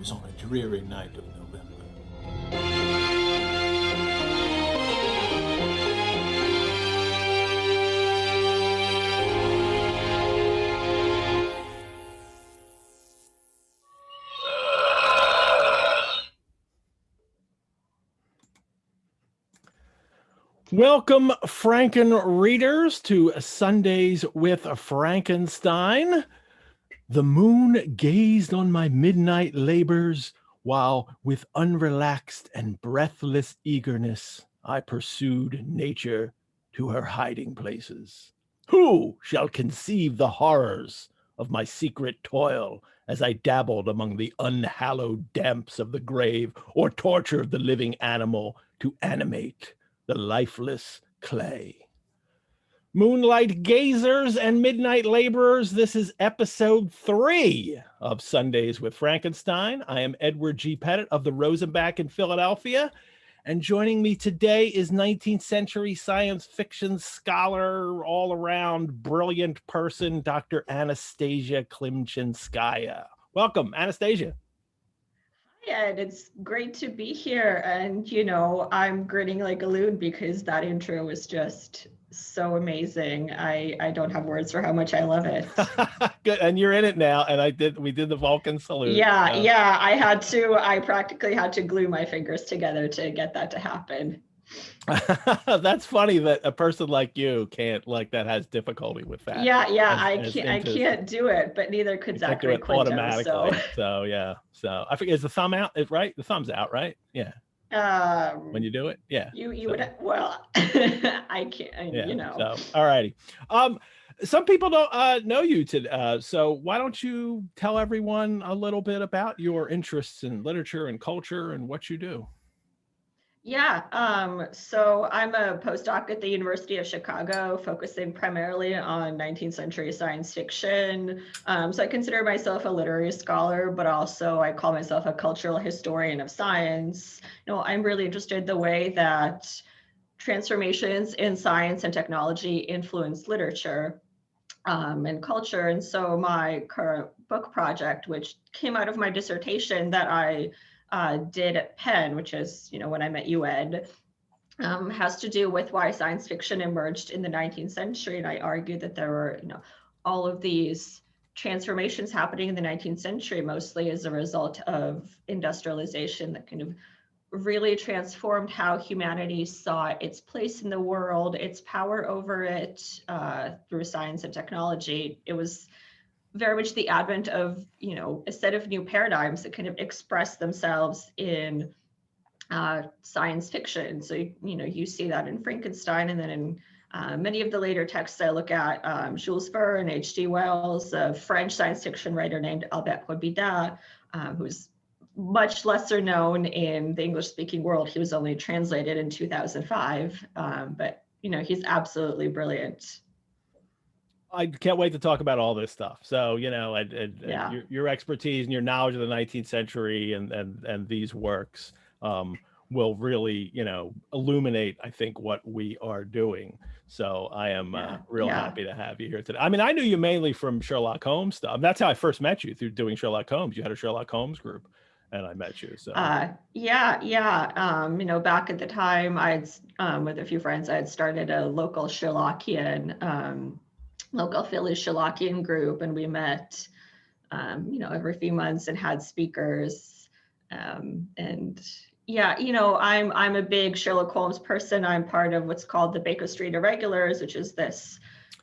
was on a dreary night of November. Welcome, Franken readers, to Sundays with Frankenstein. The moon gazed on my midnight labors, while with unrelaxed and breathless eagerness I pursued nature to her hiding places. Who shall conceive the horrors of my secret toil as I dabbled among the unhallowed damps of the grave, or tortured the living animal to animate the lifeless clay? Moonlight gazers and midnight laborers, this is episode 3 of Sundays with Frankenstein. I am Edward G. Pettit of the Rosenbach in Philadelphia, and joining me today is 19th century science fiction scholar, all-around brilliant person, Dr. Anastasia Klimchinskaya. Welcome, Anastasia. Ed, it's great to be here. And, I'm grinning like a loon because that intro was just so amazing. I don't have words for how much I love it. Good. And you're in it now. And we did the Vulcan salute. Yeah. I practically had to glue my fingers together to get that to happen. That's funny that a person like you can't, that has difficulty with that. I can't do it, but neither could Zachary Quinto. Automatically. So I forget, is the thumb out? Right? The thumb's out, right? Yeah. When you do it, yeah. You would, well, I can't. So, all righty. Some people don't know you today, so why don't you tell everyone a little bit about your interests in literature and culture and what you do? Yeah, so I'm a postdoc at the University of Chicago, focusing primarily on 19th century science fiction. So I consider myself a literary scholar, but also I call myself a cultural historian of science. I'm really interested in the way that transformations in science and technology influence literature and culture. And so my current book project, which came out of my dissertation that I did at Penn, which is, when I met you, Ed, has to do with why science fiction emerged in the 19th century. And I argue that there were, all of these transformations happening in the 19th century, mostly as a result of industrialization that kind of really transformed how humanity saw its place in the world, its power over it through science and technology. It was very much the advent of, a set of new paradigms that kind of express themselves in science fiction. So, you see that in Frankenstein, and then in many of the later texts I look at, Jules Verne, H.G. Wells, a French science fiction writer named Albert Robida, who's much lesser known in the English-speaking world. He was only translated in 2005, but, he's absolutely brilliant. I can't wait to talk about all this stuff. So, your expertise and your knowledge of the 19th century and these works will really, illuminate, I think, what we are doing. So I am real happy to have you here today. I mean, I knew you mainly from Sherlock Holmes stuff. That's how I first met you, through doing Sherlock Holmes. You had a Sherlock Holmes group, and I met you. So back at the time, I'd with a few friends, I had started a local Sherlockian local Philly Sherlockian group, and we met, every few months and had speakers. I'm a big Sherlock Holmes person. I'm part of what's called the Baker Street Irregulars, which is this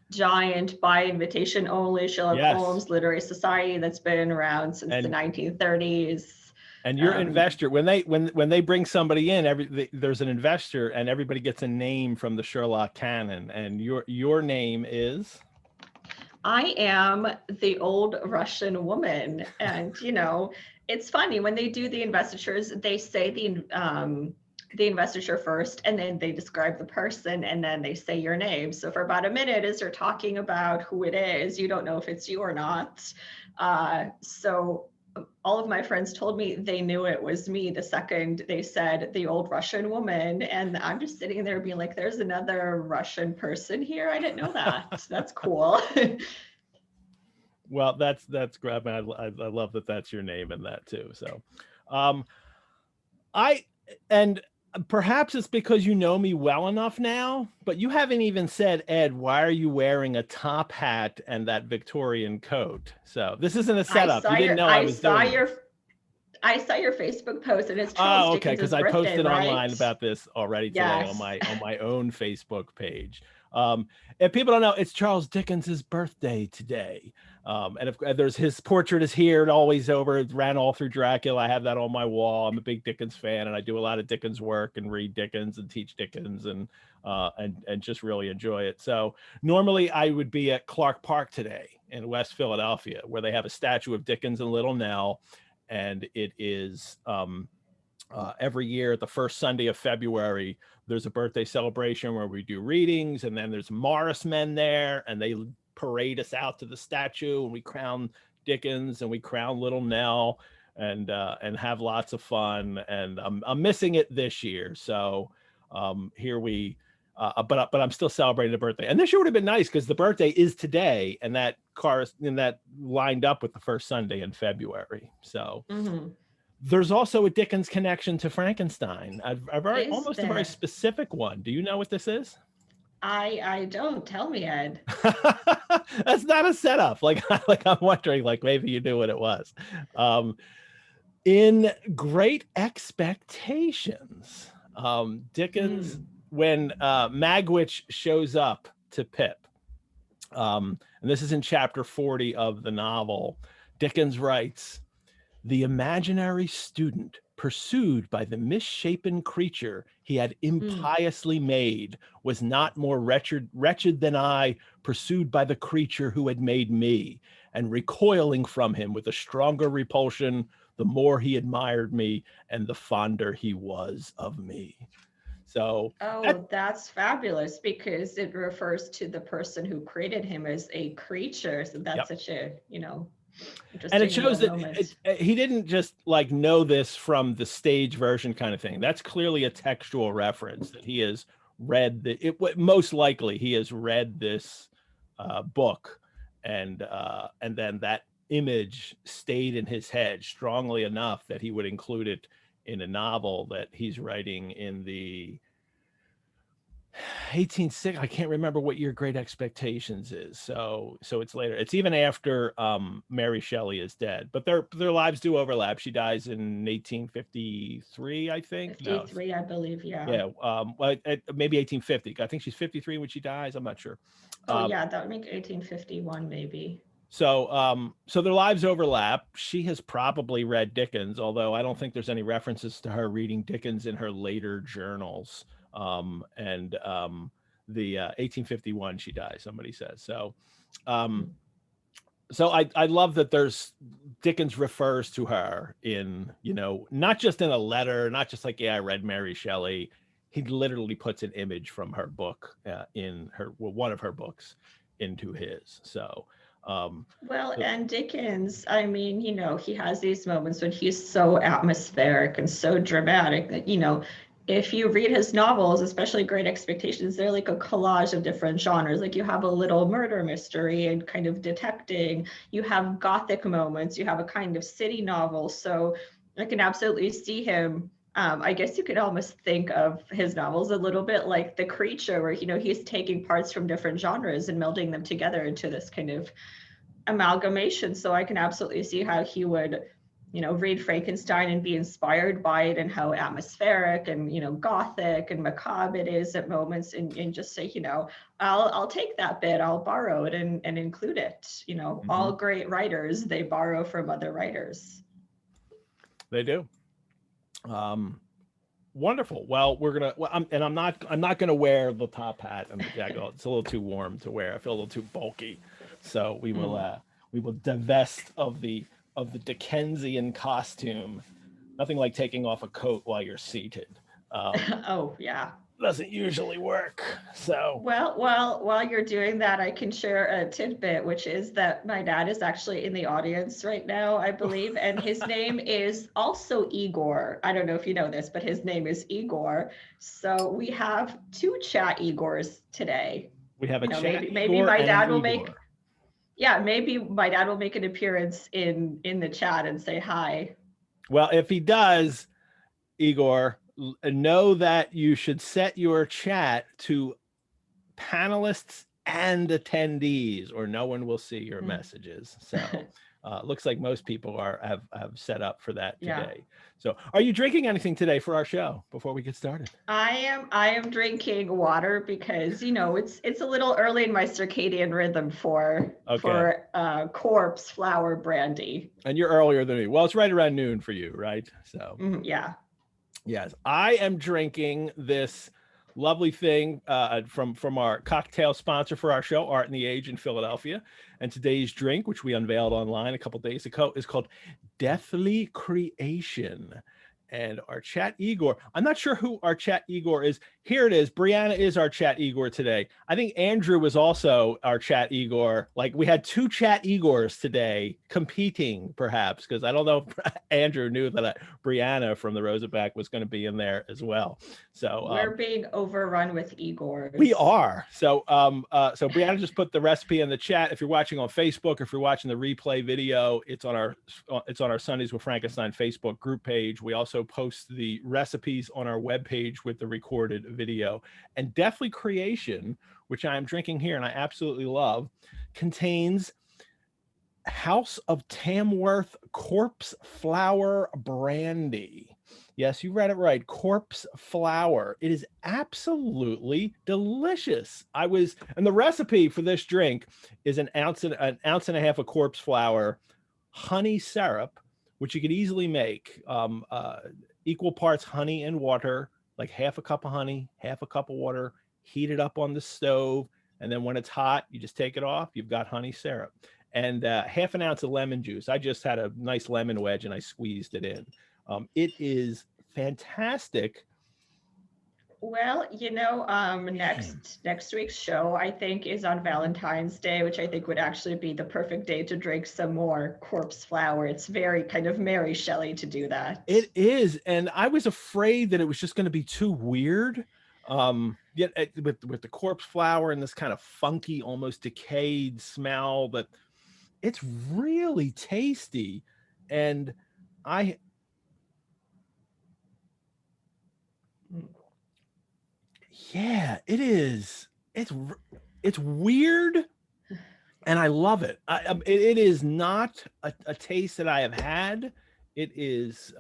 giant by invitation only Sherlock Holmes literary society that's been around since the 1930s. And your investor, when they bring somebody in, there's an investor, and everybody gets a name from the Sherlock canon, and your name is? I am the old Russian woman. And, it's funny when they do the investitures, they say the investiture first, and then they describe the person, and then they say your name. So for about a minute, as they're talking about who it is, you don't know if it's you or not. So all of my friends told me they knew it was me the second they said the old Russian woman. And I'm just sitting there being like, there's another Russian person here. I didn't know that. That's cool. Well, that's great. I love that that's your name in that too. So, um, I and perhaps it's because you know me well enough now, but you haven't even said, Ed, why are you wearing a top hat and that Victorian coat? So this isn't a setup. You didn't know I was doing this. I saw your Facebook post, and it's Charles Oh, okay, because Dickens' I birthday, posted right? online about this already today on Yes. my own Facebook page. If people don't know, it's Charles Dickens's birthday today. And if there's his portrait is here and always over. It ran all through Dracula. I have that on my wall. I'm a big Dickens fan, and I do a lot of Dickens work and read Dickens and teach Dickens and just really enjoy it. So normally I would be at Clark Park today in West Philadelphia, where they have a statue of Dickens and Little Nell. And it is every year, the first Sunday of February, there's a birthday celebration where we do readings, and then there's Morris men there, and they parade us out to the statue, and we crown Dickens and we crown Little Nell, and have lots of fun. And I'm missing it this year, so here we. But I'm still celebrating the birthday, and this year would have been nice because the birthday is today, and that lined up with the first Sunday in February. So there's also a Dickens connection to Frankenstein. A very specific one. Do you know what this is? I don't. Tell me, Ed. That's not a setup. Like I'm wondering, like maybe you knew what it was. In Great Expectations, Dickens. When Magwitch shows up to Pip, and this is in chapter 40 of the novel, Dickens writes, "The imaginary student pursued by the misshapen creature he had impiously made was not more wretched than I, pursued by the creature who had made me, and recoiling from him with a stronger repulsion, the more he admired me and the fonder he was of me." So that's fabulous, because it refers to the person who created him as a creature. So that's such a, interesting. And it shows that he didn't just like know this from the stage version kind of thing. That's clearly a textual reference that he has read most likely he has read this book, and then that image stayed in his head strongly enough that he would include it in a novel that he's writing in the 1860. I can't remember what year Great Expectations is. So it's later. It's even after Mary Shelley is dead. But their lives do overlap. She dies in 1853, I think. 53, no. I believe. Yeah. Yeah. Maybe 1850. I think she's 53 when she dies. I'm not sure. Yeah, that would make 1851 maybe. So their lives overlap. She has probably read Dickens, although I don't think there's any references to her reading Dickens in her later journals. The 1851 she dies, somebody says. So I love that there's Dickens refers to her in, not just in a letter, not just like, I read Mary Shelley. He literally puts an image from her book in one of her books into his. So and Dickens, I mean, he has these moments when he's so atmospheric and so dramatic that, if you read his novels, especially Great Expectations, they're like a collage of different genres. Like you have a little murder mystery and kind of detecting, you have Gothic moments, you have a kind of city novel. So I can absolutely see him. I guess you could almost think of his novels a little bit like The Creature, where, he's taking parts from different genres and melding them together into this kind of amalgamation. So I can absolutely see how he would, read Frankenstein and be inspired by it, and how atmospheric and, Gothic and macabre it is at moments, and just say, I'll take that bit, I'll borrow it and include it. All great writers, they borrow from other writers. They do. Wonderful. Well, I'm not gonna wear the top hat and the jacket. It's a little too warm to wear. I feel a little too bulky, so we will divest of the Dickensian costume. Nothing like taking off a coat while you're seated. Oh yeah. Doesn't usually work. So while you're doing that, I can share a tidbit, which is that my dad is actually in the audience right now, I believe, and his name is also Igor. I don't know if you know this, but his name is Igor. So we have two chat Igors today. We have a chat. Maybe my dad will Yeah, maybe my dad will make an appearance in the chat and say hi. Well, if he does, Igor, know that you should set your chat to panelists and attendees, or no one will see your messages. So looks like most people have set up for that today. Yeah. So are you drinking anything today for our show before we get started? I am drinking water because, you know, it's a little early in my circadian rhythm for corpse flower brandy. And you're earlier than me. Well, it's right around noon for you, right? So yeah. Yes, I am drinking this lovely thing from our cocktail sponsor for our show, Art in the Age in Philadelphia. And today's drink, which we unveiled online a couple days ago, is called Deathly Creation. And our chat Igor, I'm not sure who our chat Igor is. Here it is. Brianna is our chat Igor today. I think Andrew was also our chat Igor. Like, we had two chat Igors today competing, perhaps, because I don't know if Andrew knew that Brianna from the Rosenbach was going to be in there as well. So we're being overrun with Igors. We are. So so Brianna just put the recipe in the chat. If you're watching on Facebook, if you're watching the replay video, it's on our Sundays with Frankenstein Facebook group page. We also post the recipes on our webpage with the recorded video. And Deathly Creation, which I am drinking here and I absolutely love, contains House of Tamworth corpse flower brandy. Yes, you read it right. Corpse flower. It is absolutely delicious. And the recipe for this drink is an ounce and a half of corpse flower, honey syrup, which you could easily make equal parts honey and water, like half a cup of honey, half a cup of water, heat it up on the stove. And then when it's hot, you just take it off. You've got honey syrup and half an ounce of lemon juice. I just had a nice lemon wedge and I squeezed it in. It is fantastic. Well, you know, next week's show, I think, is on Valentine's Day, which I think would actually be the perfect day to drink some more corpse flower. It's very kind of Mary Shelley to do that. It is. And I was afraid that it was just going to be too weird. Yet with the corpse flower and this kind of funky, almost decayed smell, but it's really tasty. And yeah, it is. It's weird, and I love it. It is not a taste that I have had. It is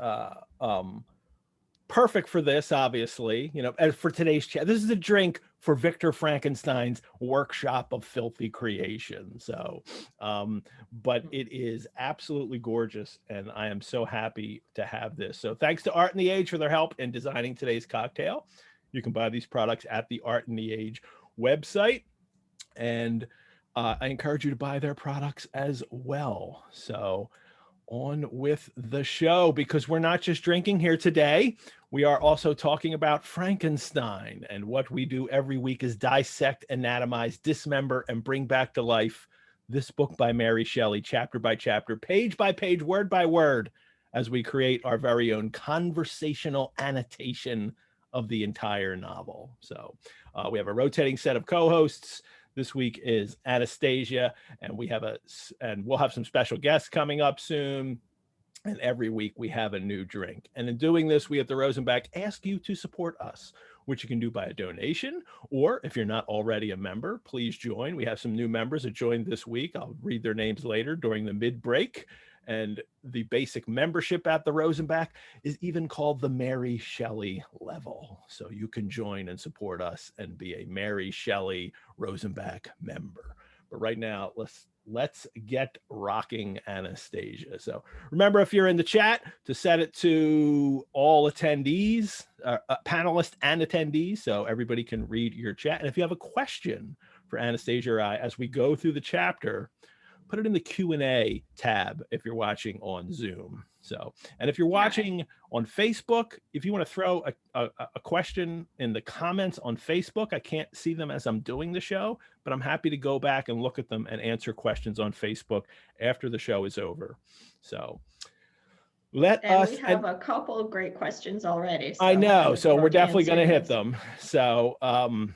perfect for this, obviously. You know, as for today's chat, this is a drink for Victor Frankenstein's workshop of filthy creation. So, but it is absolutely gorgeous, and I am so happy to have this. So, thanks to Art in the Age for their help in designing today's cocktail. You can buy these products at the Art in the Age website, and I encourage you to buy their products as well. So on with the show, because we're not just drinking here today. We are also talking about Frankenstein, and what we do every week is dissect, anatomize, dismember, and bring back to life this book by Mary Shelley, chapter by chapter, page by page, word by word, as we create our very own conversational annotation of the entire novel. So we have a rotating set of co-hosts. This week is Anastasia, and we'll have some special guests coming up soon. And every week we have a new drink. And in doing this, we at the Rosenbach ask you to support us, which you can do by a donation, or if you're not already a member, please join. We have some new members that joined this week. I'll read their names later during the mid-break. And the basic membership at the Rosenbach is even called the Mary Shelley level. So you can join and support us and be a Mary Shelley Rosenbach member. But right now, let's get rocking, Anastasia. So remember, if you're in the chat, to set it to all attendees, panelists and attendees, so everybody can read your chat. And if you have a question for Anastasia or I as we go through the chapter, put it in the Q&A tab if you're watching on Zoom. So, and if you're watching on Facebook, if you want to throw a question in the comments on Facebook, I can't see them as I'm doing the show, but I'm happy to go back and look at them and answer questions on Facebook after the show is over. So we have a couple of great questions already. So I know, so we're definitely going to hit them. So and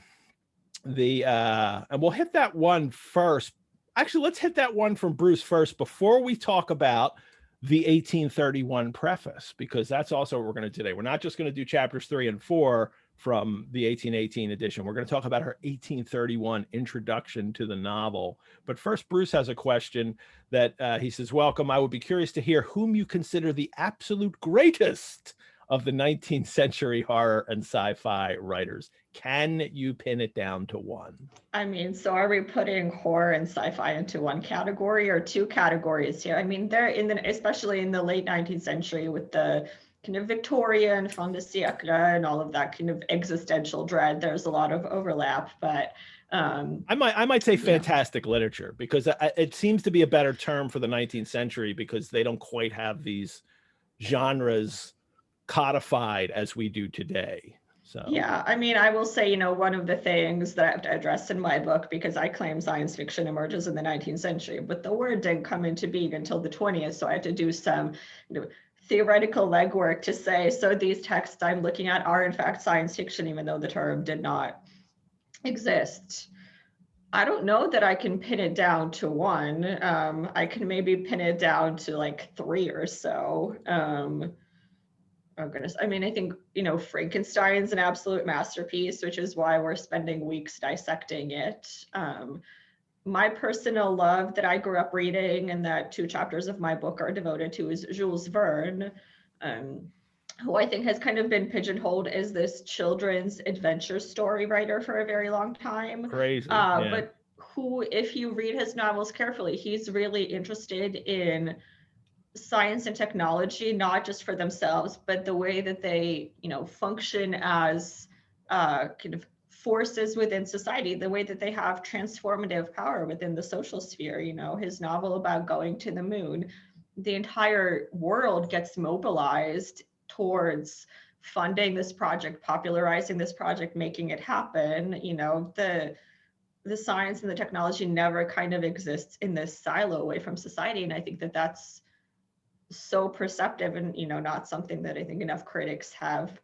we'll hit that one first. Actually, let's hit that one from Bruce first before we talk about the 1831 preface, because that's also what we're going to do today. We're not just going to do chapters 3 and 4 from the 1818 edition. We're going to talk about her 1831 introduction to the novel. But first, Bruce has a question that he says, welcome. I would be curious to hear whom you consider the absolute greatest of the 19th century horror and sci-fi writers. Can you pin it down to one? I mean, so are we putting horror and sci-fi into one category or two categories here? I mean, they're especially in the late 19th century with the kind of Victorian fin de siècle and all of that kind of existential dread. There's a lot of overlap, but I might say fantastic literature, because it seems to be a better term for the 19th century, because they don't quite have these genres codified as we do today. So yeah, I mean, I will say, one of the things that I have to address in my book, because I claim science fiction emerges in the 19th century, but the word didn't come into being until the 20th. So I had to do some theoretical legwork to say, so these texts I'm looking at are in fact science fiction, even though the term did not exist. I don't know that I can pin it down to one. I can maybe pin it down to like 3 or so. Oh goodness. I mean, I think, Frankenstein's an absolute masterpiece, which is why we're spending weeks dissecting it. My personal love that I grew up reading and that 2 chapters of my book are devoted to is Jules Verne, who I think has kind of been pigeonholed as this children's adventure story writer for a very long time. Crazy. But who, if you read his novels carefully, he's really interested in science and technology, not just for themselves, but the way that they, function as kind of forces within society, the way that they have transformative power within the social sphere. His novel about going to the moon, the entire world gets mobilized towards funding this project, popularizing this project, making it happen. The science and the technology never kind of exists in this silo away from society. And I think that that's so perceptive and, not something that I think enough critics have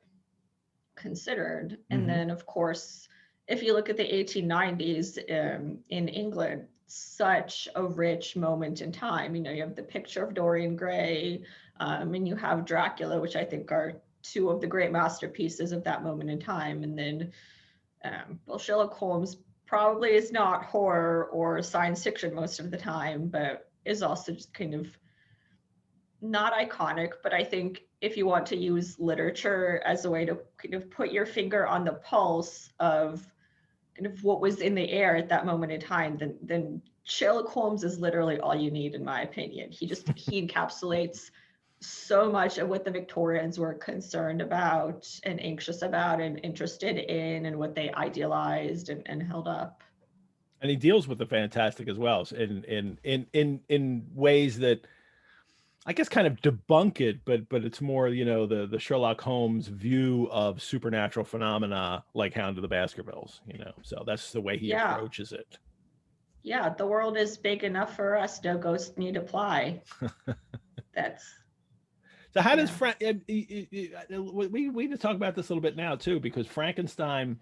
considered. And then, of course, if you look at the 1890s in England, such a rich moment in time. You have the picture of Dorian Gray, and you have Dracula, which I think are 2 of the great masterpieces of that moment in time. And then, well, Sherlock Holmes probably is not horror or science fiction most of the time, but is also just kind of not iconic. But I think if you want to use literature as a way to kind of put your finger on the pulse of kind of what was in the air at that moment in time, then Sherlock Holmes is literally all you need, in my opinion. He encapsulates so much of what the Victorians were concerned about and anxious about and interested in, and what they idealized and held up. And he deals with the fantastic as well, in ways that I guess kind of debunk it, but it's more, the Sherlock Holmes view of supernatural phenomena, like Hound of the Baskervilles, so that's the way he approaches it. Yeah, the world is big enough for us. No ghosts need apply. That's so. How does we need to talk about this a little bit now too, because Frankenstein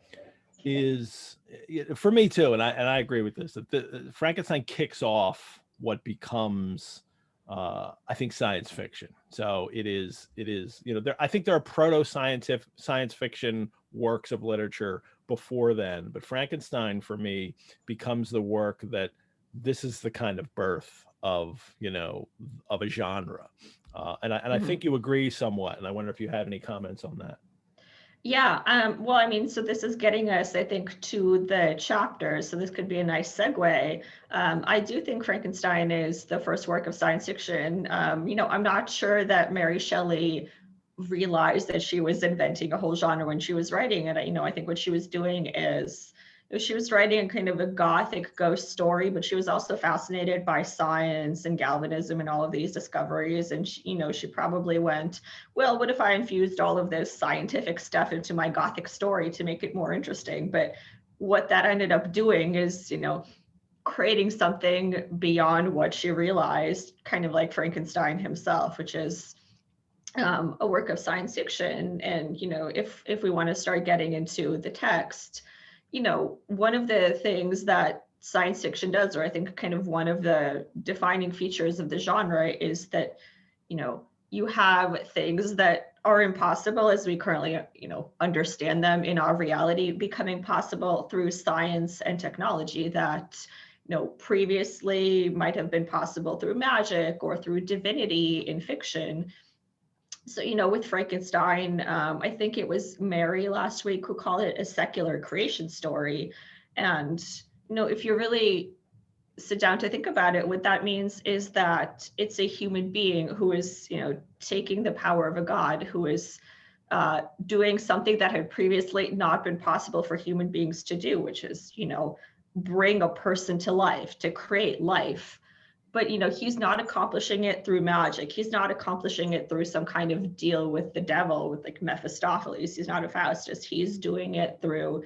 is, for me too, and I agree with this, that Frankenstein kicks off what becomes, I think, science fiction. So it is, I think there are science fiction works of literature before then, but Frankenstein for me becomes the work that this is the kind of birth of, of a genre. And I think you agree somewhat. And I wonder if you had any comments on that. Yeah, well, I mean, so this is getting us, I think, to the chapter. So this could be a nice segue. I do think Frankenstein is the first work of science fiction. I'm not sure that Mary Shelley realized that she was inventing a whole genre when she was writing it. I think what she was doing is she was writing a kind of a gothic ghost story, but she was also fascinated by science and galvanism and all of these discoveries. And she probably went, well, what if I infused all of this scientific stuff into my gothic story to make it more interesting? But what that ended up doing is, creating something beyond what she realized, kind of like Frankenstein himself, which is a work of science fiction. And, if we want to start getting into the text, one of the things that science fiction does, or I think kind of one of the defining features of the genre, is that, you know, you have things that are impossible as we currently, you know, understand them in our reality becoming possible through science and technology that, you know, previously might have been possible through magic or through divinity in fiction. So, you know, with Frankenstein, I think it was Mary last week who called it a secular creation story. And, you know, if you really sit down to think about it, what that means is that it's a human being who is, you know, taking the power of a god, who is doing something that had previously not been possible for human beings to do, which is, you know, bring a person to life, to create life. But, you know, he's not accomplishing it through magic. He's not accomplishing it through some kind of deal with the devil, with like Mephistopheles. He's not a Faustus. He's doing it through,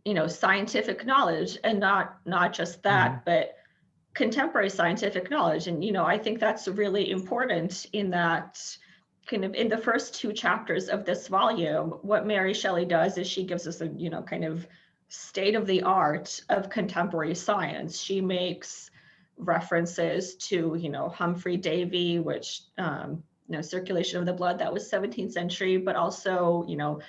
you know, scientific knowledge, and not just that, but contemporary scientific knowledge. And, you know, I think that's really important in that kind of in the first 2 chapters of this volume, what Mary Shelley does is she gives us a, you know, kind of state of the art of contemporary science. She makes references to, you know, Humphrey Davy, which, you know, circulation of the blood, that was 17th century, but also, you know,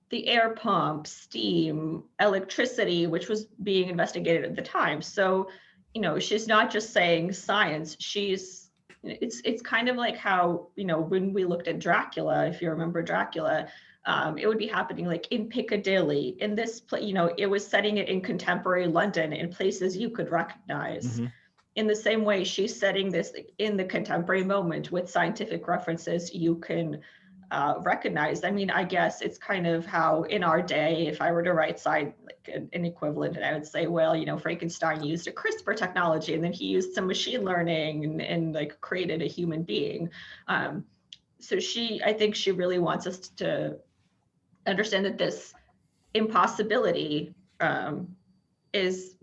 the air pump, steam, electricity, which was being investigated at the time. So, you know, she's not just saying science, it's kind of like how, you know, when we looked at Dracula, if you remember Dracula, it would be happening like in Piccadilly, in this place, you know, it was setting it in contemporary London in places you could recognize. In the same way, she's setting this in the contemporary moment with scientific references you can recognize. I mean, I guess it's kind of how in our day, if I were to write like an equivalent, and I would say, well, you know, Frankenstein used a CRISPR technology, and then he used some machine learning and like created a human being. So I think she really wants us to understand that this impossibility is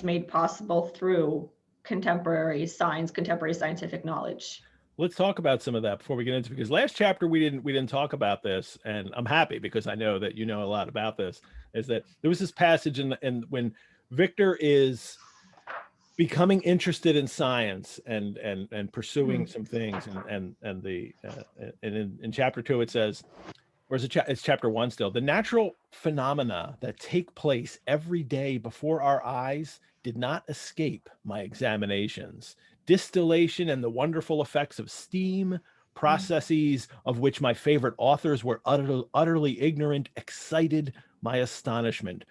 made possible through contemporary science, contemporary scientific knowledge. Let's talk about some of that before we get into, because last chapter we didn't talk about this, and I'm happy because I know that you know a lot about this. Is that there was this passage in when Victor is becoming interested in science and pursuing some things, and in chapter 2 it says, or it's chapter 1 still, the natural phenomena that take place every day before our eyes did not escape my examinations. Distillation and the wonderful effects of steam, processes of which my favorite authors were utterly ignorant, excited my astonishment.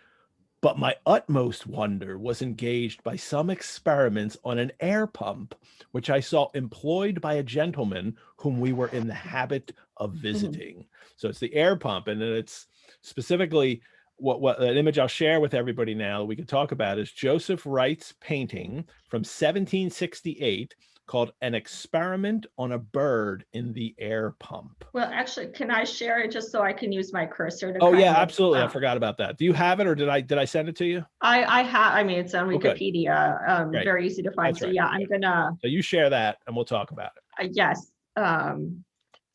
But my utmost wonder was engaged by some experiments on an air pump, which I saw employed by a gentleman whom we were in the habit of visiting. So it's the air pump, and then it's specifically what an image I'll share with everybody now we could talk about is Joseph Wright's painting from 1768 called An Experiment on a Bird in the Air Pump. Well, actually, can I share it just so I can use my cursor to absolutely. I forgot about that. Do you have it, or did I send it to you? I have. I mean, it's on Wikipedia. Very easy to find. That's so right. Yeah, I'm gonna. So you share that, and we'll talk about it. Yes.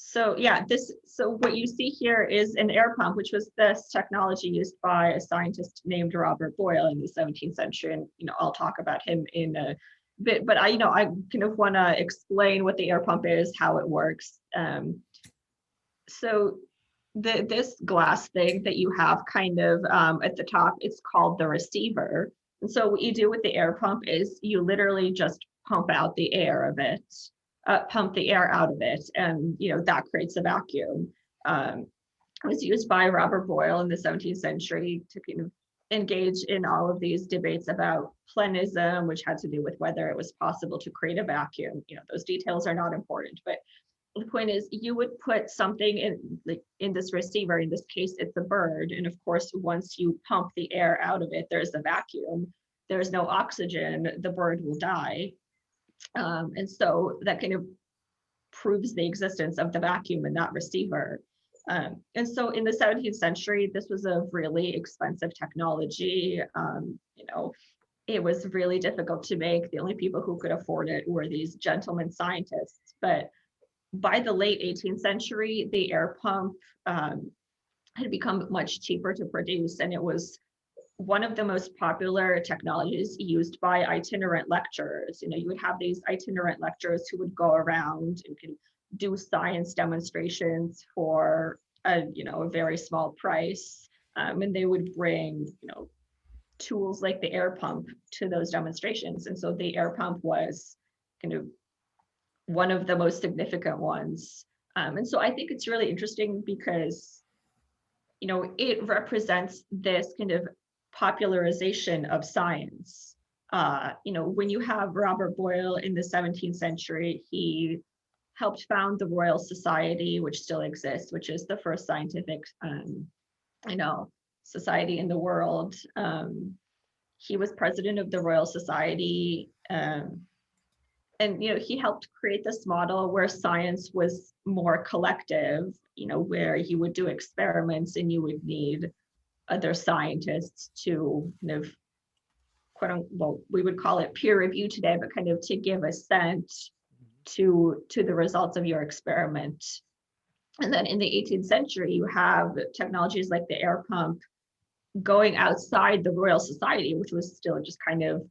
So what you see here is an air pump, which was this technology used by a scientist named Robert Boyle in the 17th century, and you know, I'll talk about him in a bit. But I kind of want to explain what the air pump is, how it works. So this glass thing that you have kind of at the top, it's called the receiver. And so what you do with the air pump is you literally just pump out the air of it, pump the air out of it, and you know that creates a vacuum. It was used by Robert Boyle in the 17th century to kind of engage in all of these debates about plenism, which had to do with whether it was possible to create a vacuum. You know, those details are not important, but the point is you would put something in this receiver. In this case, it's a bird. And of course, once you pump the air out of it, there's a vacuum. There's no oxygen, the bird will die. And so that kind of proves the existence of the vacuum in that receiver. And so in the 17th century, this was a really expensive technology. You know, it was really difficult to make. The only people who could afford it were these gentlemen scientists. But by the late 18th century, the air pump had become much cheaper to produce, and it was one of the most popular technologies used by itinerant lecturers. You would have these itinerant lecturers who would go around and can do science demonstrations for a very small price. And they would bring, tools like the air pump to those demonstrations. And so the air pump was kind of one of the most significant ones. And so I think it's really interesting because, it represents this kind of popularization of science. When you have Robert Boyle in the 17th century, he helped found the Royal Society, which still exists, which is the first scientific, society in the world. He was president of the Royal Society, and he helped create this model where science was more collective. Where you would do experiments and you would need other scientists to kind of we would call it peer review today, but kind of to give assent to the results of your experiment. And then in the 18th century, you have technologies like the air pump going outside the Royal Society, which was still just kind of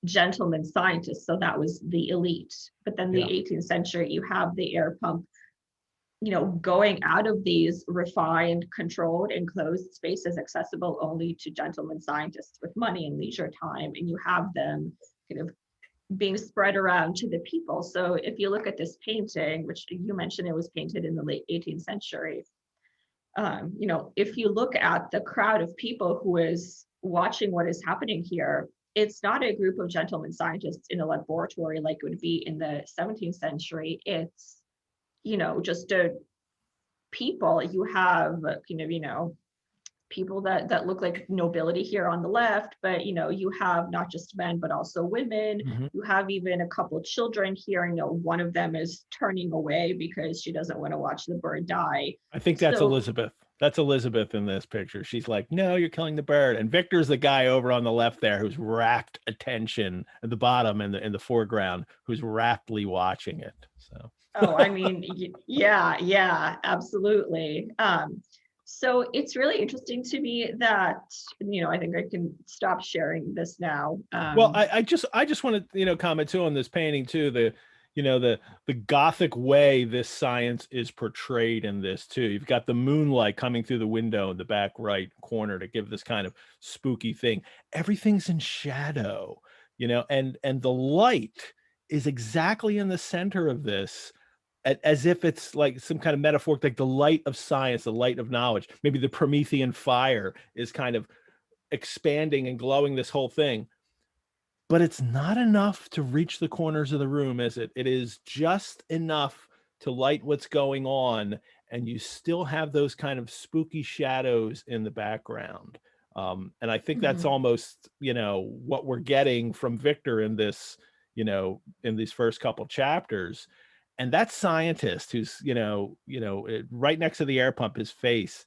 gentleman scientists. So that was the elite. But then the 18th century, you have the air pump, going out of these refined, controlled, enclosed spaces accessible only to gentlemen scientists with money and leisure time. And you have them kind of being spread around to the people. So if you look at this painting, which you mentioned it was painted in the late 18th century, if you look at the crowd of people who is watching what is happening here, it's not a group of gentlemen scientists in a laboratory like it would be in the 17th century. It's, just people. You have people that look like nobility here on the left, but you have not just men but also women. Mm-hmm. You have even a couple children here. One of them is turning away because she doesn't want to watch the bird die. I think that's Elizabeth. That's Elizabeth in this picture. She's like, no, you're killing the bird. And Victor's the guy over on the left there who's rapt attention at the bottom and in the foreground, who's raptly watching it. So. Oh, I mean, yeah, absolutely. So it's really interesting to me that, I think I can stop sharing this now. Well, I just want to, comment too on this painting too, the Gothic way this science is portrayed in this too. You've got the moonlight coming through the window in the back right corner to give this kind of spooky thing. Everything's in shadow, and the light is exactly in the center of this, as if it's like some kind of metaphor, like the light of science, the light of knowledge. Maybe the Promethean fire is kind of expanding and glowing this whole thing. But it's not enough to reach the corners of the room, is it? It is just enough to light what's going on, and you still have those kind of spooky shadows in the background. And I think that's almost, what we're getting from Victor in this, in these first couple chapters. And that scientist who's, right next to the air pump, his face,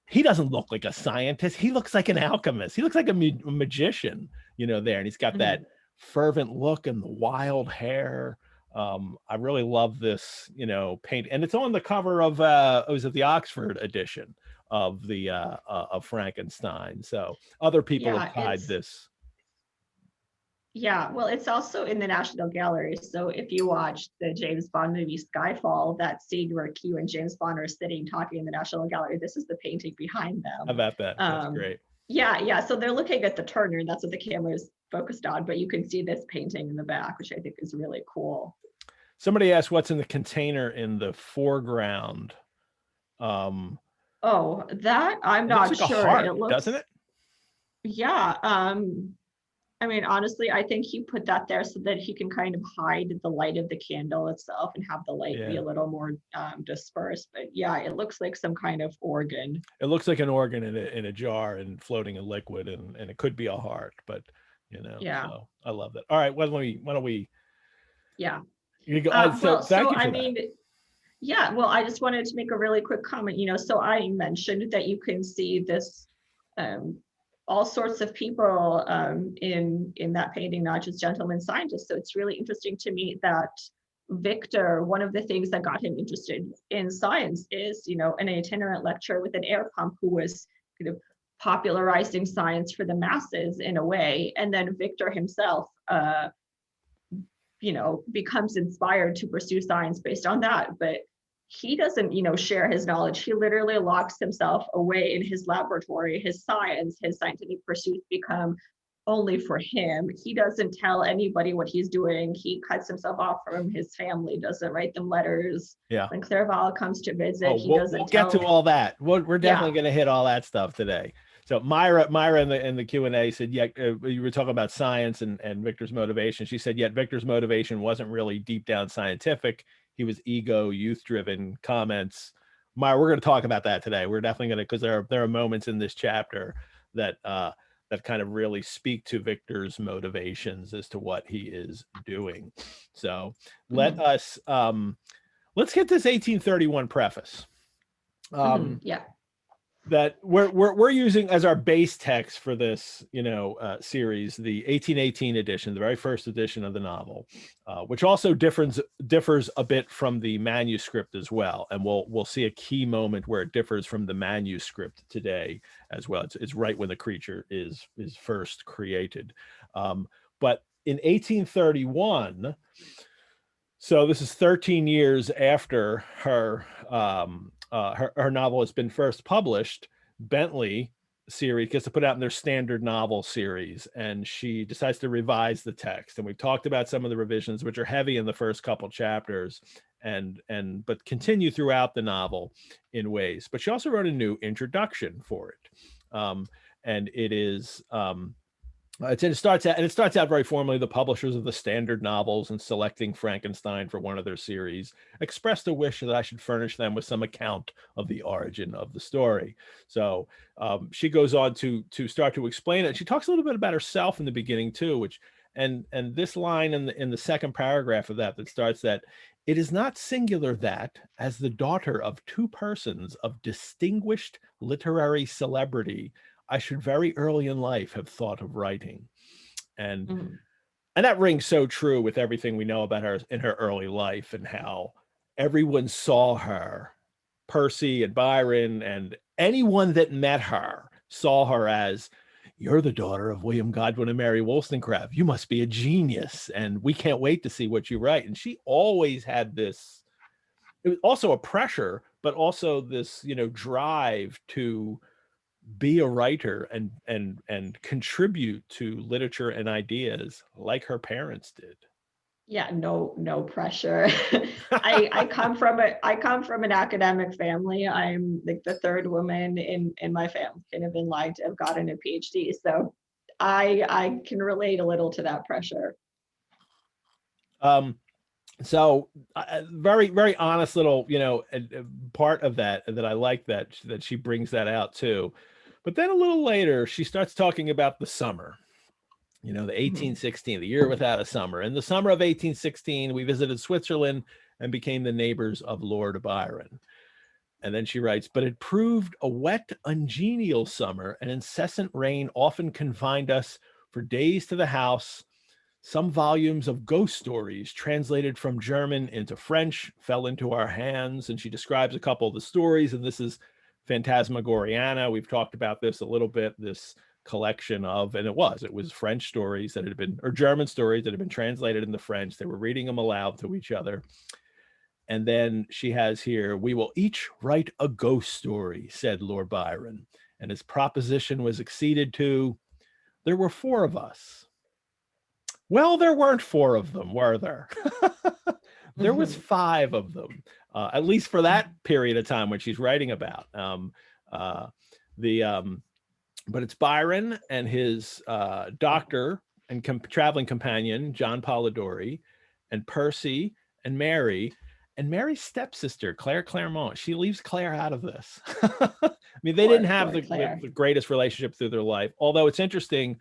he doesn't look like a scientist. He looks like an alchemist. He looks like a magician, there. And he's got that fervent look and the wild hair. I really love this, paint. And it's on the cover of, was it the Oxford edition of the of Frankenstein. So other people have tried this. Yeah, well, it's also in the National Gallery. So if you watch the James Bond movie Skyfall, that scene where Q and James Bond are sitting talking in the National Gallery, this is the painting behind them. How about that? That's great. Yeah. So they're looking at the Turner, and that's what the camera is focused on. But you can see this painting in the back, which I think is really cool. Somebody asked what's in the container in the foreground. Oh, that I'm not looks like sure. A heart, it looks, doesn't it? Yeah. I mean, honestly, I think he put that there so that he can kind of hide the light of the candle itself and have the light be a little more dispersed. But yeah, it looks like some kind of organ. It looks like an organ in a jar and floating in liquid, and it could be a heart, but so I love that. All right, why don't we? Yeah. You go. Thank you for that. Yeah. Well, I just wanted to make a really quick comment. So I mentioned that you can see this. All sorts of people in that painting, not just gentlemen scientists. So it's really interesting to me that Victor, one of the things that got him interested in science is, an itinerant lecturer with an air pump who was kind of popularizing science for the masses in a way. And then Victor himself, becomes inspired to pursue science based on that. But he doesn't, share his knowledge. He literally locks himself away in his laboratory. His science, his scientific pursuits become only for him. He doesn't tell anybody what he's doing. He cuts himself off from his family, doesn't write them letters. Yeah. When Clerval comes to visit, he we'll doesn't get to all that. We're definitely going to hit all that stuff today. So Myra in the Q&A said, you were talking about science and Victor's motivation. She said, yet Victor's motivation wasn't really deep down scientific. He was ego, youth-driven comments. Myra, we're going to talk about that today. We're definitely going to, because there are moments in this chapter that kind of really speak to Victor's motivations as to what he is doing. So let's get this 1831 preface. That we're using as our base text for this, series, the 1818 edition, the very first edition of the novel, which also differs a bit from the manuscript as well. And we'll see a key moment where it differs from the manuscript today as well. It's right when the creature is first created. But in 1831, so this is 13 years after her novel has been first published, Bentley series gets to put out in their standard novel series, and she decides to revise the text. And we've talked about some of the revisions, which are heavy in the first couple chapters, but continue throughout the novel in ways. But she also wrote a new introduction for it, and it is. It starts out very formally. The publishers of the standard novels, in selecting Frankenstein for one of their series, expressed a wish that I should furnish them with some account of the origin of the story. So she goes on to start to explain it. She talks a little bit about herself in the beginning too, and this line in the second paragraph of that starts that it is not singular that, as the daughter of two persons of distinguished literary celebrity, I should very early in life have thought of writing. And that rings so true with everything we know about her in her early life, and how everyone saw her, Percy and Byron and anyone that met her saw her as, you're the daughter of William Godwin and Mary Wollstonecraft. You must be a genius, and we can't wait to see what you write. And she always had this, it was also a pressure, but also this, drive to be a writer and contribute to literature and ideas like her parents did. Yeah, no pressure. I come from an academic family. I'm like the third woman in my family, kind of in line to have gotten a PhD. So I can relate a little to that pressure. So very, very honest little, part of that I like that she brings that out too. But then a little later, she starts talking about the summer, the 1816, the year without a summer. In the summer of 1816, we visited Switzerland and became the neighbors of Lord Byron. And then she writes, but it proved a wet, ungenial summer, and incessant rain often confined us for days to the house. Some volumes of ghost stories translated from German into French fell into our hands. And she describes a couple of the stories, and this is Phantasmagoriana. We've talked about this a little bit, this collection of, and it was French stories that had been, or German stories that had been translated into French. They were reading them aloud to each other. And then she has here, we will each write a ghost story, said Lord Byron. And his proposition was acceded to. There were 4 of us. Well, there weren't 4 of them, were there? There was 5 of them, at least for that period of time when she's writing about. But it's Byron and his doctor and traveling companion, John Polidori, and Percy and Mary's stepsister, Claire Claremont. She leaves Claire out of this. I mean, they didn't have the greatest relationship through their life, although it's interesting,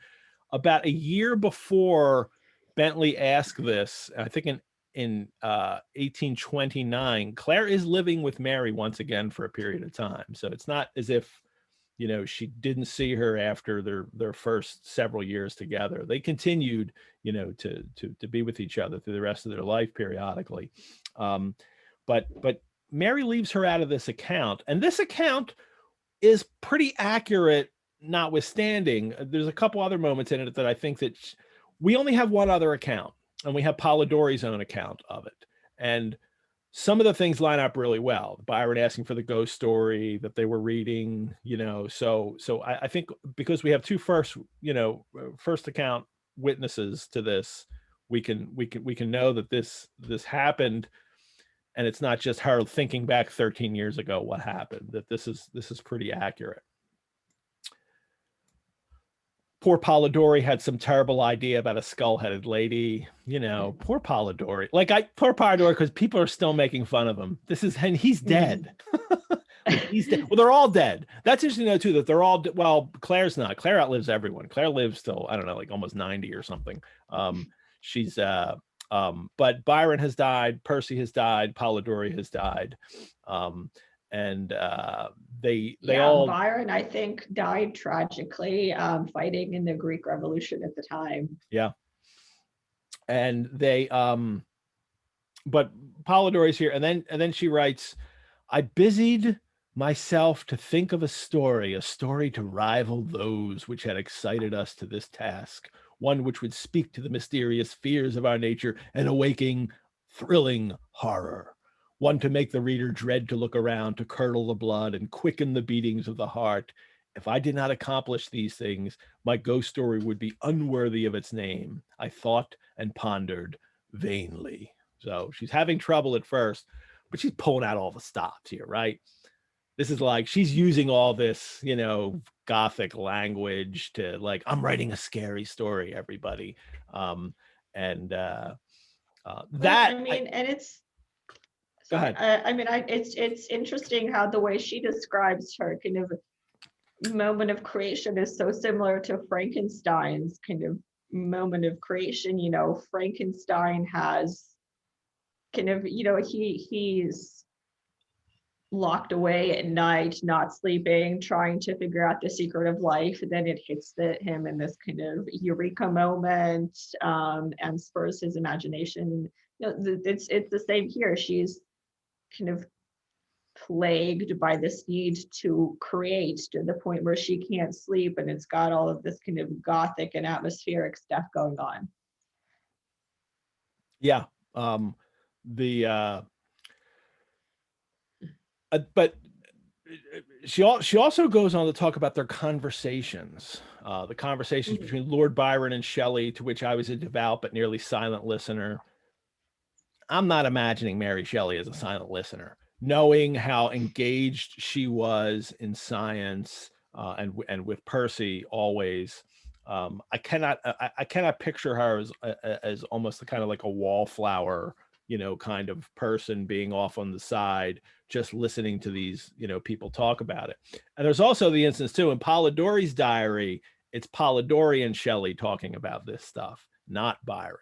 about a year before Bentley asked this, I think in 1829, Claire is living with Mary once again for a period of time. So it's not as if, she didn't see her after their first several years together. They continued, to be with each other through the rest of their life periodically. But Mary leaves her out of this account, and this account is pretty accurate notwithstanding, there's a couple other moments in it that I think that we only have one other account, and we have Polidori's own account of it. And some of the things line up really well. Byron asking for the ghost story that they were reading, so I think because we have two first account witnesses to this, we can know that this happened, and it's not just her thinking back 13 years ago what happened, that this is pretty accurate. Poor Polidori had some terrible idea about a skull-headed lady, poor Polidori. Poor Polidori, because people are still making fun of him. And he's dead. He's dead. Well, they're all dead. That's interesting to know too, that they're all, well, Claire's not. Claire outlives everyone. Claire lives till, I don't know, like almost 90 or something. But Byron has died, Percy has died, Polidori has died. And they all, Byron, I think, died tragically fighting in the Greek Revolution at the time. Yeah. And they but Polidori's here, and then she writes, I busied myself to think of a story to rival those which had excited us to this task, one which would speak to the mysterious fears of our nature and awaking thrilling horror, one to make the reader dread to look around, to curdle the blood and quicken the beatings of the heart. If I did not accomplish these things, my ghost story would be unworthy of its name. I thought and pondered vainly. So she's having trouble at first, but she's pulling out all the stops here, right? This is like, she's using all this, Gothic language to I'm writing a scary story, everybody. And it's, go ahead. It's interesting how the way she describes her kind of moment of creation is so similar to Frankenstein's kind of moment of creation. Frankenstein has kind of, he's locked away at night, not sleeping, trying to figure out the secret of life. And then it hits him in this kind of eureka moment, and spurs his imagination. It's the same here. She's kind of plagued by this need to create to the point where she can't sleep, and it's got all of this kind of Gothic and atmospheric stuff going on. Yeah. But she also goes on to talk about their conversations, the conversations between Lord Byron and Shelley, to which I was a devout but nearly silent listener. I'm not imagining Mary Shelley as a silent listener, knowing how engaged she was in science, and with Percy always. I cannot picture her as almost kind of like a wallflower, kind of person being off on the side, just listening to these, people talk about it. And there's also the instance too, in Polidori's diary, it's Polidori and Shelley talking about this stuff, not Byron.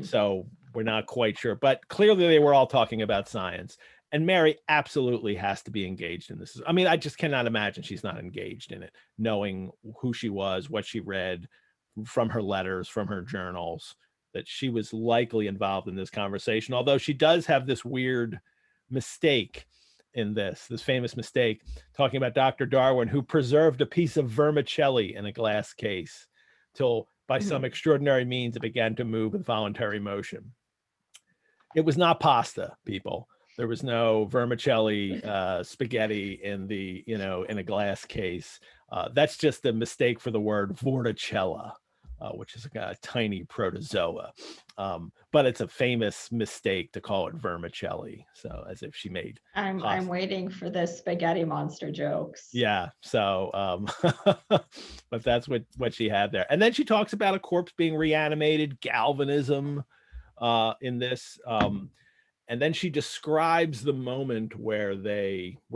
So we're not quite sure, but clearly they were all talking about science. And Mary absolutely has to be engaged in this. I mean, I just cannot imagine she's not engaged in it, knowing who she was, what she read from her letters, from her journals, that she was likely involved in this conversation. Although she does have this weird mistake in this famous mistake, talking about Dr. Darwin, who preserved a piece of vermicelli in a glass case till by some extraordinary means it began to move with voluntary motion. It was not pasta, people. There was no vermicelli spaghetti in the, in a glass case. That's just a mistake for the word vorticella, which is a tiny protozoa. But it's a famous mistake to call it vermicelli. So as if she made pasta. I'm waiting for the spaghetti monster jokes. Yeah. So, but that's what she had there. And then she talks about a corpse being reanimated, galvanism in this. And then she describes the moment where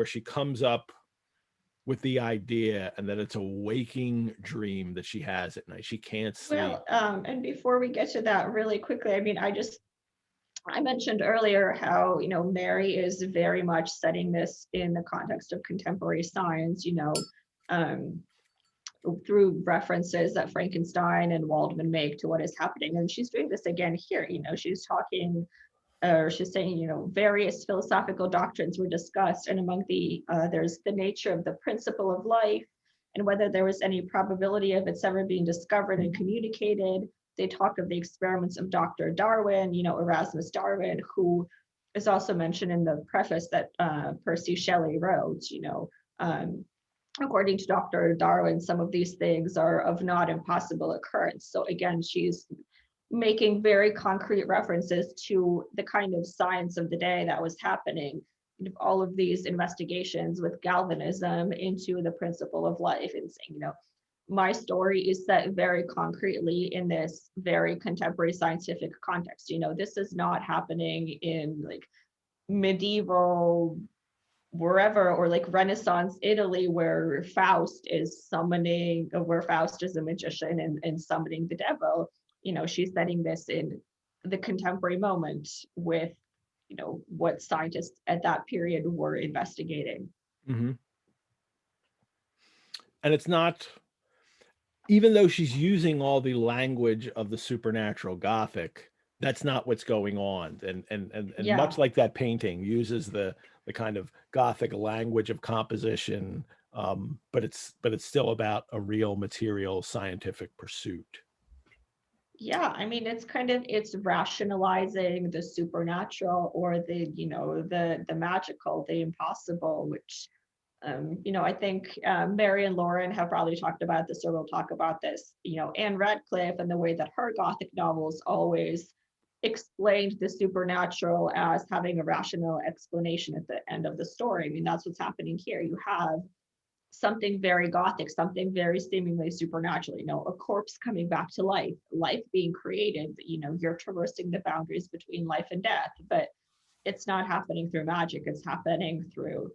she comes up with the idea, and that it's a waking dream that she has at night. She can't sleep. Well, and before we get to that really quickly, I mentioned earlier how, Mary is very much setting this in the context of contemporary science, through references that Frankenstein and Waldman make to what is happening. And she's doing this again here, she's talking, or she's saying, various philosophical doctrines were discussed, and among there's the nature of the principle of life, and whether there was any probability of its ever being discovered and communicated. They talk of the experiments of Dr. Darwin, Erasmus Darwin, who is also mentioned in the preface that Percy Shelley wrote. According to Dr. Darwin, some of these things are of not impossible occurrence. So again, she's making very concrete references to the kind of science of the day that was happening. All of these investigations with galvanism into the principle of life, and saying, my story is set very concretely in this very contemporary scientific context. This is not happening in like medieval wherever, or like Renaissance Italy, where Faust is a magician and summoning the devil. She's setting this in the contemporary moment with, what scientists at that period were investigating. Mm-hmm. And it's not, even though she's using all the language of the supernatural Gothic, that's not what's going on. And Yeah. Much like that painting uses the kind of Gothic language of composition, but it's still about a real material scientific pursuit. Yeah, I mean, it's rationalizing the supernatural, or the magical, the impossible, which I think Mary and Lauren have probably talked about this, or will talk about this. Anne Radcliffe, and the way that her Gothic novels always explained the supernatural as having a rational explanation at the end of the story. I mean, that's what's happening here. You have something very Gothic, something very seemingly supernatural, a corpse coming back to life being created. You're traversing the boundaries between life and death, but it's not happening through magic. It's happening through,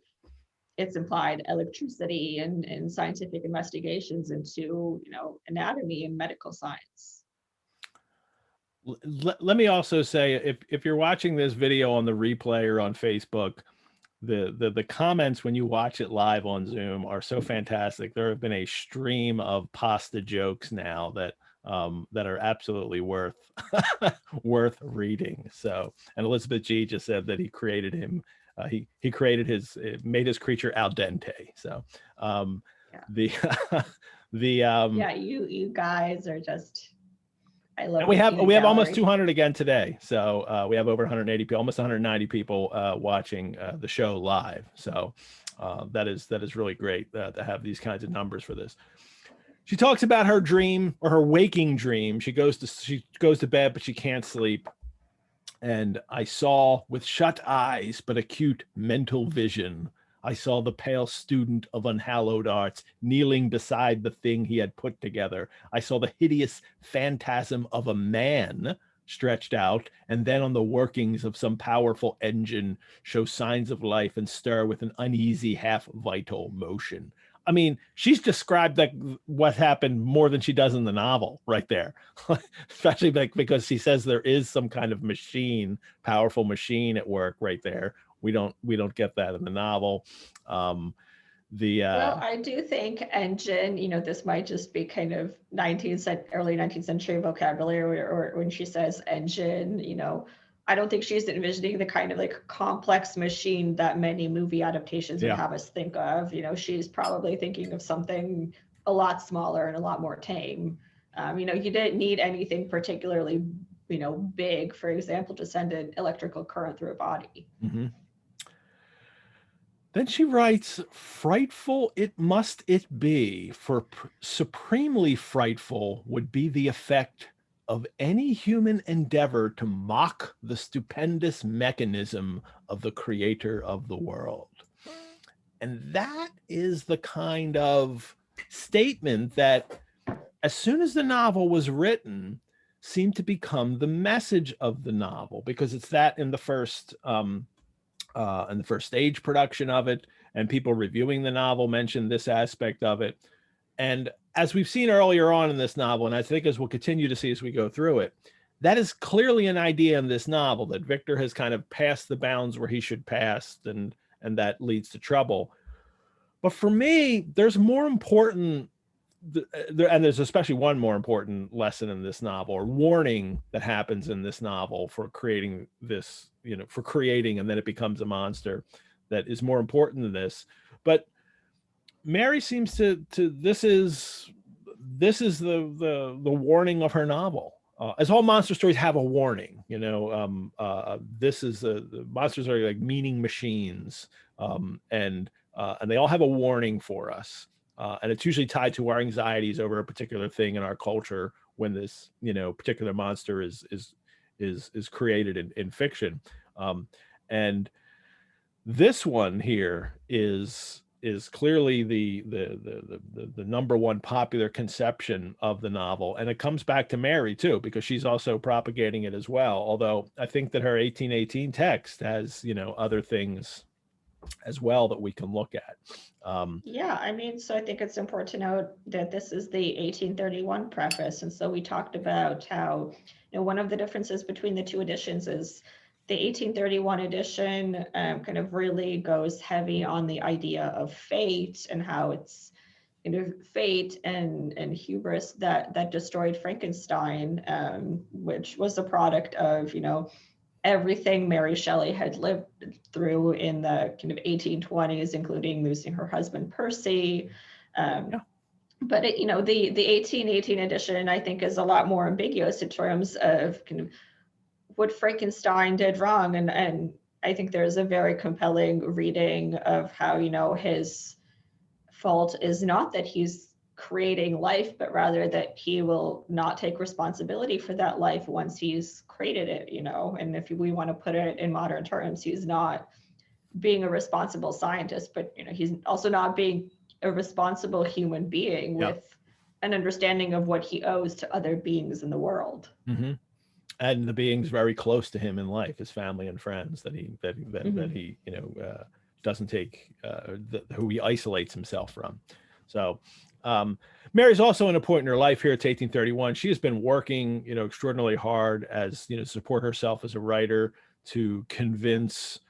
it's implied, electricity and scientific investigations into, anatomy and medical science. Let me also say, if you're watching this video on the replay or on Facebook, the comments when you watch it live on Zoom are so fantastic. There have been a stream of pasta jokes now that are absolutely worth worth reading. So, and Elizabeth G just said that he created him. He created made his creature al dente. So yeah, you guys are just, I love. We have almost 200 again today. So we have over 180 people, almost 190 people watching the show live. So that is really great to have these kinds of numbers for this. She talks about her dream, or her waking dream. She goes to bed, but she can't sleep. And I saw with shut eyes, but acute mental vision, I saw the pale student of unhallowed arts kneeling beside the thing he had put together. I saw the hideous phantasm of a man stretched out, and then on the workings of some powerful engine show signs of life and stir with an uneasy, half-vital motion. I mean, she's described what happened more than she does in the novel right there, especially because she says there is some kind of machine, powerful machine at work right there. We don't get that in the novel. Well, I do think engine, this might just be kind of early 19th century vocabulary, or when she says engine, I don't think she's envisioning the kind of like complex machine that many movie adaptations would have us think of. She's probably thinking of something a lot smaller and a lot more tame. You didn't need anything particularly, big, for example, to send an electrical current through a body. Mm-hmm. Then she writes, frightful it must it be, for supremely frightful would be the effect of any human endeavor to mock the stupendous mechanism of the creator of the world. And that is the kind of statement that, as soon as the novel was written, seemed to become the message of the novel, because it's that in the first stage production of it, and people reviewing the novel mentioned this aspect of it. And as we've seen earlier on in this novel, and I think as we'll continue to see as we go through it, that is clearly an idea in this novel, that Victor has kind of passed the bounds where he should pass, and that leads to trouble. But for me, there's more important, and there's especially one more important lesson in this novel, or warning that happens in this novel for creating this, and then it becomes a monster, that is more important than this. But Mary seems to this is the warning of her novel. As all monster stories have a warning, you know, this is the monsters are like meaning machines, and they all have a warning for us, and it's usually tied to our anxieties over a particular thing in our culture when this, you know, particular monster is created in fiction, and this one here is clearly the number one popular conception of the novel, and it comes back to Mary too, because she's also propagating it as well. Although I think that her 1818 text has, you know, other things as well that we can look at. Yeah, I mean, so I think it's important to note that this is the 1831 preface. And so we talked about how, you know, one of the differences between the two editions is the 1831 edition kind of really goes heavy on the idea of fate and how it's kind of fate and hubris that destroyed Frankenstein, which was a product of, you know, everything Mary Shelley had lived through in the kind of 1820s, including losing her husband Percy. Yeah. But it, you know, the 1818 edition, I think, is a lot more ambiguous in terms of kind of what Frankenstein did wrong, and I think there's a very compelling reading of how, you know, his fault is not that he's creating life, but rather that he will not take responsibility for that life once he's created it, you know. And if we want to put it in modern terms, he's not being a responsible scientist, but, you know, he's also not being a responsible human being with an understanding of what he owes to other beings in the world. Mm-hmm. And the beings very close to him in life, his family and friends that he you know, doesn't take, who he isolates himself from. So Mary's also in a point in her life here. It's 1831. She has been working, you know, extraordinarily hard as, you know, support herself as a writer, to convince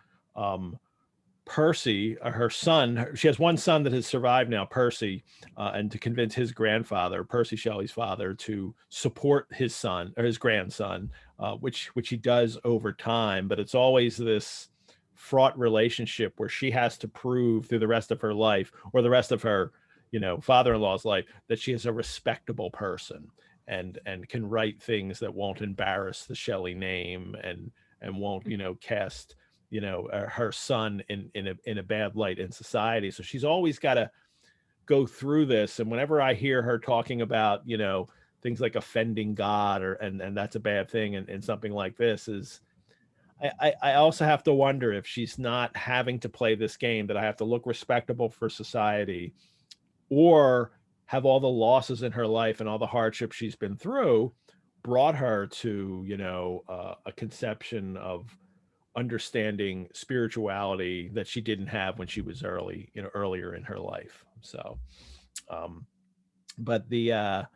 Percy, her son. She has one son that has survived now, Percy, and to convince his grandfather, Percy Shelley's father, to support his son or his grandson, which he does over time. But it's always this fraught relationship where she has to prove through the rest of her life, or the rest of her, you know, father-in-law's life, that she is a respectable person and can write things that won't embarrass the Shelley name and won't, you know, cast, you know, her son in a bad light in society. So she's always got to go through this. And whenever I hear her talking about, you know, things like offending God, or and that's a bad thing, and something like this, is I also have to wonder if she's not having to play this game that I have to look respectable for society, or have all the losses in her life and all the hardships she's been through brought her to, you know, a conception of understanding spirituality that she didn't have when she was earlier in her life. So, but she has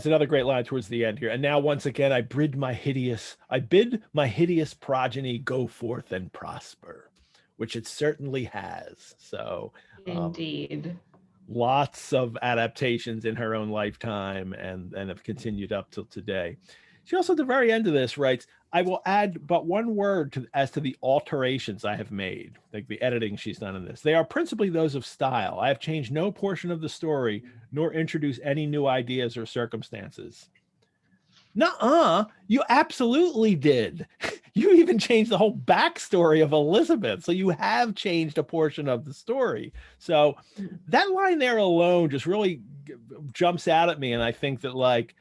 another great line towards the end here. And now once again, I bid my hideous progeny go forth and prosper, which it certainly has. So, Indeed. Lots of adaptations in her own lifetime, and have continued up till today. She also, at the very end of this, writes, I will add but one word as to the alterations I have made, like the editing she's done in this. They are principally those of style. I have changed no portion of the story, nor introduced any new ideas or circumstances. Nuh-uh, you absolutely did. You even changed the whole backstory of Elizabeth. So you have changed a portion of the story. So that line there alone just really jumps out at me. And I think that, like,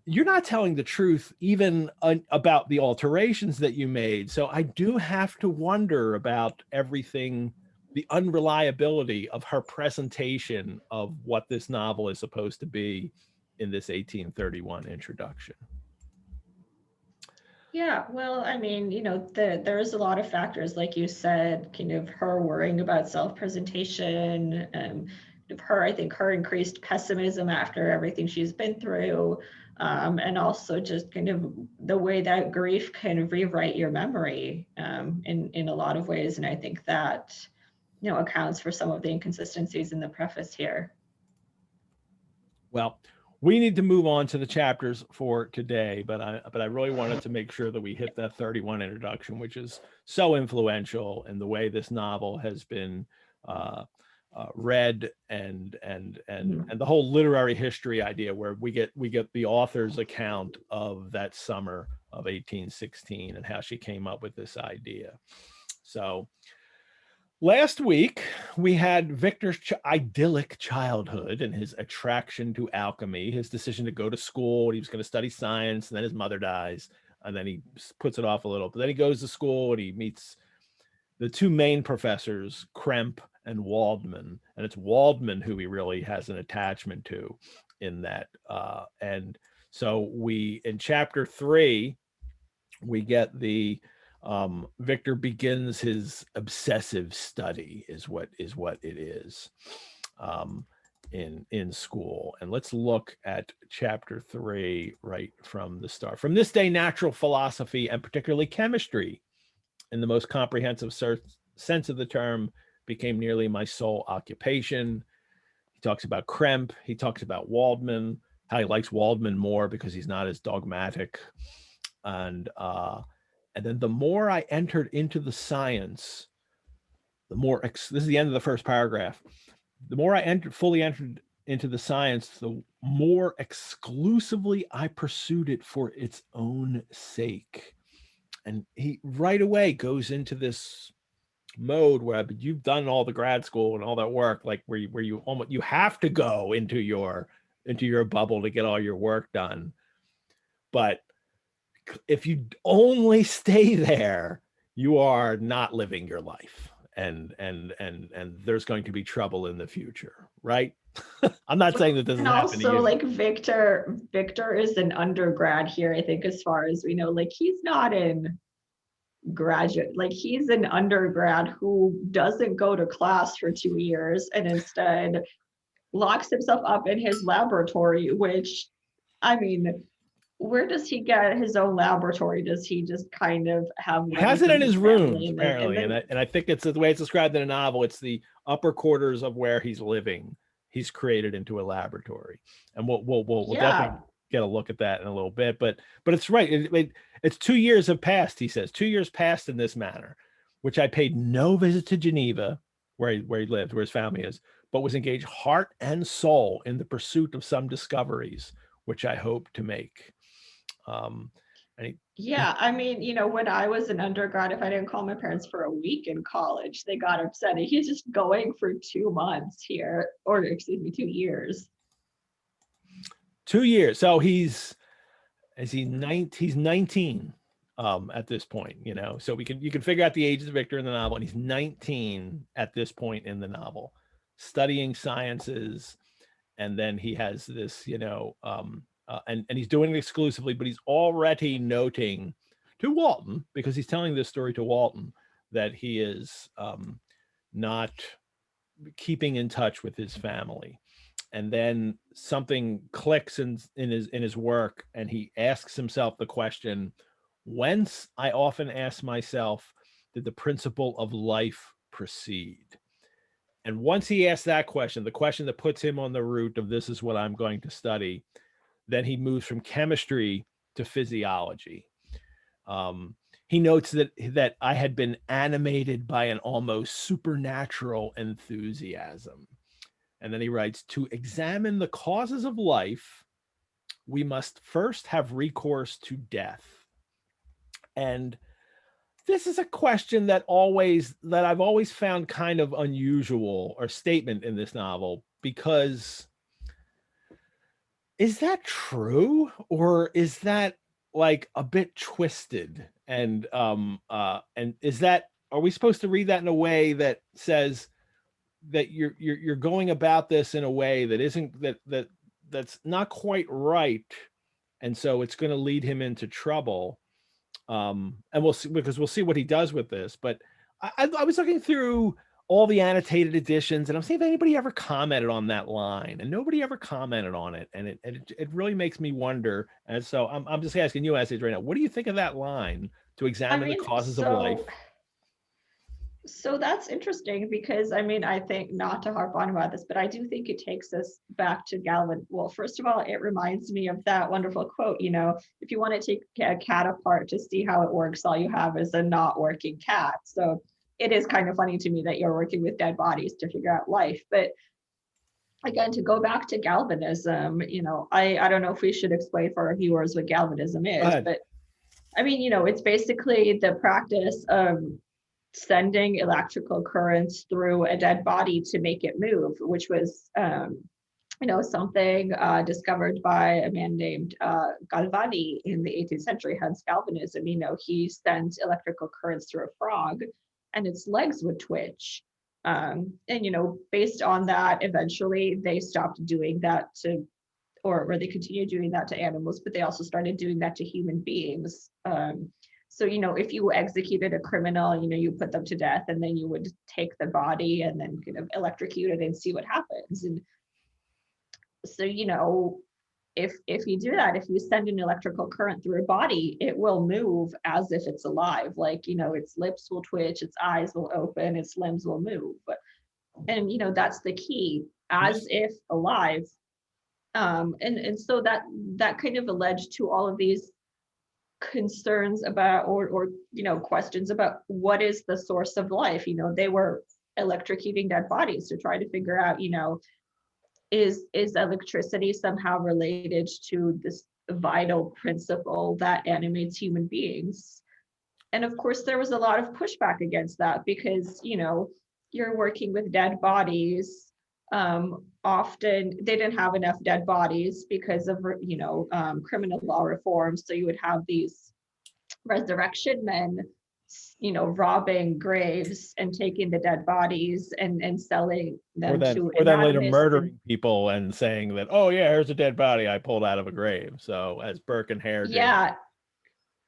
you're not telling the truth even about the alterations that you made. So I do have to wonder about everything, the unreliability of her presentation of what this novel is supposed to be in this 1831 introduction. Yeah, well, I mean, you know, there's a lot of factors, like you said, kind of her worrying about self-presentation, I think her increased pessimism after everything she's been through, and also just kind of the way that grief can rewrite your memory in a lot of ways. And I think that, you know, accounts for some of the inconsistencies in the preface here. Well, we need to move on to the chapters for today, but I really wanted to make sure that we hit that 31 introduction, which is so influential in the way this novel has been read, and the whole literary history idea, where we get the author's account of that summer of 1816 and how she came up with this idea. So last week we had Victor's idyllic childhood and his attraction to alchemy, his decision to go to school. He was going to study science, and then his mother dies, and then he puts it off a little. But then he goes to school and he meets the two main professors, Kremp and Waldman, and it's Waldman who he really has an attachment to in that. And so in chapter 3, we get Victor begins his obsessive study, is what it is, in school. And let's look at chapter 3 right from the start. From this day, natural philosophy, and particularly chemistry, in the most comprehensive sense of the term, became nearly my sole occupation. He talks about Kremp. He talks about Waldman, how he likes Waldman more because he's not as dogmatic. And then the more I entered into the science, the more, this is the end of the first paragraph, the more I fully entered into the science, the more exclusively I pursued it for its own sake. And he right away goes into this mode where you've done all the grad school and all that work, like where you almost, you have to go into your bubble to get all your work done. But if you only stay there, you are not living your life, and there's going to be trouble in the future, right? I'm not saying that doesn't happen to you. And also, like, Victor is an undergrad here, I think, as far as we know. Like, he's not in graduate, like, he's an undergrad who doesn't go to class for 2 years and instead locks himself up in his laboratory, which, I mean, where does he get his own laboratory? Does he just kind of have? He has it in his rooms, apparently, and I think it's the way it's described in a novel. It's the upper quarters of where he's living. He's created into a laboratory, and we'll definitely get a look at that in a little bit. But it's right. It's 2 years have passed. He says 2 years passed in this manner, which I paid no visit to Geneva, where he lived, where his family is, but was engaged heart and soul in the pursuit of some discoveries which I hope to make. I mean, you know, when I was an undergrad, if I didn't call my parents for a week in college, they got upset. He's just going for 2 months here, or excuse me, 2 years. 2 years. So he's 19 at this point, you know. So you can figure out the age of Victor in the novel, and he's 19 at this point in the novel, studying sciences, and then he has this, you know, and he's doing it exclusively, but he's already noting to Walton, because he's telling this story to Walton, that he is not keeping in touch with his family. And then something clicks in his work, and he asks himself the question, whence, I often ask myself, did the principle of life proceed? And once he asks that question, the question that puts him on the route of this is what I'm going to study, then he moves from chemistry to physiology. He notes that I had been animated by an almost supernatural enthusiasm. And then he writes, to examine the causes of life, we must first have recourse to death. And this is a question that I've always found kind of unusual, or statement in this novel, because is that true, or is that like a bit twisted? And is that, are we supposed to read that in a way that says that you're going about this in a way that isn't, that's not quite right, and so it's going to lead him into trouble? And we'll see, because we'll see what he does with this. But I was looking through all the annotated editions, and I'm seeing if anybody ever commented on that line, and nobody ever commented on it, and it really makes me wonder. And so I'm just asking you, Essays, right now, what do you think of that line, to examine the causes of life? So that's interesting, because I mean, I think, not to harp on about this, but I do think it takes us back to Galvin. Well, first of all, it reminds me of that wonderful quote, you know, if you want to take a cat apart to see how it works, all you have is a not working cat. So it is kind of funny to me that you're working with dead bodies to figure out life. But again, to go back to galvanism, I don't know if we should explain for our viewers what galvanism is, but I mean, it's basically the practice of sending electrical currents through a dead body to make it move, which was, something discovered by a man named Galvani in the 18th century, hence galvanism. He sent electrical currents through a frog and its legs would twitch. And, based on that, eventually they stopped doing that to, or they continued doing that to animals, but they also started doing that to human beings. So, if you executed a criminal, you put them to death and then you would take the body and then kind of electrocute it and see what happens. And so, if you do that, if you send an electrical current through a body, it will move as if it's alive. Like, its lips will twitch, its eyes will open, its limbs will move. And, that's the key, as if alive. And so that kind of led to all of these concerns about, or questions about what is the source of life. They were electrocuting dead bodies to try to figure out, is electricity somehow related to this vital principle that animates human beings? And of course, there was a lot of pushback against that because, you're working with dead bodies. Often they didn't have enough dead bodies because of, criminal law reform. So you would have these resurrection men, robbing graves and taking the dead bodies and selling them to or then later murdering people and saying that, oh yeah, here's a dead body I pulled out of a grave. So as Burke and Hare did. Yeah.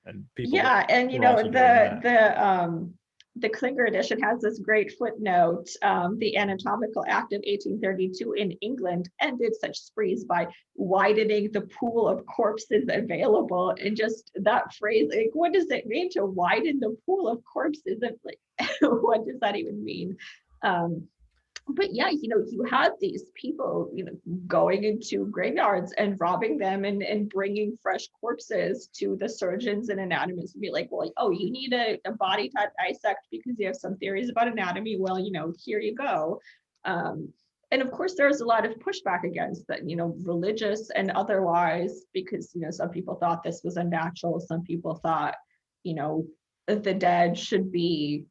And people. Yeah, and the Klinger edition has this great footnote. The Anatomical Act of 1832 in England ended such sprees by widening the pool of corpses available. And just that phrase, like, what does it mean to widen the pool of corpses? Like, what does that even mean? But yeah, you had these people, going into graveyards and robbing them and bringing fresh corpses to the surgeons and anatomists and be like, well, oh, you need a body to dissect because you have some theories about anatomy. Well, here you go. And of course, there's a lot of pushback against that, religious and otherwise, because, some people thought this was unnatural. Some people thought, the dead should be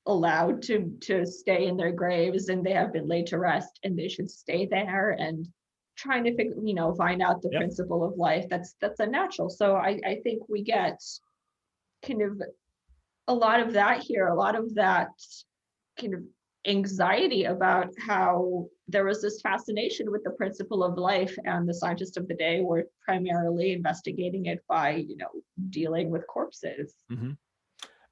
allowed to stay in their graves and they have been laid to rest and they should stay there, and trying to find out the principle of life that's unnatural. So I think we get kind of a lot of that here, a lot of that kind of anxiety about how there was this fascination with the principle of life, and the scientists of the day were primarily investigating it by dealing with corpses. Mm-hmm.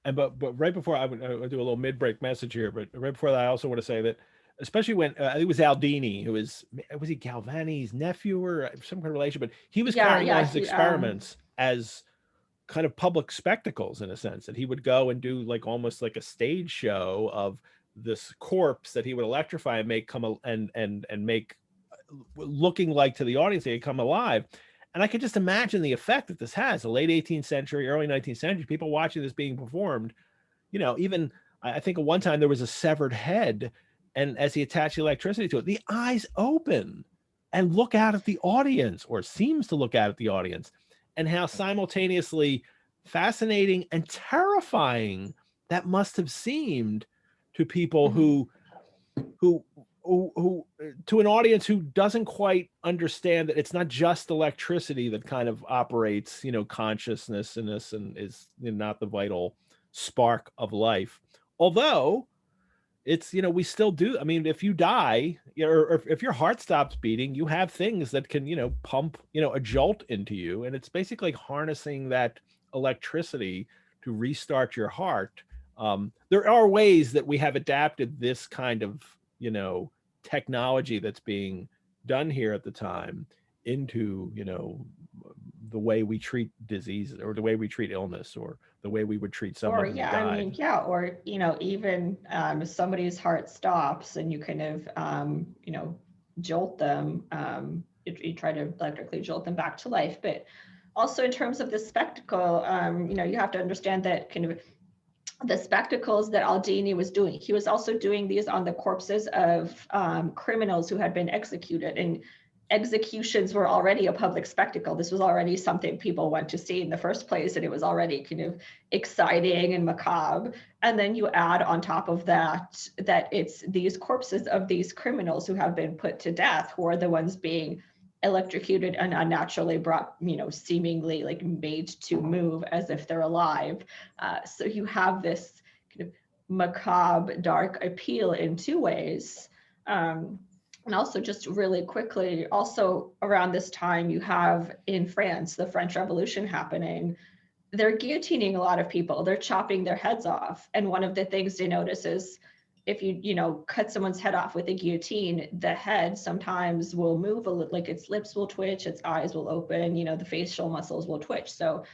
And but right before I would do a little mid-break message here, but right before that, I also want to say that, especially when I think it was Aldini, who was he Galvani's nephew or some kind of relation, but he was carrying out his experiments as kind of public spectacles, in a sense, that he would go and do like almost like a stage show of this corpse that he would electrify and make come and make looking like to the audience they had come alive. And I could just imagine the effect that this has. The late 18th century, early 19th century, people watching this being performed, even I think at one time there was a severed head, and as he attached the electricity to it, the eyes open and look out at the audience, or seems to look out at the audience, and how simultaneously fascinating and terrifying that must have seemed to people who to an audience who doesn't quite understand that it's not just electricity that kind of operates, consciousness in this and is not the vital spark of life. Although it's, we still do. I mean, if you die, or if your heart stops beating, you have things that can, pump, a jolt into you. And it's basically harnessing that electricity to restart your heart. There are ways that we have adapted this kind of, technology that's being done here at the time into, the way we treat diseases, or the way we treat illness, or the way we would treat someone who died. I mean, or, even if somebody's heart stops and you kind of, jolt them, you try to electrically jolt them back to life. But also in terms of the spectacle, you have to understand that kind of the spectacles that Aldini was doing. He was also doing these on the corpses of criminals who had been executed, and executions were already a public spectacle. This was already something people went to see in the first place, and it was already kind of exciting and macabre. And then you add on top of that, that it's these corpses of these criminals who have been put to death, who are the ones being electrocuted and unnaturally brought, seemingly like made to move as if they're alive. So you have this kind of macabre, dark appeal in two ways. And also, just really quickly, also around this time, you have in France, the French Revolution happening. They're guillotining a lot of people. They're chopping their heads off. And one of the things they notice is if you cut someone's head off with a guillotine, the head sometimes will move a little, like its lips will twitch, its eyes will open, the facial muscles will twitch. So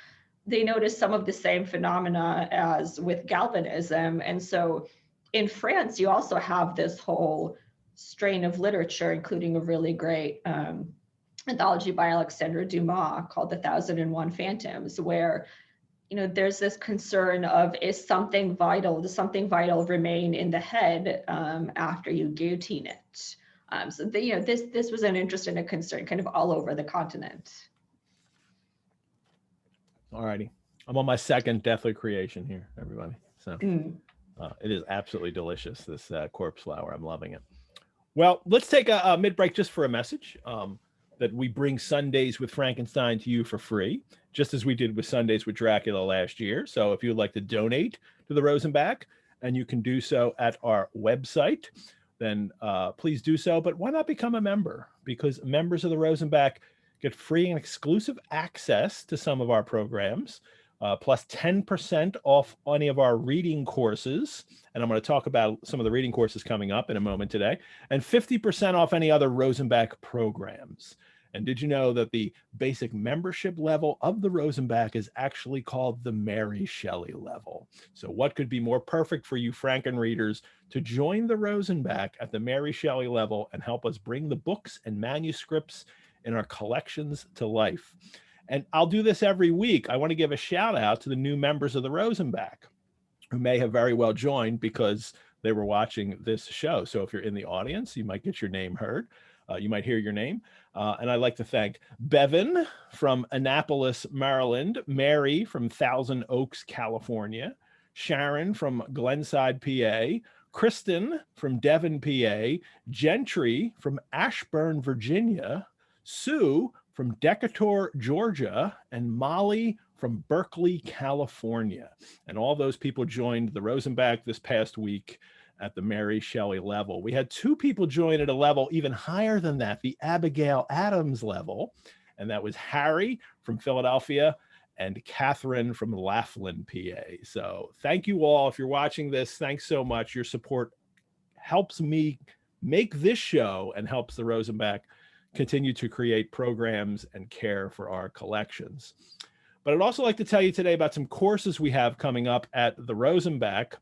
they notice some of the same phenomena as with Galvanism. And so in France, you also have this whole strain of literature, including a really great anthology by Alexandre Dumas called The 1001 Phantoms, where there's this concern of, does something vital remain in the head after you guillotine it? So this was an interest and a concern kind of all over the continent. All righty. I'm on my second deathly creation here, everybody. So it is absolutely delicious, this corpse flower. I'm loving it. Well, let's take a mid-break just for a message that we bring Sundays with Frankenstein to you for free, just as we did with Sundays with Dracula last year. So if you would like to donate to the Rosenbach, and you can do so at our website, then please do so. But why not become a member? Because members of the Rosenbach get free and exclusive access to some of our programs, plus 10% off any of our reading courses. And I'm going to talk about some of the reading courses coming up in a moment today, and 50% off any other Rosenbach programs. And did you know that the basic membership level of the Rosenbach is actually called the Mary Shelley level? So what could be more perfect for you Franken readers to join the Rosenbach at the Mary Shelley level and help us bring the books and manuscripts in our collections to life? And I'll do this every week. I want to give a shout out to the new members of the Rosenbach who may have very well joined because they were watching this show. So if you're in the audience, you might get your name heard. You might hear your name. And I'd like to thank Bevan from Annapolis, Maryland, Mary from Thousand Oaks, California, Sharon from Glenside, PA, Kristen from Devon, PA, Gentry from Ashburn, Virginia, Sue from Decatur, Georgia, and Molly from Berkeley, California. And all those people joined the Rosenbach this past week at the Mary Shelley level. We had two people join at a level even higher than that, the Abigail Adams level, and that was Harry from Philadelphia and Catherine from Laughlin, PA. So thank you all. If you're watching this, thanks so much. Your support helps me make this show and helps the Rosenbach continue to create programs and care for our collections. But I'd also like to tell you today about some courses we have coming up at the Rosenbach.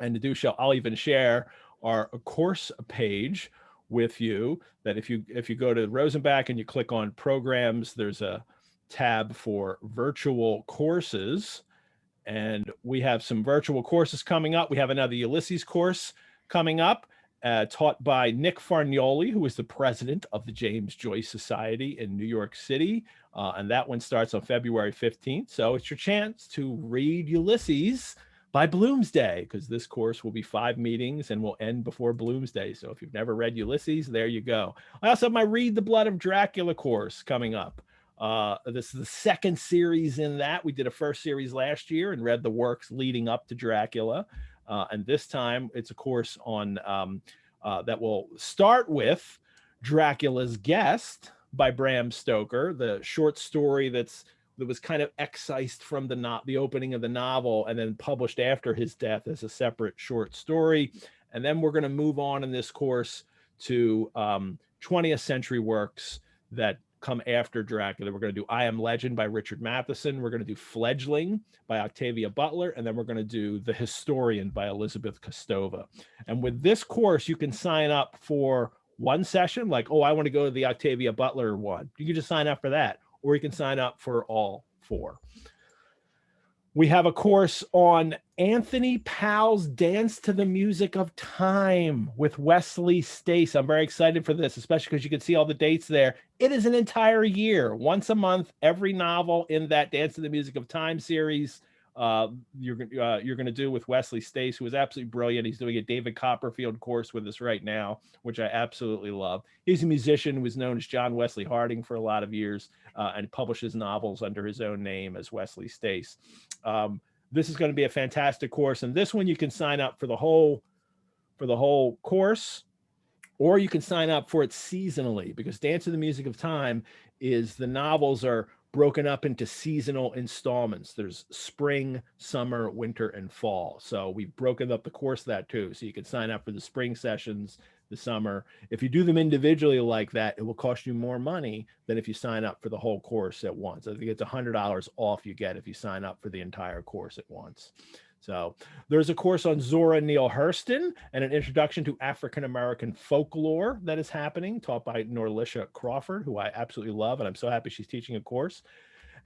And to do so, I'll even share our course page with you, that if you go to Rosenbach and you click on programs, there's a tab for virtual courses. And we have some virtual courses coming up. We have another Ulysses course coming up, taught by Nick Farnioli, who is the president of the James Joyce Society in New York City. And that one starts on February 15th. So it's your chance to read Ulysses by Bloomsday, because this course will be 5 meetings and will end before Bloomsday. So if you've never read Ulysses, there you go. I also have my Read the Blood of Dracula course coming up. This is the second series in that. We did a first series last year and read the works leading up to Dracula. And this time it's a course on that will start with Dracula's Guest by Bram Stoker, the short story that was kind of excised from the opening of the novel and then published after his death as a separate short story. And then we're going to move on in this course to 20th century works that come after Dracula. We're going to do I Am Legend by Richard Matheson. We're going to do Fledgling by Octavia Butler. And then we're going to do The Historian by Elizabeth Kostova. And with this course, you can sign up for one session, like, oh, I want to go to the Octavia Butler one. You can just sign up for that, or you can sign up for all 4. We have a course on Anthony Powell's Dance to the Music of Time with Wesley Stace. I'm very excited for this, especially because you can see all the dates there. It is an entire year, once a month, every novel in that Dance to the Music of Time series. You're going to do with Wesley Stace, who is absolutely brilliant. He's doing a David Copperfield course with us right now, which I absolutely love. He's a musician who was known as John Wesley Harding for a lot of years, and publishes novels under his own name as Wesley Stace. This is going to be a fantastic course, and this one you can sign up for the whole course, or you can sign up for it seasonally, because Dance to the Music of Time is the novels are broken up into seasonal installments. There's spring, summer, winter, and fall. So we've broken up the course that too. So you can sign up for the spring sessions, the summer. If you do them individually like that, it will cost you more money than if you sign up for the whole course at once. I think it's $100 off you get if you sign up for the entire course at once. So there's a course on Zora Neale Hurston and an introduction to African-American folklore that is happening, taught by Norlisha Crawford, who I absolutely love, and I'm so happy she's teaching a course.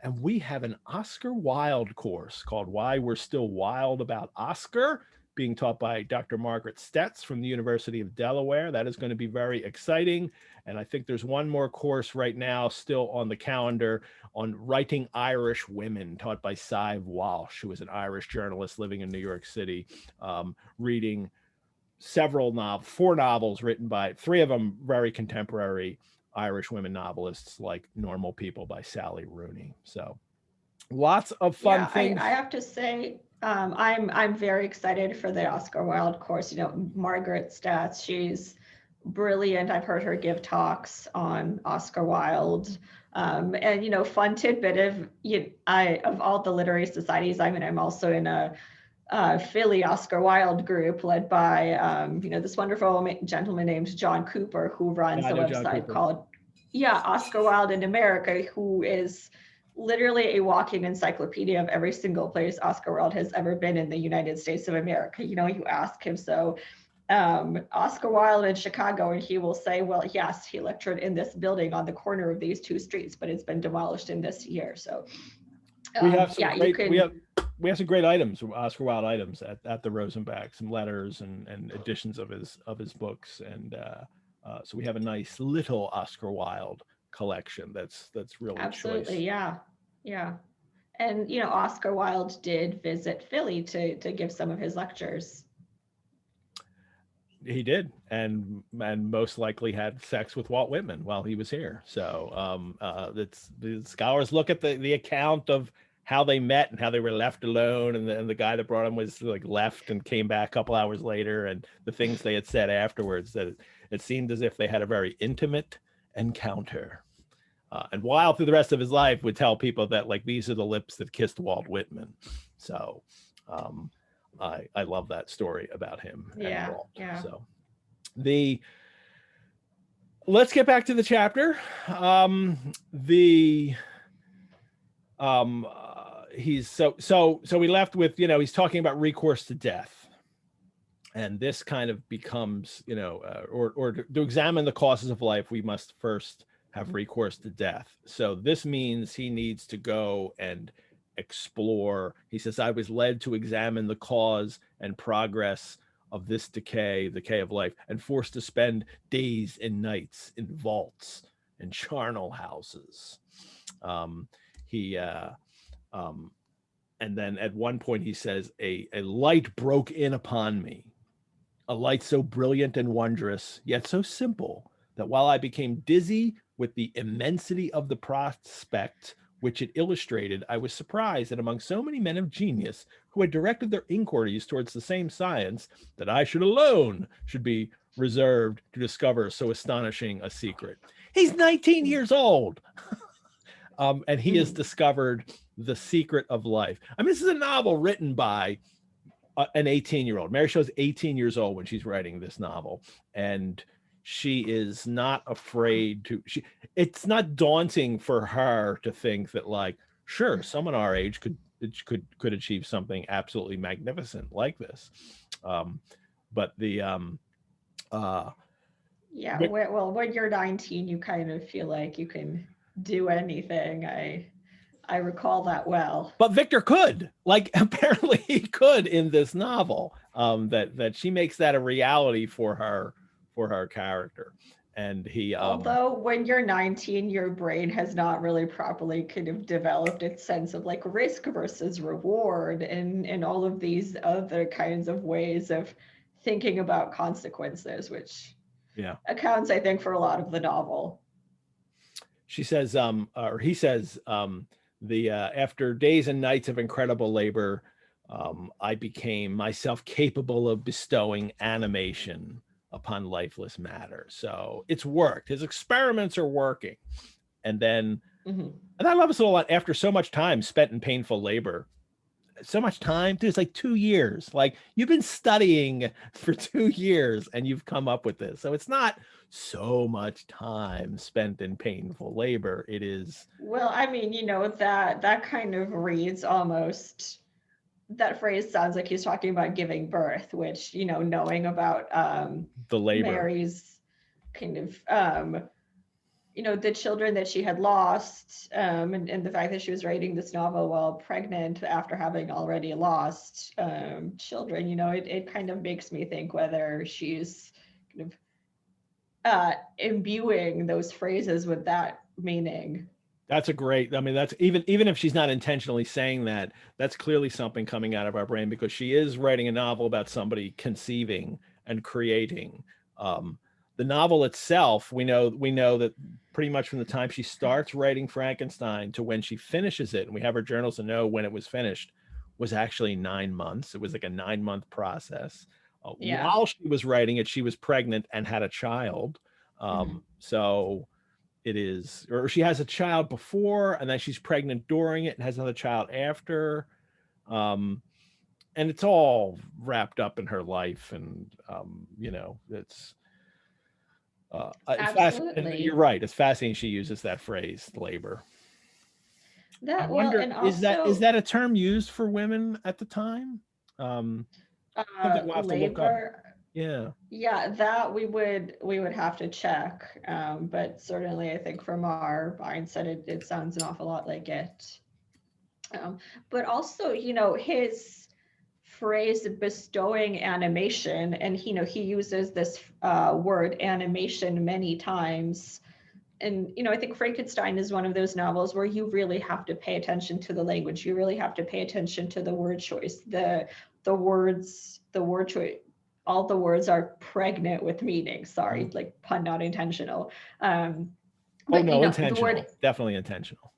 And we have an Oscar Wilde course called Why We're Still Wild About Oscar, being taught by Dr. Margaret Stetz from the University of Delaware. That is going to be very exciting. And I think there's one more course right now still on the calendar on writing Irish women, taught by Sive Walsh, who is an Irish journalist living in New York City, reading four novels written by, three of them very contemporary Irish women novelists, like Normal People by Sally Rooney. So lots of fun things. I have to say, I'm very excited for the Oscar Wilde course. Margaret Stats, she's brilliant. I've heard her give talks on Oscar Wilde. And fun tidbit of all the literary societies I'm in, I'm also in a Philly Oscar Wilde group led by this wonderful gentleman named John Cooper, who runs a website called Oscar Wilde in America, who is literally a walking encyclopedia of every single place Oscar Wilde has ever been in the United States of America. You ask him, so Oscar Wilde in Chicago, and he will say, well, yes, he lectured in this building on the corner of these two streets, but it's been demolished in this year. So we have some we have some great items, Oscar Wilde items at the Rosenbach, some letters and editions of his books, and so we have a nice little Oscar Wilde collection that's really absolutely choice. Yeah. And Oscar Wilde did visit Philly to give some of his lectures. He did, and most likely had sex with Walt Whitman while he was here. So the scholars look at the account of how they met and how they were left alone, and the guy that brought him was like left and came back a couple hours later, and the things they had said afterwards, that it seemed as if they had a very intimate encounter. And Wilde, through the rest of his life, would tell people that, like, these are the lips that kissed Walt Whitman. So I love that story about him and Walt. So let's get back to the chapter. So we left with, he's talking about recourse to death. And this kind of becomes, or to examine the causes of life, we must first have recourse to death. So this means he needs to go and explore. He says, I was led to examine the cause and progress of this decay of life, and forced to spend days and nights in vaults and charnel houses. And then at one point he says, a light broke in upon me, a light so brilliant and wondrous, yet so simple, that while I became dizzy with the immensity of the prospect which it illustrated, I was surprised that among so many men of genius who had directed their inquiries towards the same science, that I should be reserved to discover so astonishing a secret. He's 19 years old. And he has discovered the secret of life. I mean, this is a novel written by an 18-year-old. Mary Shelley's 18 years old when she's writing this novel, and she is not afraid to. It's not daunting for her to think that, like, sure, someone our age could achieve something absolutely magnificent like this. But when you're 19, you kind of feel like you can do anything. I recall that well. But Victor could, like, apparently he could in this novel. That she makes that a reality for her character. And he Although when you're 19, your brain has not really properly kind of developed its sense of like risk versus reward and all of these other kinds of ways of thinking about consequences, which accounts, I think, for a lot of the novel. She says, or he says, after days and nights of incredible labor, I became myself capable of bestowing animation upon lifeless matter. So it's worked. His experiments are working. And then, and I love this a lot, after so much time spent in painful labor, so much time, dude, it's like 2 years. Like, you've been studying for 2 years and you've come up with this. So it's not so much time spent in painful labor. It is. Well, I mean, you know, that kind of reads almost, that phrase sounds like he's talking about giving birth, which, you know, knowing about the labor, Mary's kind of you know, the children that she had lost, and the fact that she was writing this novel while pregnant after having already lost children, you know, it kind of makes me think whether she's kind of imbuing those phrases with that meaning. That's a great, I mean, that's even if she's not intentionally saying that, that's clearly something coming out of our brain, because she is writing a novel about somebody conceiving and creating. The novel itself, we know that pretty much from the time she starts writing Frankenstein to when she finishes it, and we have her journals to know when it was finished, was actually 9 months. It was like a 9-month process. While she was writing it, she was pregnant and had a child. So it is, or she has a child before, and then she's pregnant during it and has another child after. And it's all wrapped up in her life. And, you know, it's, Absolutely. you're right. It's fascinating she uses that phrase, labor. That, I wonder, well, and also, is that a term used for women at the time? Something we'll have to look up. labor. Yeah, that we would have to check. But certainly I think from our mindset, it sounds an awful lot like it. But also, you know, his phrase bestowing animation, and you know, he uses this word animation many times. And you know, I think Frankenstein is one of those novels where you really have to pay attention to the language. You really have to pay attention to the word choice, the word choice. All the words are pregnant with meaning. Sorry, like pun not intentional. But, oh no, you know, intentional. the word, definitely intentional.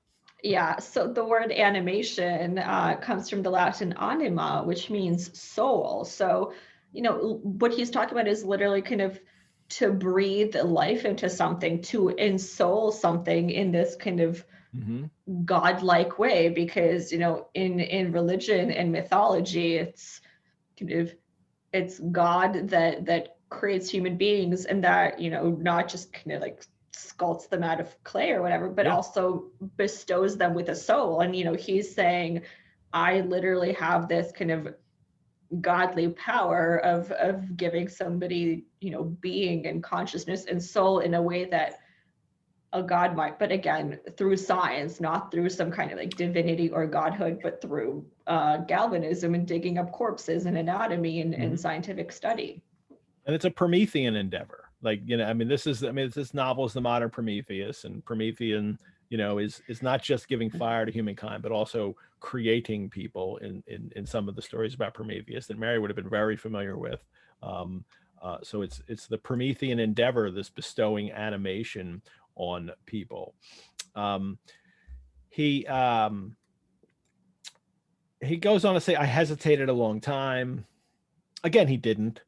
yeah, so the word animation comes from the Latin anima, which means soul. So, you know, what he's talking about is literally kind of to breathe life into something, to ensoul something in this kind of godlike way, because, you know, in religion and mythology, it's kind of, it's God that creates human beings, and that, you know, not just kind of like sculpts them out of clay or whatever, but also bestows them with a soul. And, you know, he's saying, I literally have this kind of godly power of giving somebody, you know, being and consciousness and soul in a way that a god might, but again, through science, not through some kind of like divinity or godhood, but through galvanism and digging up corpses and anatomy and scientific study. And it's a Promethean endeavor. Like, you know, I mean, this novel is the modern Prometheus, and Promethean, you know, is not just giving fire to humankind, but also creating people in some of the stories about Prometheus that Mary would have been very familiar with. So it's the Promethean endeavor, this bestowing animation on people. He goes on to say, I hesitated a long time. Again, he didn't.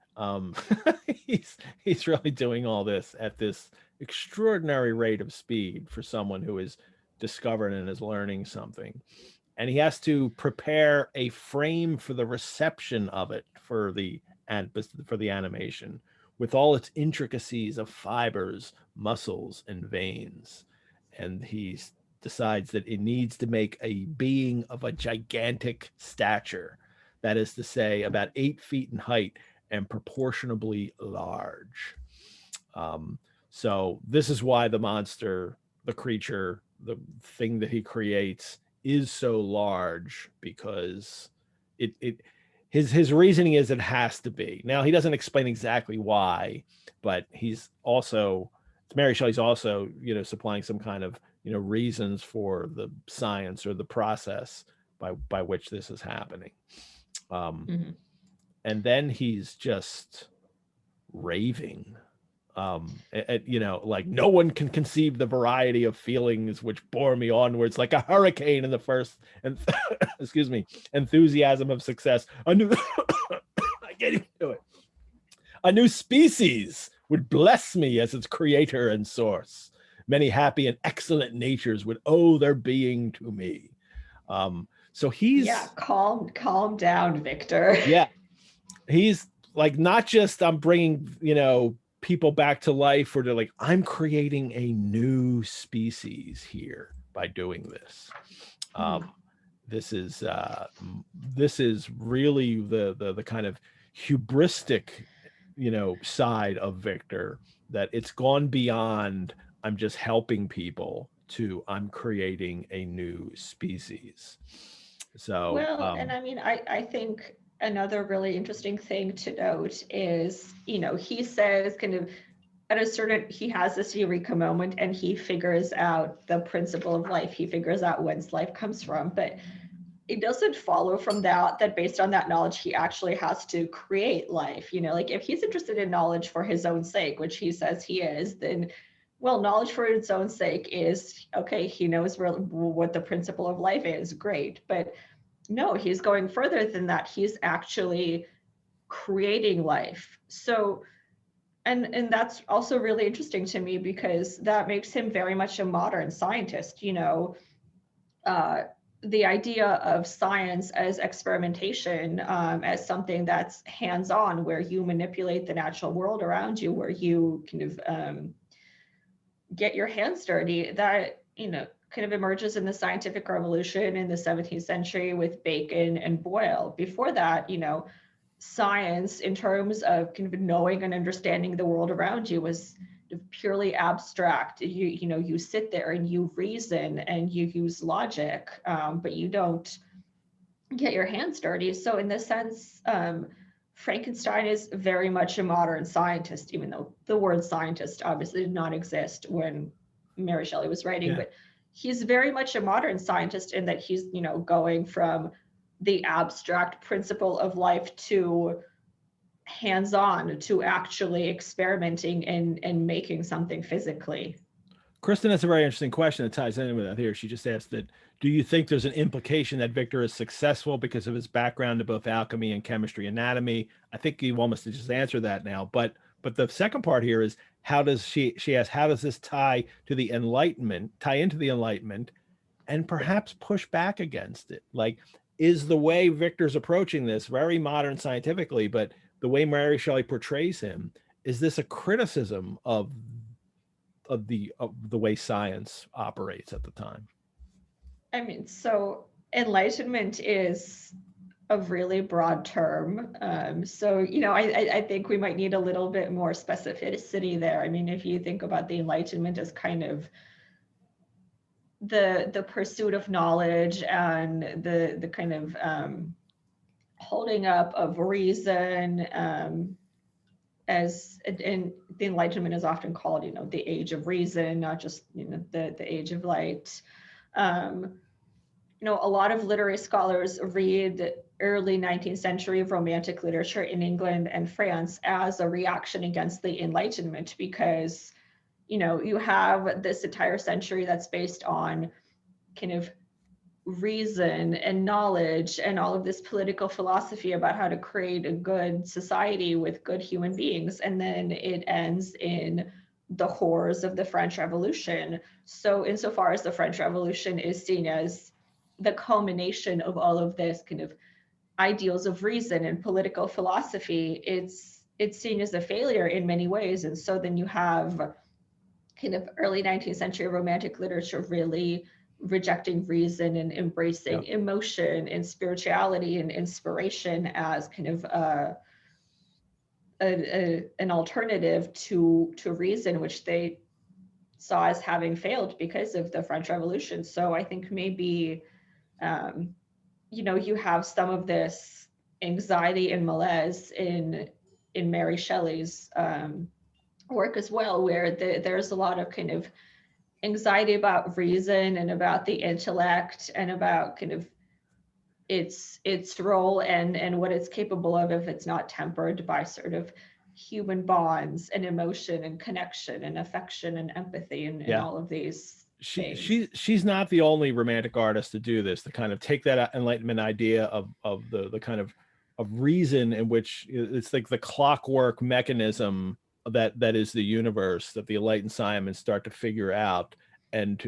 He's really doing all this at this extraordinary rate of speed for someone who is discovered and is learning something. And he has to prepare a frame for the reception of it, for the animation, with all its intricacies of fibers, muscles, and veins. And he decides that it needs to make a being of a gigantic stature, that is to say, about 8 feet in height and proportionably large. So this is why the monster, the creature, the thing that he creates is so large because his reasoning is it has to be. Now he doesn't explain exactly why, but Mary Shelley's also, supplying some kind of, reasons for the science or the process by which this is happening. Mm-hmm. And then he's just raving. Like no one can conceive the variety of feelings which bore me onwards like a hurricane in the first and excuse me, enthusiasm of success. I can't even do it. A new species would bless me as its creator and source. Many happy and excellent natures would owe their being to me. So he's calm down, Victor. Yeah, he's like, not just I'm bringing people back to life, or they're like, I'm creating a new species here by doing this. This is really the kind of hubristic side of Victor, that it's gone beyond I'm just helping people to I'm creating a new species. So and I mean, I think another really interesting thing to note is, he says kind of he has this eureka moment and he figures out the principle of life. He figures out whence life comes from, but it doesn't follow from that based on that knowledge, he actually has to create life. Like if he's interested in knowledge for his own sake, which he says he is, then well, knowledge for its own sake is okay. He knows what the principle of life is, great. But no, he's going further than that. He's actually creating life. So, and that's also really interesting to me because that makes him very much a modern scientist. The idea of science as experimentation, as something that's hands-on, where you manipulate the natural world around you, where you kind of get your hands dirty, that kind of emerges in the scientific revolution in the 17th century with Bacon and Boyle. Before that, science in terms of kind of knowing and understanding the world around you was purely abstract. You sit there and you reason and you use logic, but you don't get your hands dirty. So in this sense, Frankenstein is very much a modern scientist, even though the word scientist obviously did not exist when Mary Shelley was writing. But he's very much a modern scientist in that he's, going from the abstract principle of life to hands-on, to actually experimenting and making something physically. Kristen has a very interesting question that ties in with that here. She just asked that, do you think there's an implication that Victor is successful because of his background in both alchemy and chemistry anatomy? I think you almost just answered that now, but the second part here is, how does she asks, how does this tie into the Enlightenment, and perhaps push back against it? Like, is the way Victor's approaching this very modern scientifically, but the way Mary Shelley portrays him, is this a criticism of the way science operates at the time? I mean, so Enlightenment is a really broad term. So, I think we might need a little bit more specificity there. I mean, if you think about the Enlightenment as kind of the pursuit of knowledge and the kind of holding up of reason, as and the Enlightenment is often called, the age of reason, not just the age of light. A lot of literary scholars read the early 19th century Romantic literature in England and France as a reaction against the Enlightenment, because you have this entire century that's based on kind of reason and knowledge and all of this political philosophy about how to create a good society with good human beings. And then it ends in the horrors of the French Revolution. So insofar as the French Revolution is seen as the culmination of all of this kind of ideals of reason and political philosophy, it's seen as a failure in many ways. And so then you have kind of early 19th century Romantic literature really rejecting reason and embracing emotion and spirituality and inspiration as kind of an alternative to reason, which they saw as having failed because of the French Revolution. So I think maybe You know, you have some of this anxiety and malaise in Mary Shelley's work as well, where there's a lot of kind of anxiety about reason and about the intellect and about kind of its role and what it's capable of if it's not tempered by sort of human bonds and emotion and connection and affection and empathy and all of these things. She's not the only romantic artist to do this, to kind of take that Enlightenment idea of the kind of reason in which it's like the clockwork mechanism that is the universe that the enlightened Simons start to figure out, and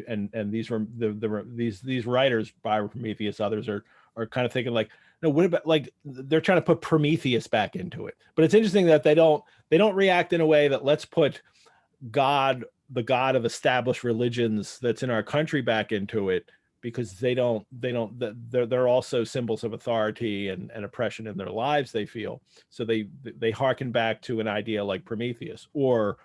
these were these writers, Byron, Prometheus, others are kind of thinking like, no, what about, like, they're trying to put Prometheus back into it. But it's interesting that they don't react in a way that, let's put God, the God of established religions that's in our country, back into it, because they're also symbols of authority and oppression in their lives, they feel. So they harken back to an idea like Prometheus or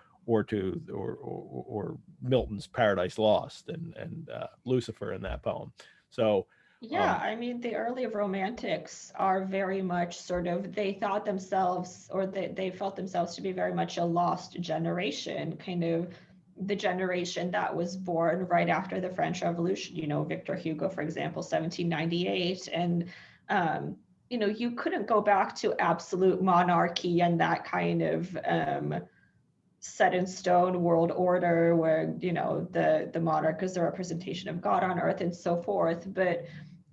Milton's Paradise Lost and Lucifer in that poem. So yeah, I mean, the early romantics are very much sort of, they thought themselves, or they felt themselves to be very much a lost generation, kind of the generation that was born right after the French Revolution. You know, Victor Hugo, for example, 1798. And, you know, you couldn't go back to absolute monarchy and that kind of set in stone world order where, you know, the monarch is the representation of God on earth and so forth. But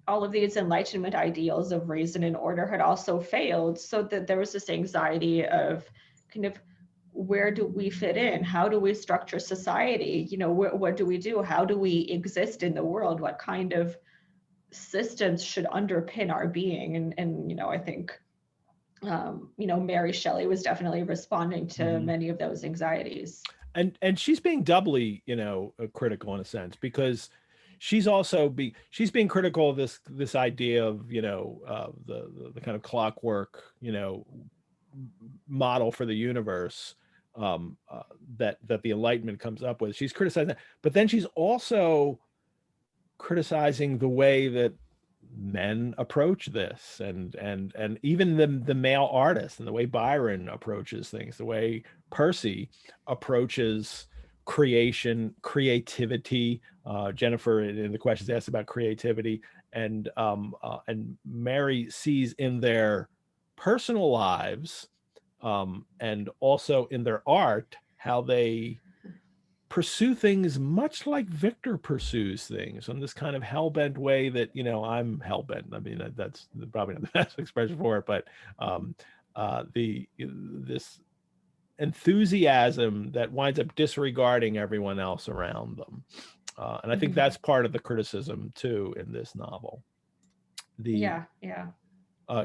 all of these Enlightenment ideals of reason and order had also failed, so that there was this anxiety of kind of, where do we fit in? How do we structure society? You know, what do we do? How do we exist in the world? What kind of systems should underpin our being? And you know, I think, you know, Mary Shelley was definitely responding to many of those anxieties. And she's being doubly, you know, critical in a sense, because she's being critical of this idea of, you know, the kind of clockwork, you know, model for the universe that the Enlightenment comes up with. She's criticizing that, but then she's also criticizing the way that men approach this, and even the male artists, and the way Byron approaches things, the way Percy approaches creativity. Jennifer, in the questions asked about creativity, and Mary sees in their personal lives and also in their art how they pursue things much like Victor pursues things, in this kind of hell-bent way that, you know, I'm hell-bent. I mean, that's probably not the best expression for it, but this enthusiasm that winds up disregarding everyone else around them. And I think that's part of the criticism too in this novel.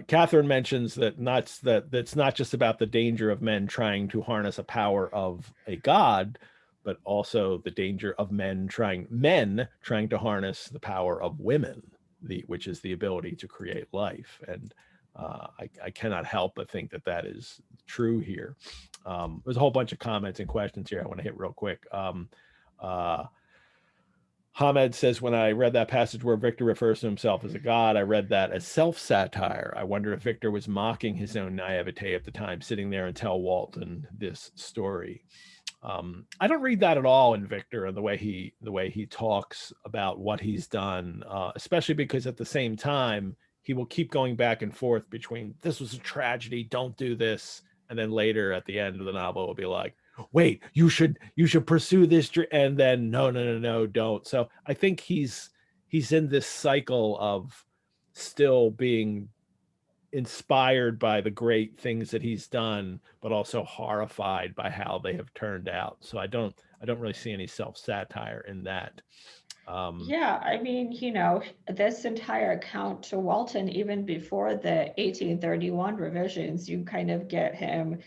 Catherine mentions that that's not just about the danger of men trying to harness a power of a god, but also the danger of men trying to harness the power of women, which is the ability to create life. And I cannot help but think that is true here. There's a whole bunch of comments and questions here I want to hit real quick. Hamed says, when I read that passage where Victor refers to himself as a god, I read that as self-satire. I wonder if Victor was mocking his own naivete at the time, sitting there and tell Walton this story. I don't read that at all in Victor, and the way he talks about what he's done, especially because at the same time, he will keep going back and forth between, this was a tragedy, don't do this. And then later at the end of the novel, will be like, wait, you should pursue this, and then no, don't. So I think he's in this cycle of still being inspired by the great things that he's done, but also horrified by how they have turned out. So I don't really see any self-satire in that. Yeah, I mean, you know, this entire account to Walton, even before the 1831 revisions, you kind of get him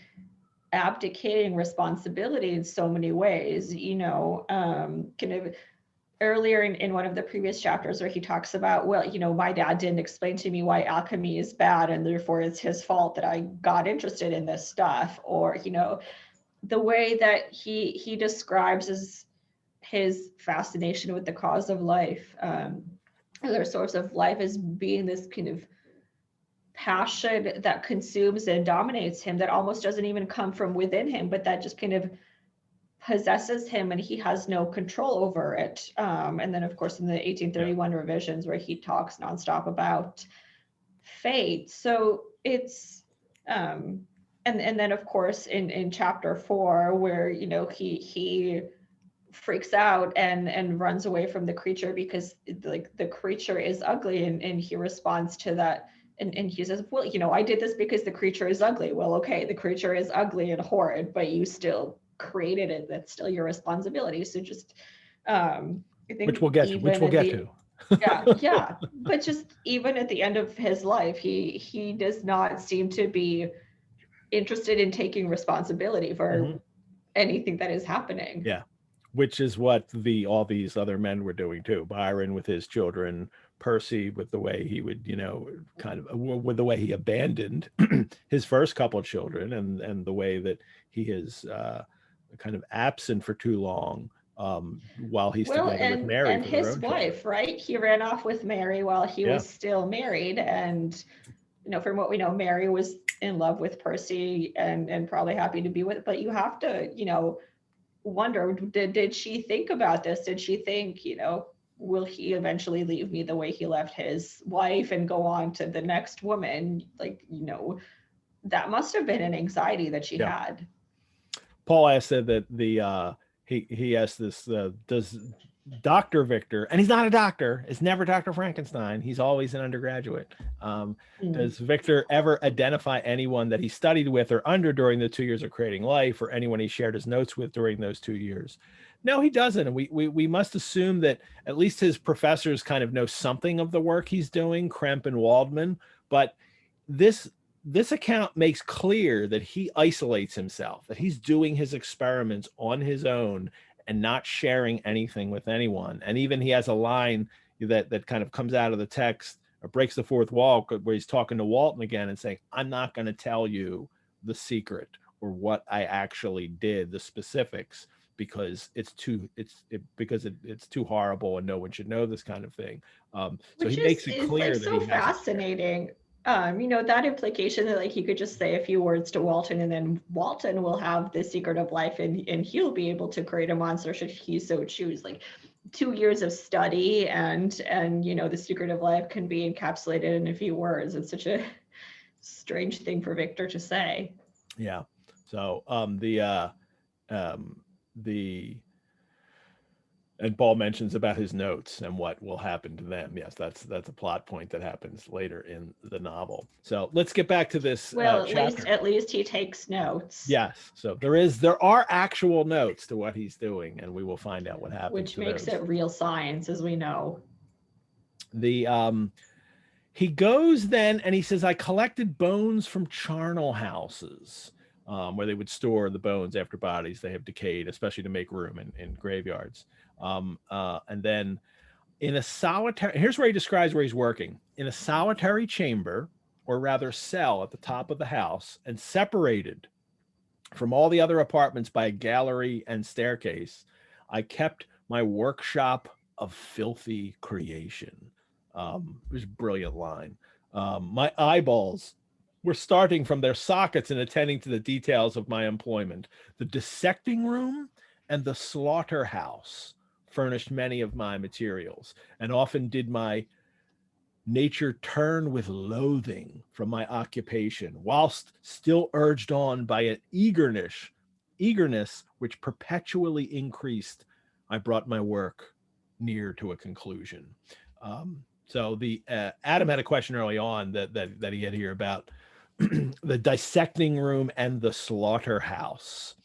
abdicating responsibility in so many ways, you know, kind of earlier in one of the previous chapters where he talks about, well, you know, my dad didn't explain to me why alchemy is bad, and therefore it's his fault that I got interested in this stuff. Or, you know, the way that he describes his fascination with the cause of life. their source of life as being this kind of passion that consumes and dominates him, that almost doesn't even come from within him, but that just kind of possesses him and he has no control over it. And then, of course, in the 1831 revisions, where he talks nonstop about fate. So it's, and then, of course, in chapter 4, where, you know, he freaks out and runs away from the creature because, like, the creature is ugly, and he responds to that. And he says, well, you know, I did this because the creature is ugly. Well, okay, the creature is ugly and horrid, but you still created it. That's still your responsibility. So just, I think, which we'll get to. Yeah. But just even at the end of his life, he does not seem to be interested in taking responsibility for anything that is happening. Yeah. Which is what all these other men were doing too. Byron with his children, Percy with the way he would, you know, kind of with the way he abandoned his first couple of children, and the way that he is kind of absent for too long while he's together with Mary and his wife, right? He ran off with Mary while he was still married, and, you know, from what we know, Mary was in love with Percy and probably happy to be with. But you have to, you know, wonder, did she think about this? Did she think, you know, will he eventually leave me the way he left his wife and go on to the next woman? Like, you know, that must have been an anxiety that she had. Paul asked that he asked this, does Dr. Victor, and he's not a doctor, it's never Dr. Frankenstein, he's always an undergraduate. Does Victor ever identify anyone that he studied with or under during the 2 years of creating life, or anyone he shared his notes with during those 2 years? No, he doesn't. And we must assume that at least his professors kind of know something of the work he's doing, Kremp and Waldman, but this account makes clear that he isolates himself, that he's doing his experiments on his own and not sharing anything with anyone. And even he has a line that kind of comes out of the text, or breaks the fourth wall, where he's talking to Walton again and saying, I'm not going to tell you the secret or what I actually did, the specifics, because it's too horrible and no one should know this kind of thing. So he makes it clear that so fascinating. You know, that implication that, like, he could just say a few words to Walton, and then Walton will have the secret of life, and he'll be able to create a monster should he so choose. Like, 2 years of study and you know, the secret of life can be encapsulated in a few words. It's such a strange thing for Victor to say. Yeah. So and Paul mentions about his notes and what will happen to them. Yes, that's a plot point that happens later in the novel. So let's get back to this. Well, at least he takes notes. Yes. So there are actual notes to what he's doing, and we will find out what happens. Which makes it real science, as we know. He goes then and he says, I collected bones from charnel houses, where they would store the bones after bodies they have decayed, especially to make room in graveyards. And then in a solitary, here's where he describes where he's working, in a solitary chamber, or rather cell at the top of the house, and separated from all the other apartments by a gallery and staircase, I kept my workshop of filthy creation. It was a brilliant line. My eyeballs were starting from their sockets and attending to the details of my employment. The dissecting room and the slaughterhouse furnished many of my materials, and often did my nature turn with loathing from my occupation, whilst still urged on by an eagerness which perpetually increased. I brought my work near to a conclusion. So Adam had a question early on that he had here about the dissecting room and the slaughterhouse.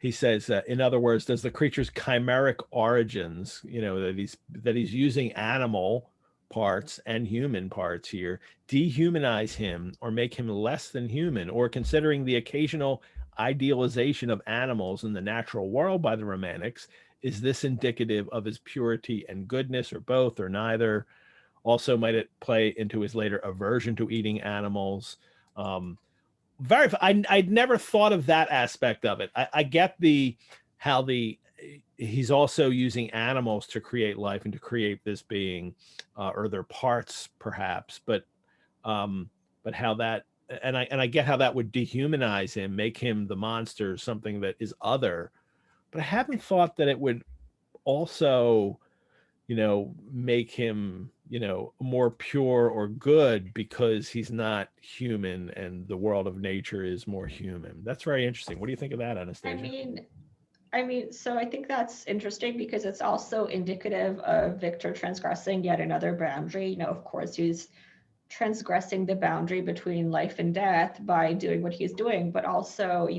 He says, in other words, does the creature's chimeric origins, you know, that he's using animal parts and human parts here, dehumanize him or make him less than human, or, considering the occasional idealization of animals in the natural world by the Romantics, is this indicative of his purity and goodness, or both, or neither? Also, might it play into his later aversion to eating animals? I'd never thought of that aspect of it. I get how he's also using animals to create life and to create this being, or their parts perhaps, but how that, and I get how that would dehumanize him, make him the monster, something that is other, but I haven't thought that it would also, make him, more pure or good because he's not human and the world of nature is more human. That's very interesting. What do you think of that, Anastasia? So I think that's interesting because it's also indicative of Victor transgressing yet another boundary. Of course, he's transgressing the boundary between life and death by doing what he's doing, but also,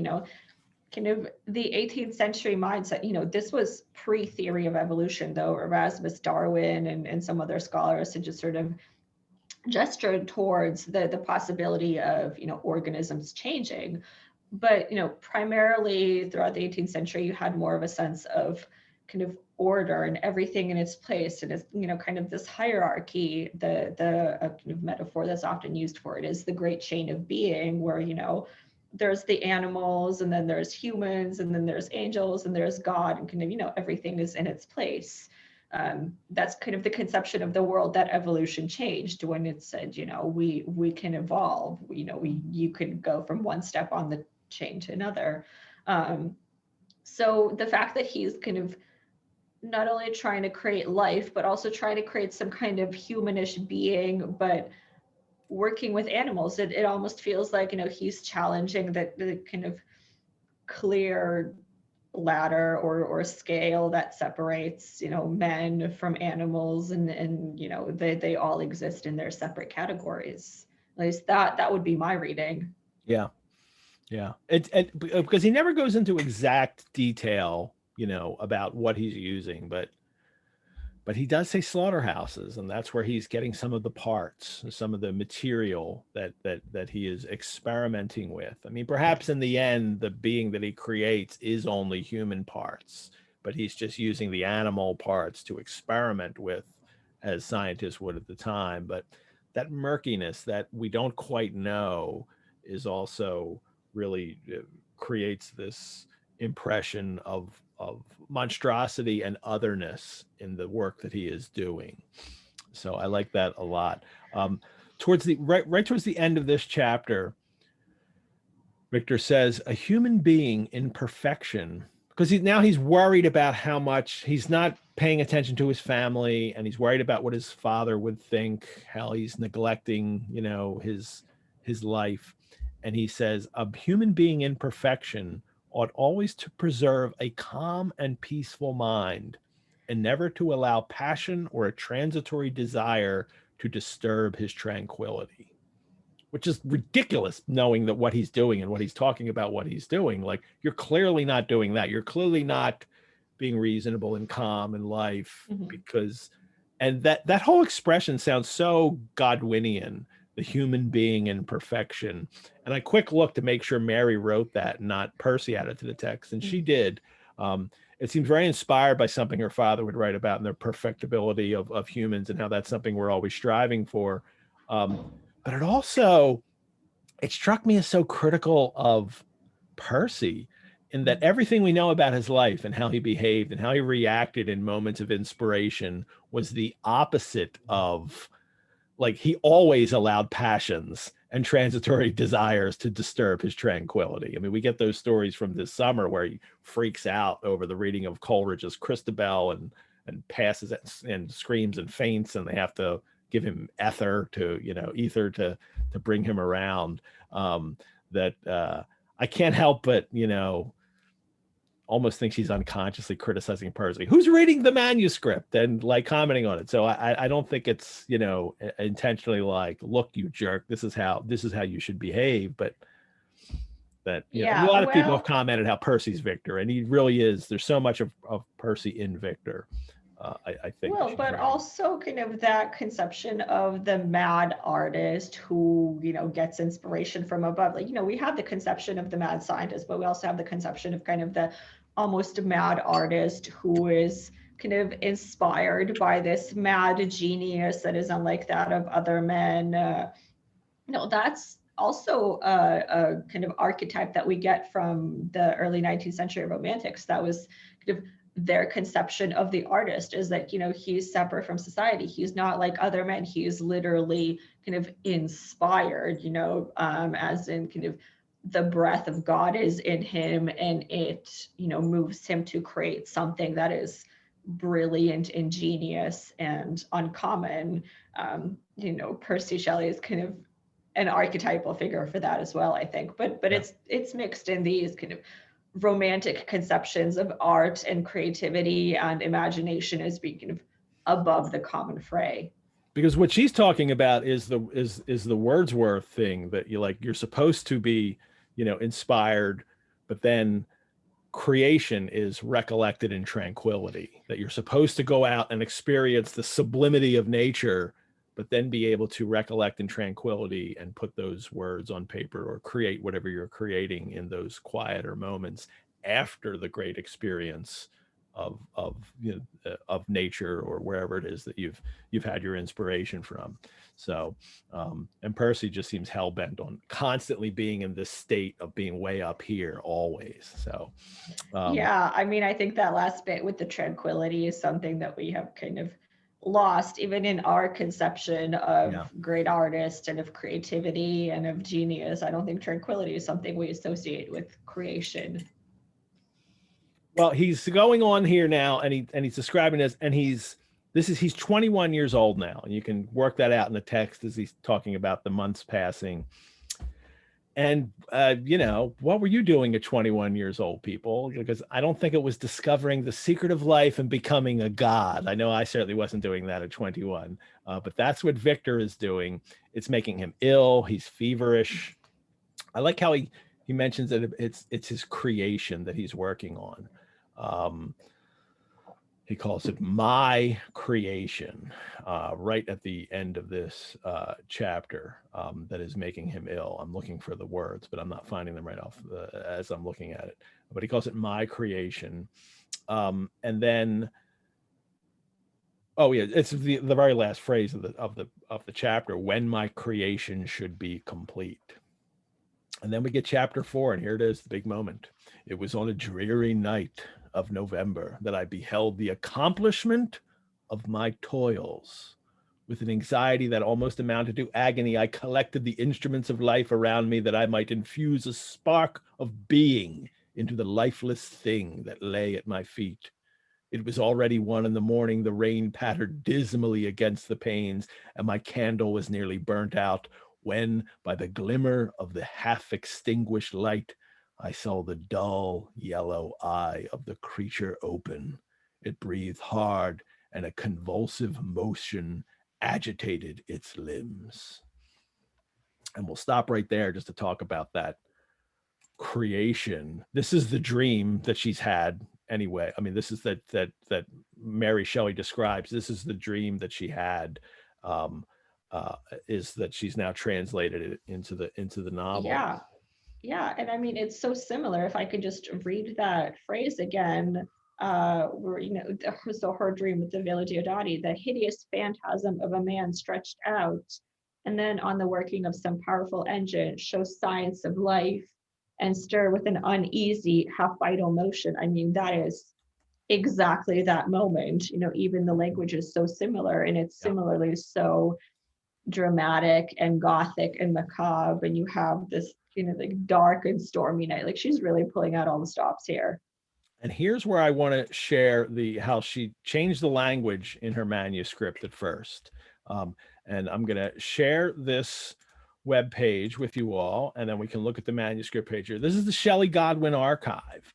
kind of the 18th century mindset, this was pre-theory of evolution, though Erasmus Darwin and some other scholars had just sort of gestured towards the possibility of, organisms changing. But, primarily throughout the 18th century, you had more of a sense of kind of order and everything in its place. And it's, kind of this hierarchy, the kind of metaphor that's often used for it is the great chain of being where, there's the animals and then there's humans and then there's angels and there's God and kind of, everything is in its place. That's kind of the conception of the world that evolution changed when it said, we can evolve, you can go from one step on the chain to another. So the fact that he's kind of not only trying to create life, but also trying to create some kind of humanish being, but working with animals, it almost feels like, he's challenging the kind of clear ladder or scale that separates, men from animals, and they all exist in their separate categories. At least that would be my reading. Yeah. Because he never goes into exact detail, about what he's using, but he does say slaughterhouses, and that's where he's getting some of the parts, some of the material that he is experimenting with. I mean, perhaps in the end, the being that he creates is only human parts, but he's just using the animal parts to experiment with, as scientists would at the time. But that murkiness that we don't quite know is also really creates this impression of monstrosity and otherness in the work that he is doing. So I like that a lot. Towards the right towards the end of this chapter, Victor says, a human being in perfection, because he's worried about how much he's not paying attention to his family, and he's worried about what his father would think, how he's neglecting, his life. And he says, a human being in perfection ought always to preserve a calm and peaceful mind, and never to allow passion or a transitory desire to disturb his tranquility. Which is ridiculous, knowing that what he's doing and what he's talking about what he's doing. Like, you're clearly not doing that. You're clearly not being reasonable and calm in life, because, and that whole expression sounds so Godwinian, the human being in perfection. And I quick look to make sure Mary wrote that, not Percy added to the text, and she did. It seems very inspired by something her father would write about in the perfectibility of humans, and how that's something we're always striving for. But it struck me as so critical of Percy, in that everything we know about his life and how he behaved and how he reacted in moments of inspiration was the opposite of, like, he always allowed passions and transitory desires to disturb his tranquility. I mean, we get those stories from this summer where he freaks out over the reading of Coleridge's Christabel and passes it and screams and faints, and they have to give him ether to bring him around. I can't help but, almost think she's unconsciously criticizing Percy, who's reading the manuscript and like commenting on it. So I don't think it's, intentionally like, look, you jerk, this is how you should behave. But that, a lot of people have commented how Percy's Victor, and he really is. There's so much of Percy in Victor. I think. Well, but also kind of that conception of the mad artist who, gets inspiration from above. Like, we have the conception of the mad scientist, but we also have the conception of kind of the almost mad artist who is kind of inspired by this mad genius that is unlike that of other men. That's also a kind of archetype that we get from the early 19th century romantics. That was kind of their conception of the artist, is that, you know, he's separate from society. He's not like other men. He is literally kind of inspired, you know, as in kind of the breath of God is in him, and it, you know, moves him to create something that is brilliant, ingenious, and uncommon. You know, Percy Shelley is kind of an archetypal figure for that as well, I think. But Yeah. it's mixed in these kind of romantic conceptions of art and creativity and imagination as being kind of above the common fray. Because what she's talking about is the Wordsworth thing, that you're supposed to be, you know, inspired, but then creation is recollected in tranquility, that you're supposed to go out and experience the sublimity of nature, but then be able to recollect in tranquility and put those words on paper or create whatever you're creating in those quieter moments after the great experience of you know, of nature or wherever it is that you've had your inspiration from. So and Percy just seems hell-bent on constantly being in this state of being way up here always. So yeah, I mean, I think that last bit with the tranquility is something that we have kind of lost even in our conception of yeah. great artists and of creativity and of genius. I don't think tranquility is something we associate with creation. Well, he's going on here now, and he's describing this, and he's 21 years old now, and you can work that out in the text as he's talking about the months passing. And you know, what were you doing at 21 years old, people? Because I don't think it was discovering the secret of life and becoming a god. I know I certainly wasn't doing that at 21, but that's what Victor is doing. It's making him ill. He's feverish. I like how he mentions that it's his creation that he's working on. He calls it my creation, right at the end of this chapter, that is making him ill. I'm looking for the words, but I'm not finding them right off as I'm looking at it. But he calls it my creation. And then, oh yeah, it's the very last phrase of the chapter, when my creation should be complete. And then we get chapter 4, and here it is, the big moment. It was on a dreary night of November that I beheld the accomplishment of my toils. With an anxiety that almost amounted to agony, I collected the instruments of life around me that I might infuse a spark of being into the lifeless thing that lay at my feet. It was already 1 a.m. The rain pattered dismally against the panes, and my candle was nearly burnt out, when, by the glimmer of the half-extinguished light, I saw the dull yellow eye of the creature open. It breathed hard, and a convulsive motion agitated its limbs. And we'll stop right there just to talk about that creation. This is the dream that she's had anyway. I mean, this is that Mary Shelley describes. This is the dream that she had. Is that she's now translated it into the novel. Yeah, and I mean, it's so similar. If I could just read that phrase again, where, you know, so her dream with the Villa Diodati, the hideous phantasm of a man stretched out, and then on the working of some powerful engine, show signs of life and stir with an uneasy, half vital motion. I mean, that is exactly that moment. You know, even the language is so similar, and it's similarly so dramatic and gothic and macabre, and you have this, you know, like dark and stormy night. Like, she's really pulling out all the stops here. And here's where I want to share how she changed the language in her manuscript at first. And I'm going to share this web page with you all, and then we can look at the manuscript page here. This is the Shelley-Godwin Archive.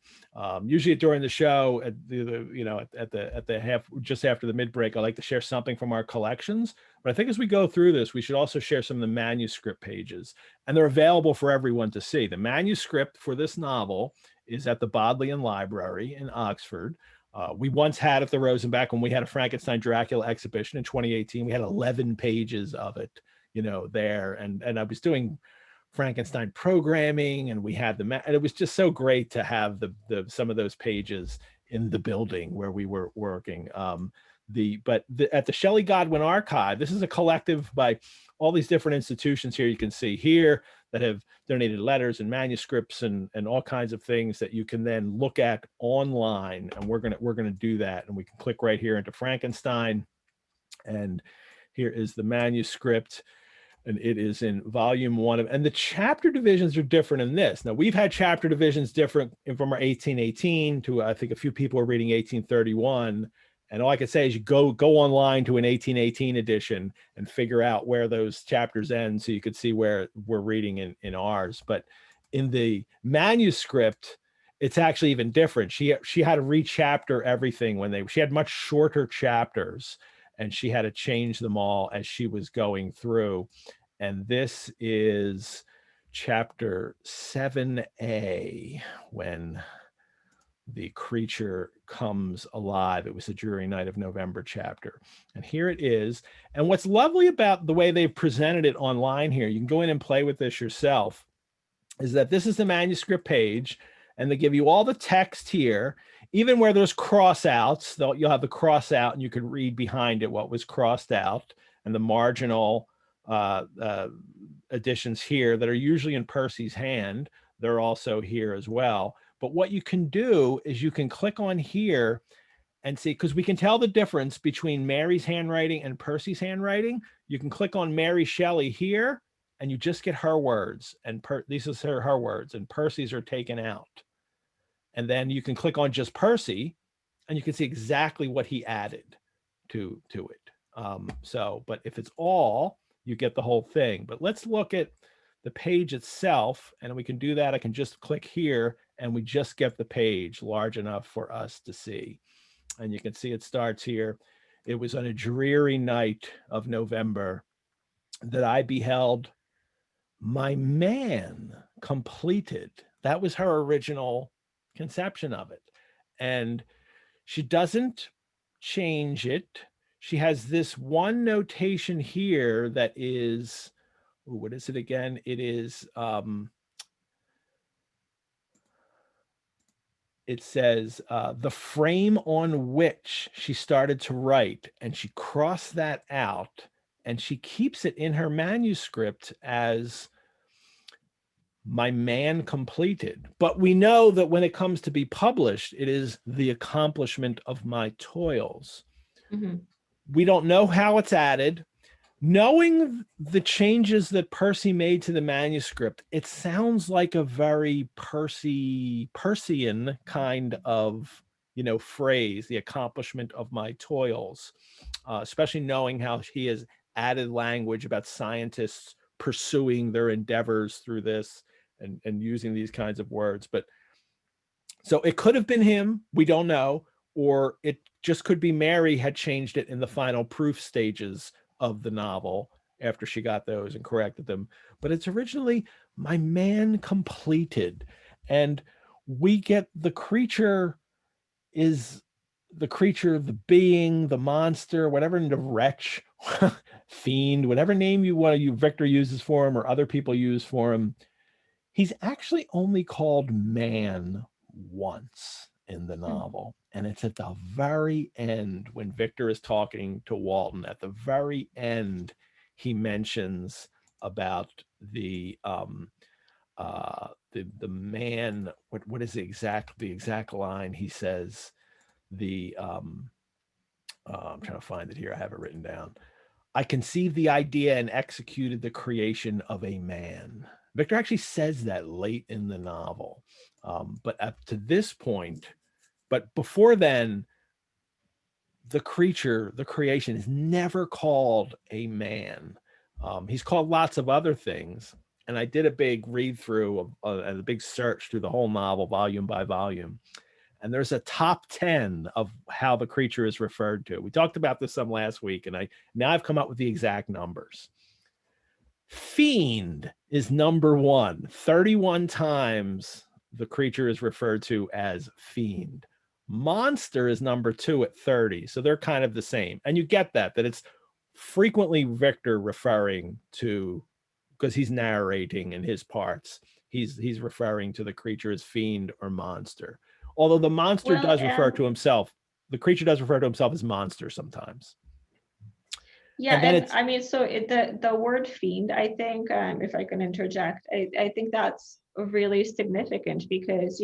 Usually during the show, at the half, just after the mid break, I like to share something from our collections. But I think as we go through this, we should also share some of the manuscript pages, and they're available for everyone to see. The manuscript for this novel is at the Bodleian Library in Oxford. We once had at the Rosenbach, when we had a Frankenstein Dracula exhibition in 2018, we had 11 pages of it, you know, there. And I was doing Frankenstein programming, and we had and it was just so great to have some of those pages in the building where we were working. At the Shelley-Godwin Archive, this is a collective by all these different institutions here. You can see here that have donated letters and manuscripts and all kinds of things that you can then look at online. And we're gonna do that. And we can click right here into Frankenstein. And here is the manuscript. And it is in volume 1 and the chapter divisions are different in this. Now we've had chapter divisions different from our 1818 to, I think a few people are reading 1831. And all I can say is you go online to an 1818 edition and figure out where those chapters end so you could see where we're reading in ours. But in the manuscript, it's actually even different. She had to re-chapter everything she had much shorter chapters, and she had to change them all as she was going through. And this is chapter 7A, when the creature comes alive. It was the Dreary Night of November chapter. And here it is. And what's lovely about the way they've presented it online here, you can go in and play with this yourself, is that this is the manuscript page, and they give you all the text here. Even where there's cross-outs, you'll have the cross-out and you can read behind it what was crossed out, and the marginal additions here that are usually in Percy's hand, they're also here as well. But what you can do is you can click on here and see, because we can tell the difference between Mary's handwriting and Percy's handwriting. You can click on Mary Shelley here and you just get her words, and these are her words, and Percy's are taken out. And then you can click on just Percy and you can see exactly what he added to it. But if it's all, you get the whole thing. But let's look at the page itself, and we can do that. I can just click here and we just get the page large enough for us to see. And you can see it starts here. It was on a dreary night of November that I beheld my man completed. That was her original conception of it. And she doesn't change it. She has this one notation here that is, what is it again? It is, it says the frame on which she started to write, and she crossed that out, and she keeps it in her manuscript as my man completed. But we know that when it comes to be published, it is the accomplishment of my toils. Mm-hmm. We don't know how it's added. Knowing the changes that Percy made to the manuscript, it sounds like a very Persian kind of, phrase, the accomplishment of my toils, especially knowing how he has added language about scientists pursuing their endeavors through this and using these kinds of words. But so it could have been him, we don't know, or it just could be Mary had changed it in the final proof stages of the novel after she got those and corrected them. But it's originally my man completed. And we get the creature is the creature, the being, the monster, whatever, the wretch, fiend, whatever name you want to use, Victor uses for him or other people use for him. He's actually only called man once in the novel. And it's at the very end when Victor is talking to Walton. At the very end, he mentions about the man. What is the exact line? He says I'm trying to find it here. I have it written down. I conceived the idea and executed the creation of a man. Victor actually says that late in the novel. But up to this point, but before then, the creature, the creation, is never called a man. He's called lots of other things. And I did a big read through, a big search through the whole novel, volume by volume. And there's a top 10 of how the creature is referred to. We talked about this some last week, and now I've come up with the exact numbers. Fiend is number 1. 31 times the creature is referred to as fiend. Monster is number 2 at 30. So they're kind of the same. And you get that it's frequently Victor referring to, because he's narrating in his parts, he's referring to the creature as fiend or monster. Although the monster does refer to himself, the creature does refer to himself as monster sometimes. Yeah, And then and it's, I mean, so the word fiend, I think, if I can interject, I think that's really significant because,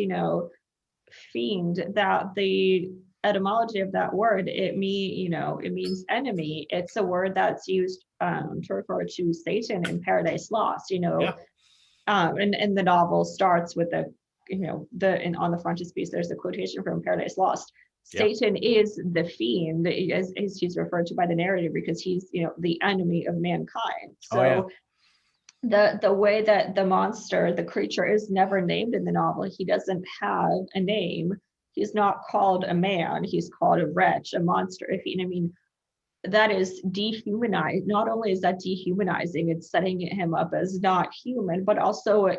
fiend, that the etymology of that word, it means enemy. It's a word that's used to refer to Satan in Paradise Lost. yeah, And the novel starts with and on the frontispiece, there's a quotation from Paradise Lost. yeah. Satan is the fiend, as he's referred to by the narrator, because he's, the enemy of mankind. Oh yeah. So the way that the creature is never named in the novel, he doesn't have a name. He's not called a man, he's called a wretch, a monster. I mean, that is dehumanized. Not only is that dehumanizing, it's setting him up as not human, but also,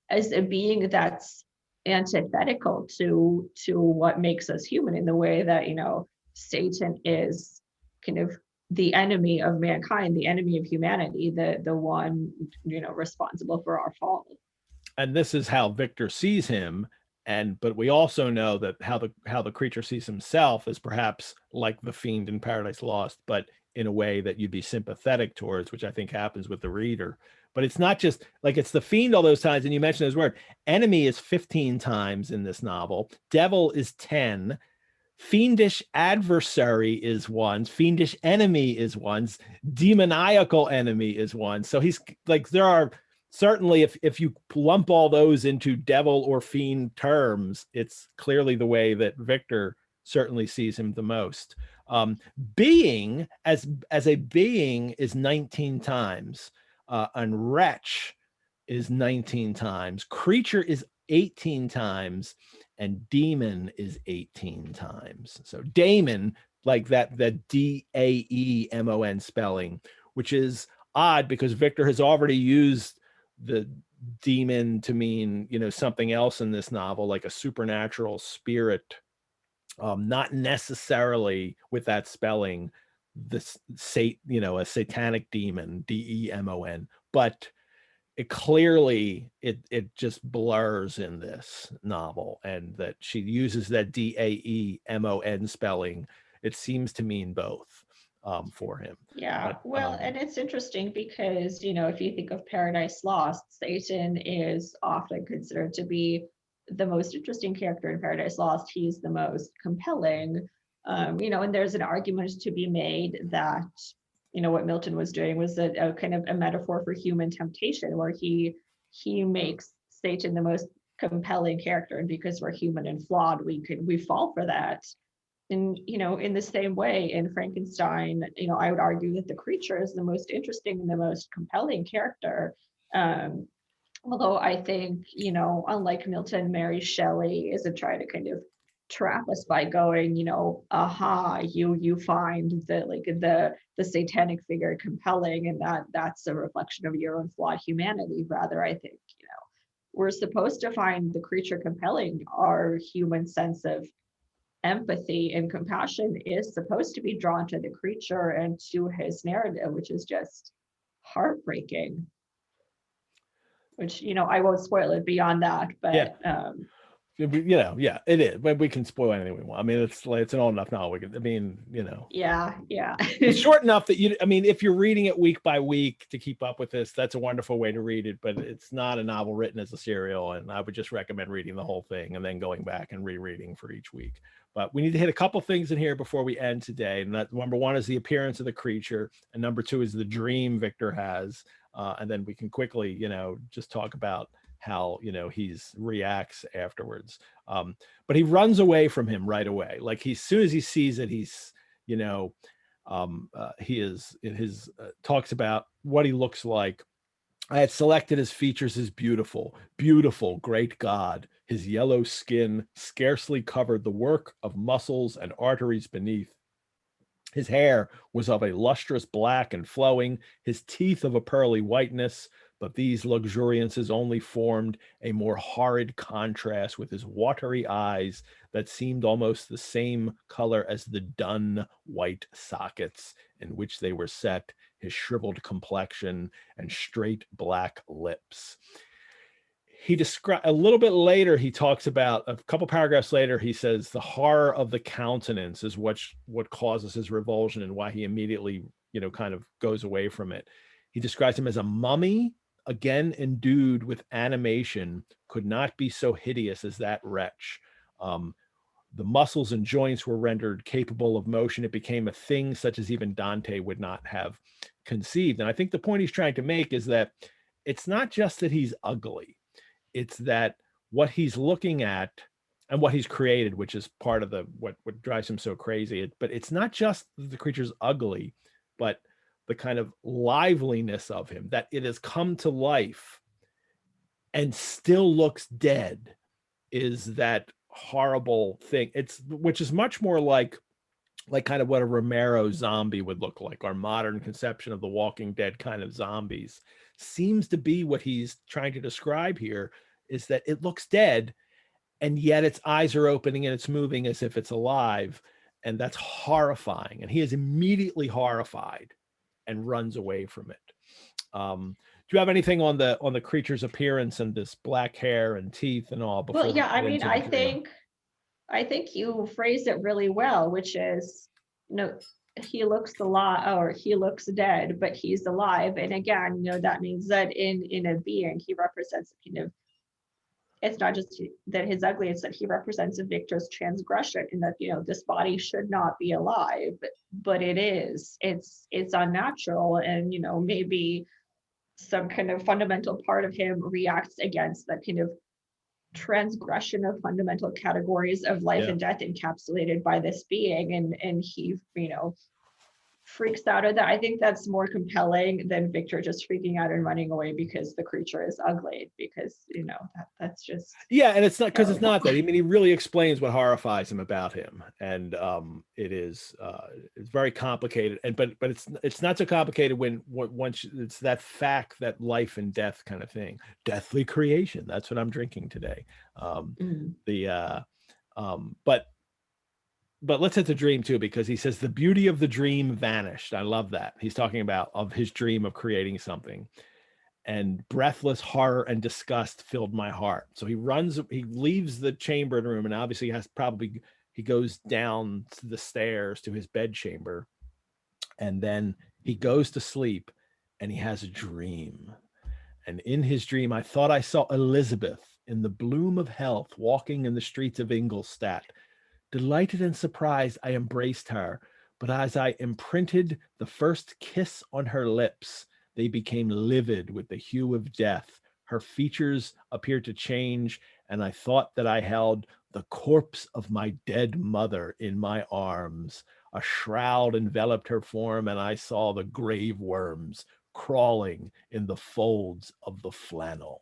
as a being that's antithetical to what makes us human, in the way that, Satan is kind of the enemy of mankind, the enemy of humanity, the one, responsible for our fall. And this is how Victor sees him. But we also know that how the creature sees himself is perhaps like the fiend in Paradise Lost, but in a way that you'd be sympathetic towards, which I think happens with the reader. But it's not just like it's the fiend all those times. And you mentioned his word. Enemy is 15 times in this novel. Devil is 10. Fiendish adversary is once. Fiendish enemy is once. Demoniacal enemy is one. So he's like, there are certainly, if you lump all those into devil or fiend terms, it's clearly the way that Victor certainly sees him the most. Being as a being is 19 times, and wretch is 19 times. Creature is 18 times, and demon is 18 times. So daemon, like that Daemon spelling, which is odd because Victor has already used the demon to mean, something else in this novel, like a supernatural spirit, not necessarily with that spelling, a satanic demon, Demon, but it clearly it just blurs in this novel, and that she uses that Daemon spelling. It seems to mean both for him. Yeah, But well, and it's interesting because, if you think of Paradise Lost, Satan is often considered to be the most interesting character in Paradise Lost. He's the most compelling, and there's an argument to be made that, what Milton was doing was a kind of a metaphor for human temptation, where he makes Satan the most compelling character, and because we're human and flawed, we fall for that. And, in the same way in Frankenstein, I would argue that the creature is the most interesting and the most compelling character. Um, Although I think, unlike Milton, Mary Shelley isn't trying to kind of trap us by going, aha, you find the satanic figure compelling, and that's a reflection of your own flawed humanity. Rather, I think, we're supposed to find the creature compelling. Our human sense of empathy and compassion is supposed to be drawn to the creature and to his narrative, which is just heartbreaking. Which, I won't spoil it beyond that, yeah, but yeah, it is. But we can spoil anything we want. I mean, it's an old enough novel. yeah. It's short enough that if you're reading it week by week to keep up with this, that's a wonderful way to read it. But it's not a novel written as a serial, and I would just recommend reading the whole thing and then going back and rereading for each week. But we need to hit a couple things in here before we end today. And that, number one is the appearance of the creature, and number two is the dream Victor has. And then we can quickly, just talk about how, he's reacts afterwards. But he runs away from him right away. Like as soon as he sees it, he's, he is in his talks about what he looks like. I had selected his features as beautiful, beautiful, great God. His yellow skin scarcely covered the work of muscles and arteries beneath. His hair was of a lustrous black and flowing, his teeth of a pearly whiteness, but these luxuriances only formed a more horrid contrast with his watery eyes that seemed almost the same color as the dun white sockets in which they were set, his shriveled complexion and straight black lips. He described a little bit later, he talks about a couple paragraphs later, he says the horror of the countenance is what causes his revulsion and why he immediately kind of goes away from it. He describes him as a mummy, again endued with animation, could not be so hideous as that wretch. The muscles and joints were rendered capable of motion. It became a thing such as even Dante would not have conceived. And I think the point he's trying to make is that it's not just that he's ugly, it's that what he's looking at and what he's created, which is part of what drives him so crazy. But it's not just that the creature's ugly, but the kind of liveliness of him, that it has come to life and still looks dead, is that horrible thing. Which is much more like kind of what a Romero zombie would look like. Our modern conception of the Walking Dead kind of zombies seems to be what he's trying to describe here, is that it looks dead and yet its eyes are opening and it's moving as if it's alive. And that's horrifying. And he is immediately horrified and runs away from it. Do you have anything on the creature's appearance and this black hair and teeth and all? Well, yeah, I mean, I think you phrased it really well, which is, he looks he looks dead, but he's alive. And again, that means that in a being, he represents kind of, it's not just that he's ugly, it's that he represents a victor's transgression, and that, this body should not be alive, but it is. It's unnatural, and, maybe some kind of fundamental part of him reacts against that kind of transgression of fundamental categories of life and death encapsulated by this being, and he freaks out at that. I think that's more compelling than Victor just freaking out and running away because the creature is ugly, because that's just and it's not because it's not that. I mean, he really explains what horrifies him about him, and it's very complicated, and but it's not so complicated when once it's that fact that life and death kind of thing, deathly creation. That's what I'm drinking today. But let's hit the dream too, because he says the beauty of the dream vanished. I love that. He's talking about of his dream of creating something, and breathless horror and disgust filled my heart. So he leaves the chamber room, and obviously he goes down to the stairs to his bed chamber, and then he goes to sleep, and he has a dream. And in his dream, I thought I saw Elizabeth in the bloom of health walking in the streets of Ingolstadt. Delighted and surprised, I embraced her, but as I imprinted the first kiss on her lips, they became livid with the hue of death. Her features appeared to change, and I thought that I held the corpse of my dead mother in my arms. A shroud enveloped her form, and I saw the grave worms crawling in the folds of the flannel.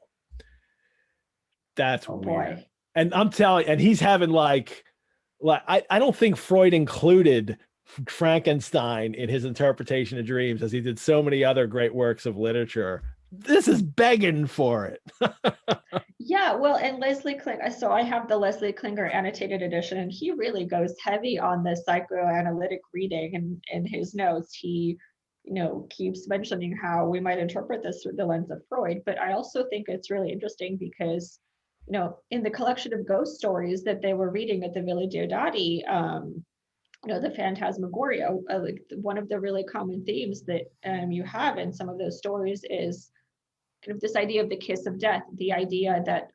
That's weird. Boy. And I'm telling, and he's having I don't think Freud included Frankenstein in his interpretation of dreams, as he did so many other great works of literature. This is begging for it. Yeah, well, and Leslie Klinger, so I have the Leslie Klinger annotated edition, and he really goes heavy on the psychoanalytic reading, and in his notes, he keeps mentioning how we might interpret this through the lens of Freud. But I also think it's really interesting because in the collection of ghost stories that they were reading at the Villa Diodati, the Phantasmagoria, one of the really common themes that you have in some of those stories is kind of this idea of the kiss of death, the idea that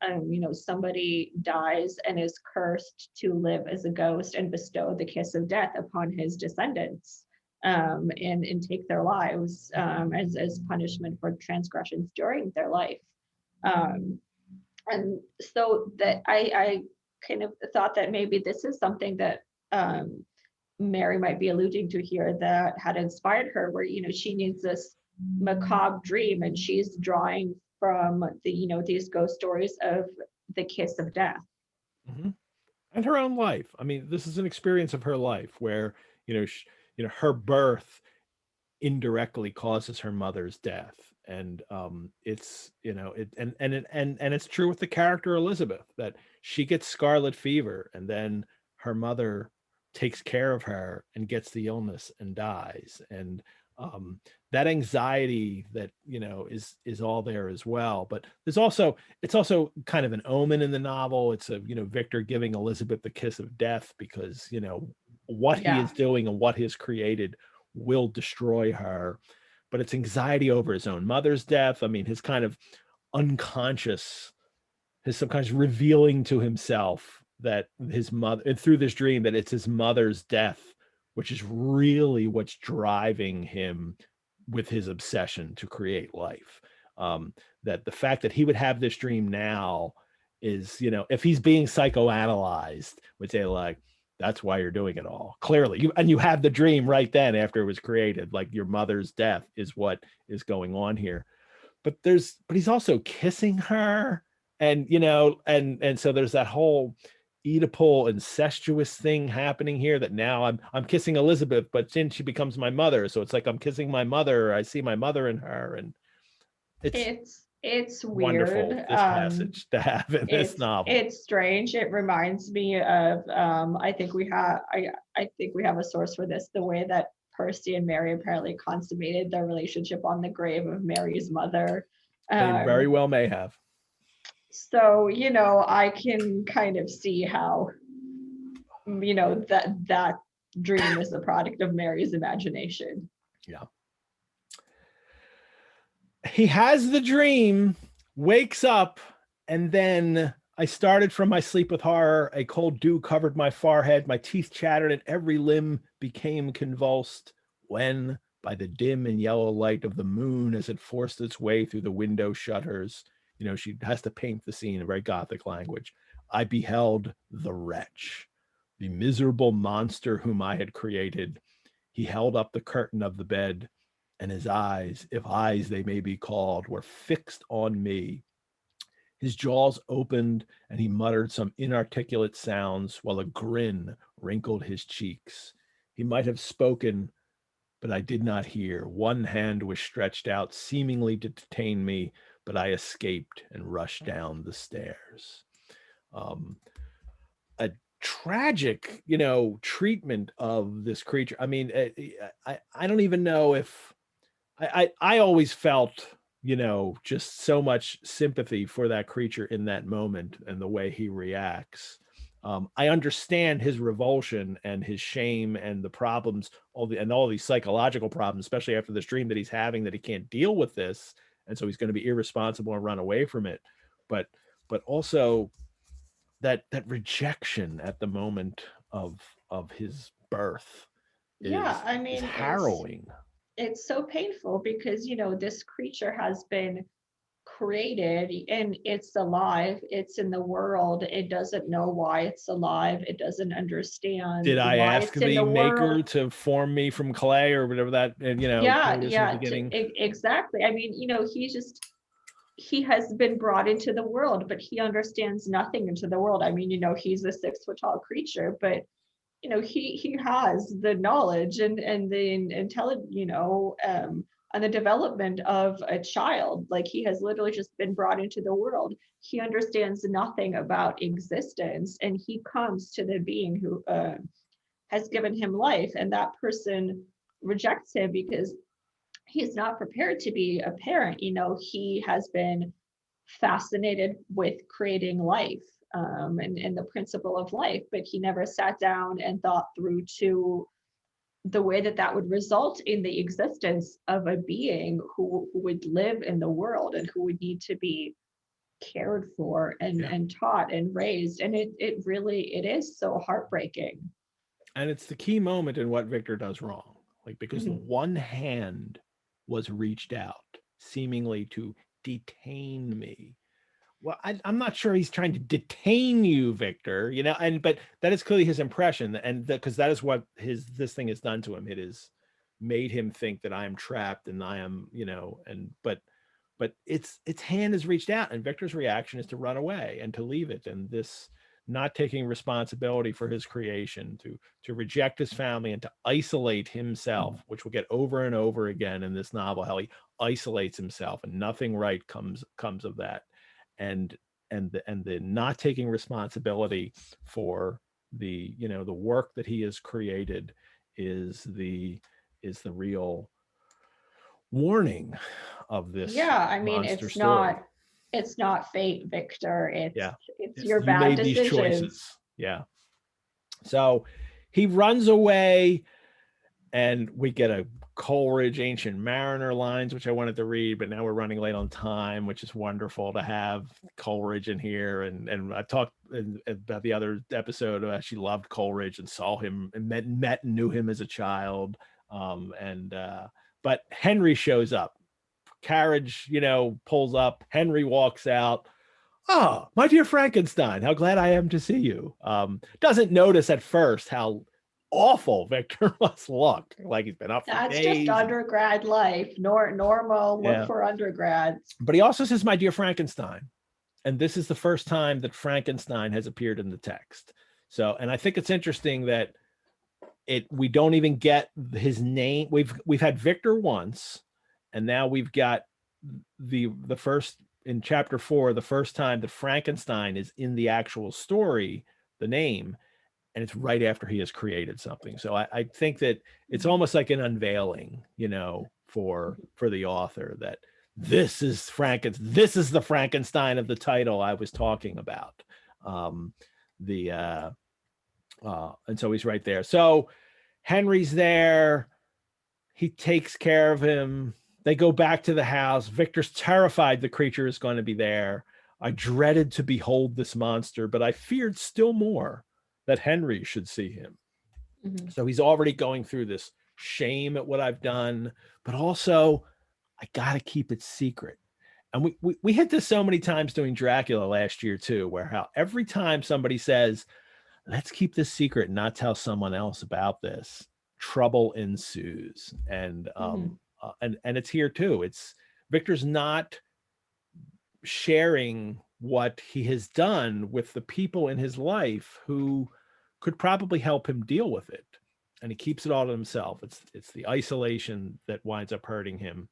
somebody dies and is cursed to live as a ghost and bestow the kiss of death upon his descendants, and take their lives as punishment for transgressions during their life. And so that I kind of thought that maybe this is something that Mary might be alluding to here, that had inspired her, where she needs this macabre dream, and she's drawing from the these ghost stories of the kiss of death. Mm-hmm. And her own life. I mean, this is an experience of her life where her birth indirectly causes her mother's death, and it's it's true with the character Elizabeth, that she gets scarlet fever, and then her mother takes care of her and gets the illness and dies, and that anxiety that is all there as well. But it's also kind of an omen in the novel. It's a Victor giving Elizabeth the kiss of death, because what he is doing and what he has created will destroy her. But it's anxiety over his own mother's death. I mean, his kind of unconscious, his subconscious revealing to himself that his mother, and through this dream, that it's his mother's death, which is really what's driving him with his obsession to create life. That the fact that he would have this dream now is, if he's being psychoanalyzed, would say like, that's why you're doing it all. Clearly, you have the dream right then after it was created, like your mother's death is what is going on here. But he's also kissing her, and and so there's that whole Oedipal incestuous thing happening here, that now I'm kissing Elizabeth, but then she becomes my mother, so it's like I'm kissing my mother. I see my mother in her, and it's wonderful, weird. this passage to have in this novel. It's strange. It reminds me of I think we have a source for this, the way that Percy and Mary apparently consummated their relationship on the grave of Mary's mother. They very well may have. So, I can kind of see how, that dream is the product of Mary's imagination. Yeah. He has the dream, wakes up, and then I started from my sleep with horror. A cold dew covered my forehead. My teeth chattered and every limb became convulsed when, by the dim and yellow light of the moon as it forced its way through the window shutters, she has to paint the scene in very Gothic language, I beheld the wretch, the miserable monster whom I had created. He held up the curtain of the bed, and his eyes, if eyes they may be called, were fixed on me. His jaws opened, and he muttered some inarticulate sounds while a grin wrinkled his cheeks. He might have spoken, but I did not hear. One hand was stretched out, seemingly to detain me, but I escaped and rushed down the stairs. A tragic, treatment of this creature. I mean, I don't even know if I always felt, just so much sympathy for that creature in that moment and the way he reacts. I understand his revulsion and his shame and the problems, all these psychological problems, especially after this dream that he's having, that he can't deal with this, and so he's going to be irresponsible and run away from it. But also that rejection at the moment of his birth is harrowing. It's so painful because this creature has been created and it's alive, it's in the world, it doesn't know why it's alive, it doesn't understand. Did I ask the maker to form me from clay or whatever that, exactly. I mean, he has been brought into the world, but he understands nothing into the world. I mean, he's a 6 foot tall creature, but he has the knowledge and the intelligence, and the development of a child. Like, he has literally just been brought into the world. He understands nothing about existence, and he comes to the being who has given him life, and that person rejects him because he's not prepared to be a parent. He has been fascinated with creating life, and the principle of life, but he never sat down and thought through to the way that would result in the existence of a being who would live in the world and who would need to be cared for and taught and raised. And it really is so heartbreaking. And it's the key moment in what Victor does wrong, because the one hand was reached out seemingly to detain me. Well, I'm not sure he's trying to detain you, Victor, but that is clearly his impression. And because that is what this thing has done to him. It has made him think that I am trapped and I am, but its hand is reached out, and Victor's reaction is to run away and to leave it. And this not taking responsibility for his creation, to reject his family and to isolate himself, which we'll get over and over again in this novel, how he isolates himself and nothing right comes of that. And the not taking responsibility for the the work that he has created is the real warning of this. Yeah, I mean, it's not fate, Victor. It's your bad decisions. These choices. Yeah. So he runs away, And we get a Coleridge Ancient Mariner lines, which I wanted to read, but now we're running late on time, which is wonderful to have Coleridge in here. And I talked about the other episode about she loved Coleridge and saw him and met and knew him as a child. But Henry shows up. Carriage, pulls up. Henry walks out. Oh, my dear Frankenstein, how glad I am to see you. Doesn't notice at first how awful Victor must look. Like he's been up for That's days. just undergrad life. Normal look Yeah. for undergrads. But he also says, my dear Frankenstein. And this is the first time that Frankenstein has appeared in the text. So, and I think it's interesting that we don't even get his name. We've had Victor once, and now we've got the first in chapter 4, the first time that Frankenstein is in the actual story, the name, and it's right after he has created something. So I think that it's almost like an unveiling, for the author, that this is the Frankenstein of the title I was talking about. And so he's right there. So Henry's there. He takes care of him. They go back to the house. Victor's terrified the creature is going to be there. I dreaded to behold this monster, but I feared still more that Henry should see him. Mm-hmm. So he's already going through this shame at what I've done, but also I got to keep it secret. And we hit this so many times doing Dracula last year too, where how every time somebody says, let's keep this secret and not tell someone else about this, trouble ensues. And and it's here too. It's Victor's not sharing what he has done with the people in his life who could probably help him deal with it. And he keeps it all to himself. It's the isolation that winds up hurting him.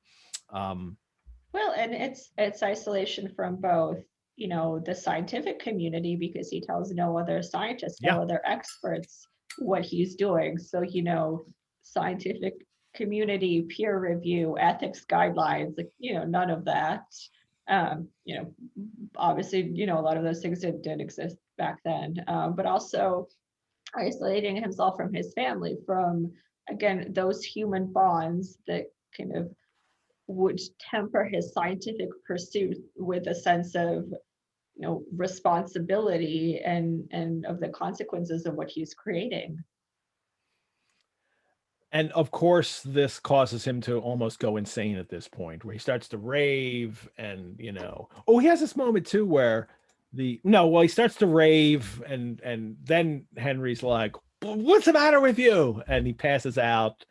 Well, and it's isolation from both, the scientific community, because he tells no other scientists, no other experts what he's doing. So, scientific community, peer review, ethics guidelines, like, none of that. Obviously, a lot of those things didn't exist back then, but also isolating himself from his family, from, again, those human bonds that kind of would temper his scientific pursuit with a sense of, responsibility and of the consequences of what he's creating. And of course, this causes him to almost go insane at this point, where he starts to rave and, he has this moment too where he starts to rave and then Henry's like, what's the matter with you? And he passes out,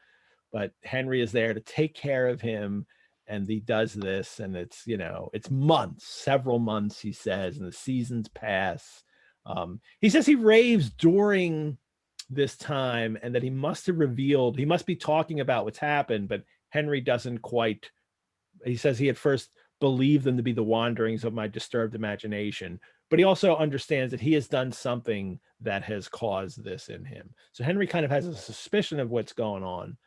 but Henry is there to take care of him. And he does this, and it's, it's months, several months, he says, and the seasons pass. He says he raves during this time and that he must be talking about what's happened, but Henry doesn't quite. He says he at first believed them to be the wanderings of my disturbed imagination, but he also understands that he has done something that has caused this in him. So Henry kind of has a suspicion of what's going on.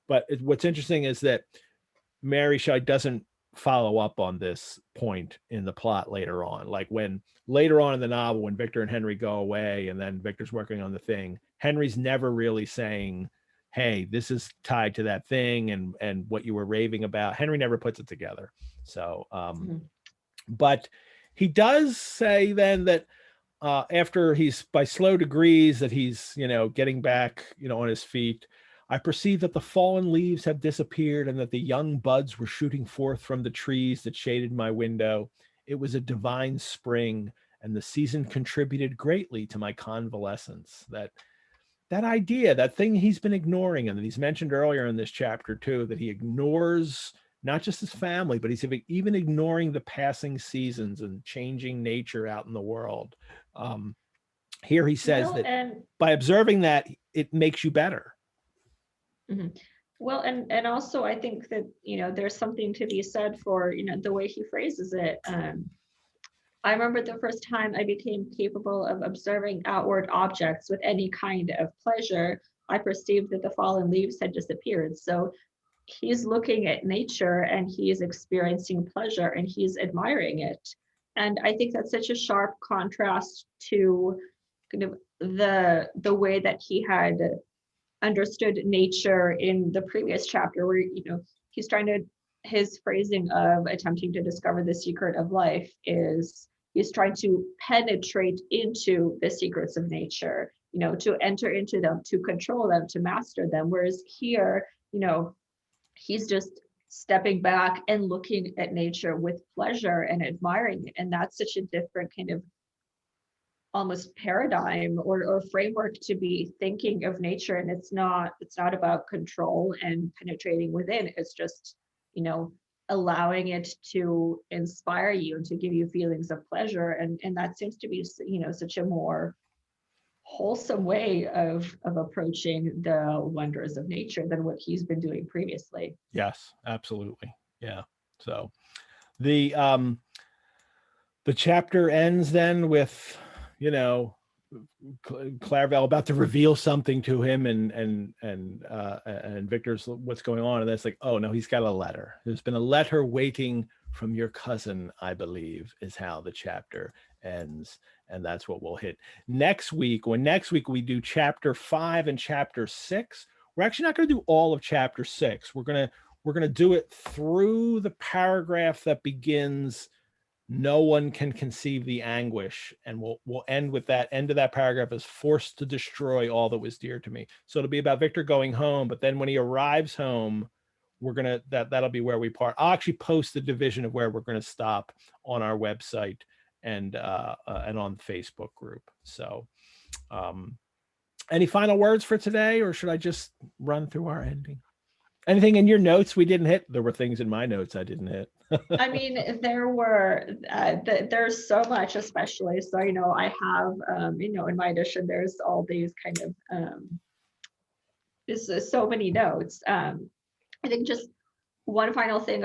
But what's interesting is that Mary Shelley doesn't follow up on this point in the plot later on. Like when later on in the novel, when Victor and Henry go away and then Victor's working on the thing, Henry's never really saying, hey, this is tied to that thing and what you were raving about. Henry never puts it together. So, but he does say then that after he's by slow degrees that he's, getting back, on his feet, I perceive that the fallen leaves have disappeared and that the young buds were shooting forth from the trees that shaded my window. It was a divine spring, and the season contributed greatly to my convalescence. That idea, that thing he's been ignoring, and that he's mentioned earlier in this chapter too, that he ignores not just his family, but he's even ignoring the passing seasons and changing nature out in the world. Here he says by observing that, it makes you better. Mm-hmm. Well, and also I think that, there's something to be said for, the way he phrases it. I remember the first time I became capable of observing outward objects with any kind of pleasure, I perceived that the fallen leaves had disappeared. So he's looking at nature and he's experiencing pleasure and he's admiring it. And I think that's such a sharp contrast to kind of the way that he had understood nature in the previous chapter, where, he's trying to, his phrasing of attempting to discover the secret of life is he's trying to penetrate into the secrets of nature, to enter into them, to control them, to master them. Whereas here, he's just stepping back and looking at nature with pleasure and admiring it. And that's such a different kind of almost paradigm or framework to be thinking of nature. And it's not about control and penetrating within. It's just, allowing it to inspire you and to give you feelings of pleasure. And that seems to be, such a more wholesome way of approaching the wonders of nature than what he's been doing previously. Yes, absolutely. Yeah. So the chapter ends then with, Clairvaux about to reveal something to him, and Victor's, what's going on, and that's like, oh no, he's got a letter. There's been a letter waiting from your cousin, I believe, is how the chapter ends, and that's what we'll hit next week. When next week we do chapter 5 and chapter 6, we're actually not going to do all of chapter 6. We're gonna do it through the paragraph that begins, no one can conceive the anguish, and we'll end with that end of that paragraph is forced to destroy all that was dear to me. So it'll be about Victor going home, but then when he arrives home, we're gonna that'll be where we part. I'll actually post the division of where we're gonna stop on our website and on the Facebook group. So any final words for today, or should I just run through our ending? Anything in your notes we didn't hit? There were things in my notes I didn't hit. I mean, there's so much, especially. So, I have, in my edition, there's all these kind of, there's so many notes. I think just one final thing,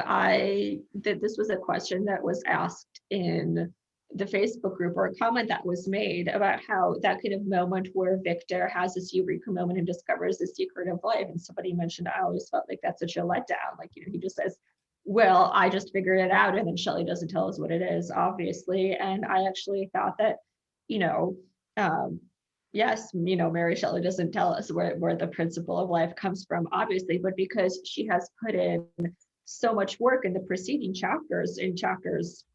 this was a question that was asked in the Facebook group, or a comment that was made about how that kind of moment where Victor has this eureka moment and discovers the secret of life. And somebody mentioned, I always felt like that's such a letdown. Like, he just says, well, I just figured it out. And then Shelley doesn't tell us what it is, obviously. And I actually thought that, yes, Mary Shelley doesn't tell us where the principle of life comes from, obviously, but because she has put in so much work in the preceding chapters, in chapters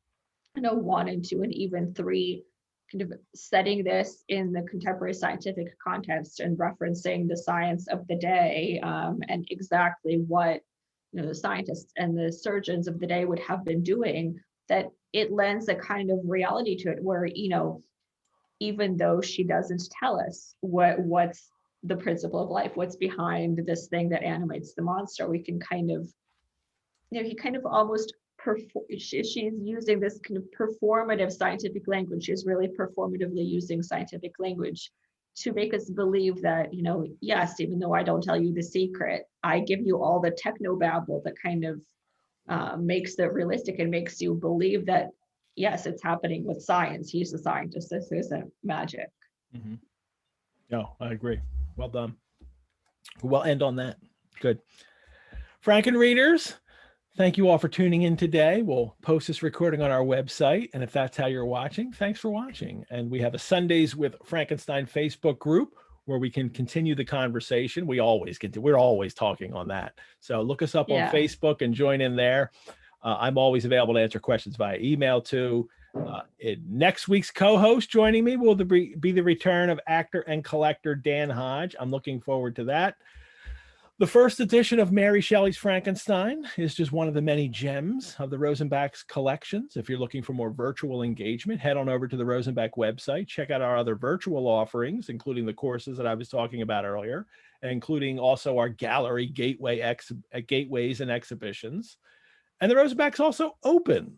1 and 2 and even 3, kind of setting this in the contemporary scientific context and referencing the science of the day, and exactly what the scientists and the surgeons of the day would have been doing, that it lends a kind of reality to it where, even though she doesn't tell us what's the principle of life, what's behind this thing that animates the monster, we can kind of, he kind of almost she's using this kind of performative scientific language. She's really performatively using scientific language to make us believe that, yes, even though I don't tell you the secret, I give you all the technobabble that kind of makes it realistic and makes you believe that, yes, it's happening with science. He's a scientist. This isn't magic. Mm-hmm. No, I agree. Well done. We'll end on that. Good. Franken readers, thank you all for tuning in today. We'll post this recording on our website. And if that's how you're watching, thanks for watching. And we have a Sundays with Frankenstein Facebook group where we can continue the conversation. We're always talking on that. So look us up on Facebook and join in there. I'm always available to answer questions via email too. Next week's co-host joining me will be the return of actor and collector Dan Hodge. I'm looking forward to that. The first edition of Mary Shelley's Frankenstein is just one of the many gems of the Rosenbach's collections. If you're looking for more virtual engagement, head on over to the Rosenbach website. Check out our other virtual offerings, including the courses that I was talking about earlier, including also our gallery gateways and exhibitions. And the Rosenbach's also open.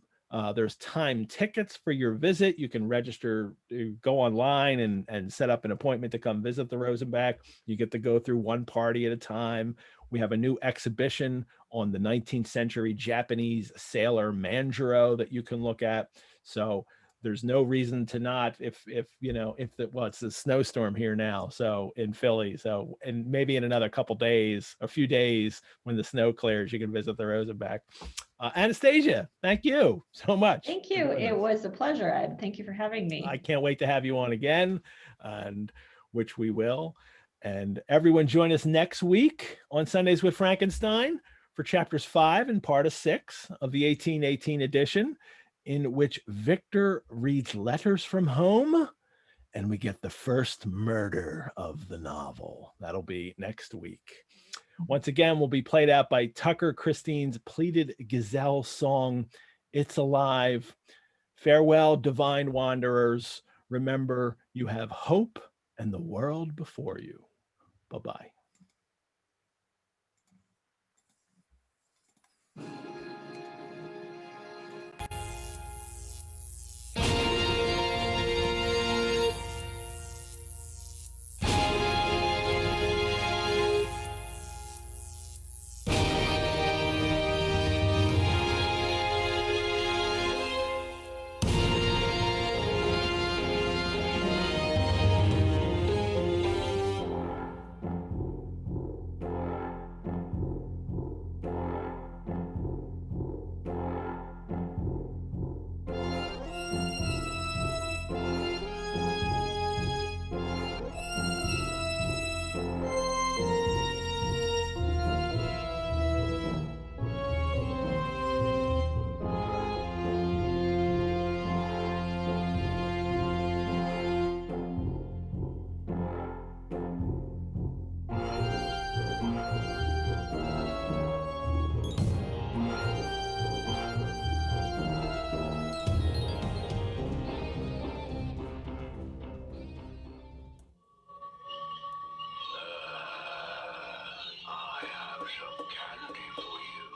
There's time tickets for your visit. You can register, go online and set up an appointment to come visit the Rosenbach. You get to go through one party at a time. We have a new exhibition on the 19th century Japanese sailor Manjiro that you can look at. So there's no reason to not, it's a snowstorm here now. So in Philly. So, and maybe in another a few days when the snow clears, you can visit the Rosenbach. Anastasia, thank you so much. Thank you. It was a pleasure, Ed. Thank you for having me. I can't wait to have you on again, and which we will. And everyone join us next week on Sundays with Frankenstein for chapters 5 and part of 6 of the 1818 edition, in which Victor reads letters from home and we get the first murder of the novel. That'll be next week. Once again, will be played out by Tucker Christine's pleated gazelle song, It's Alive. Farewell, divine wanderers. Remember, you have hope and the world before you. Bye-bye. I have some candy for you.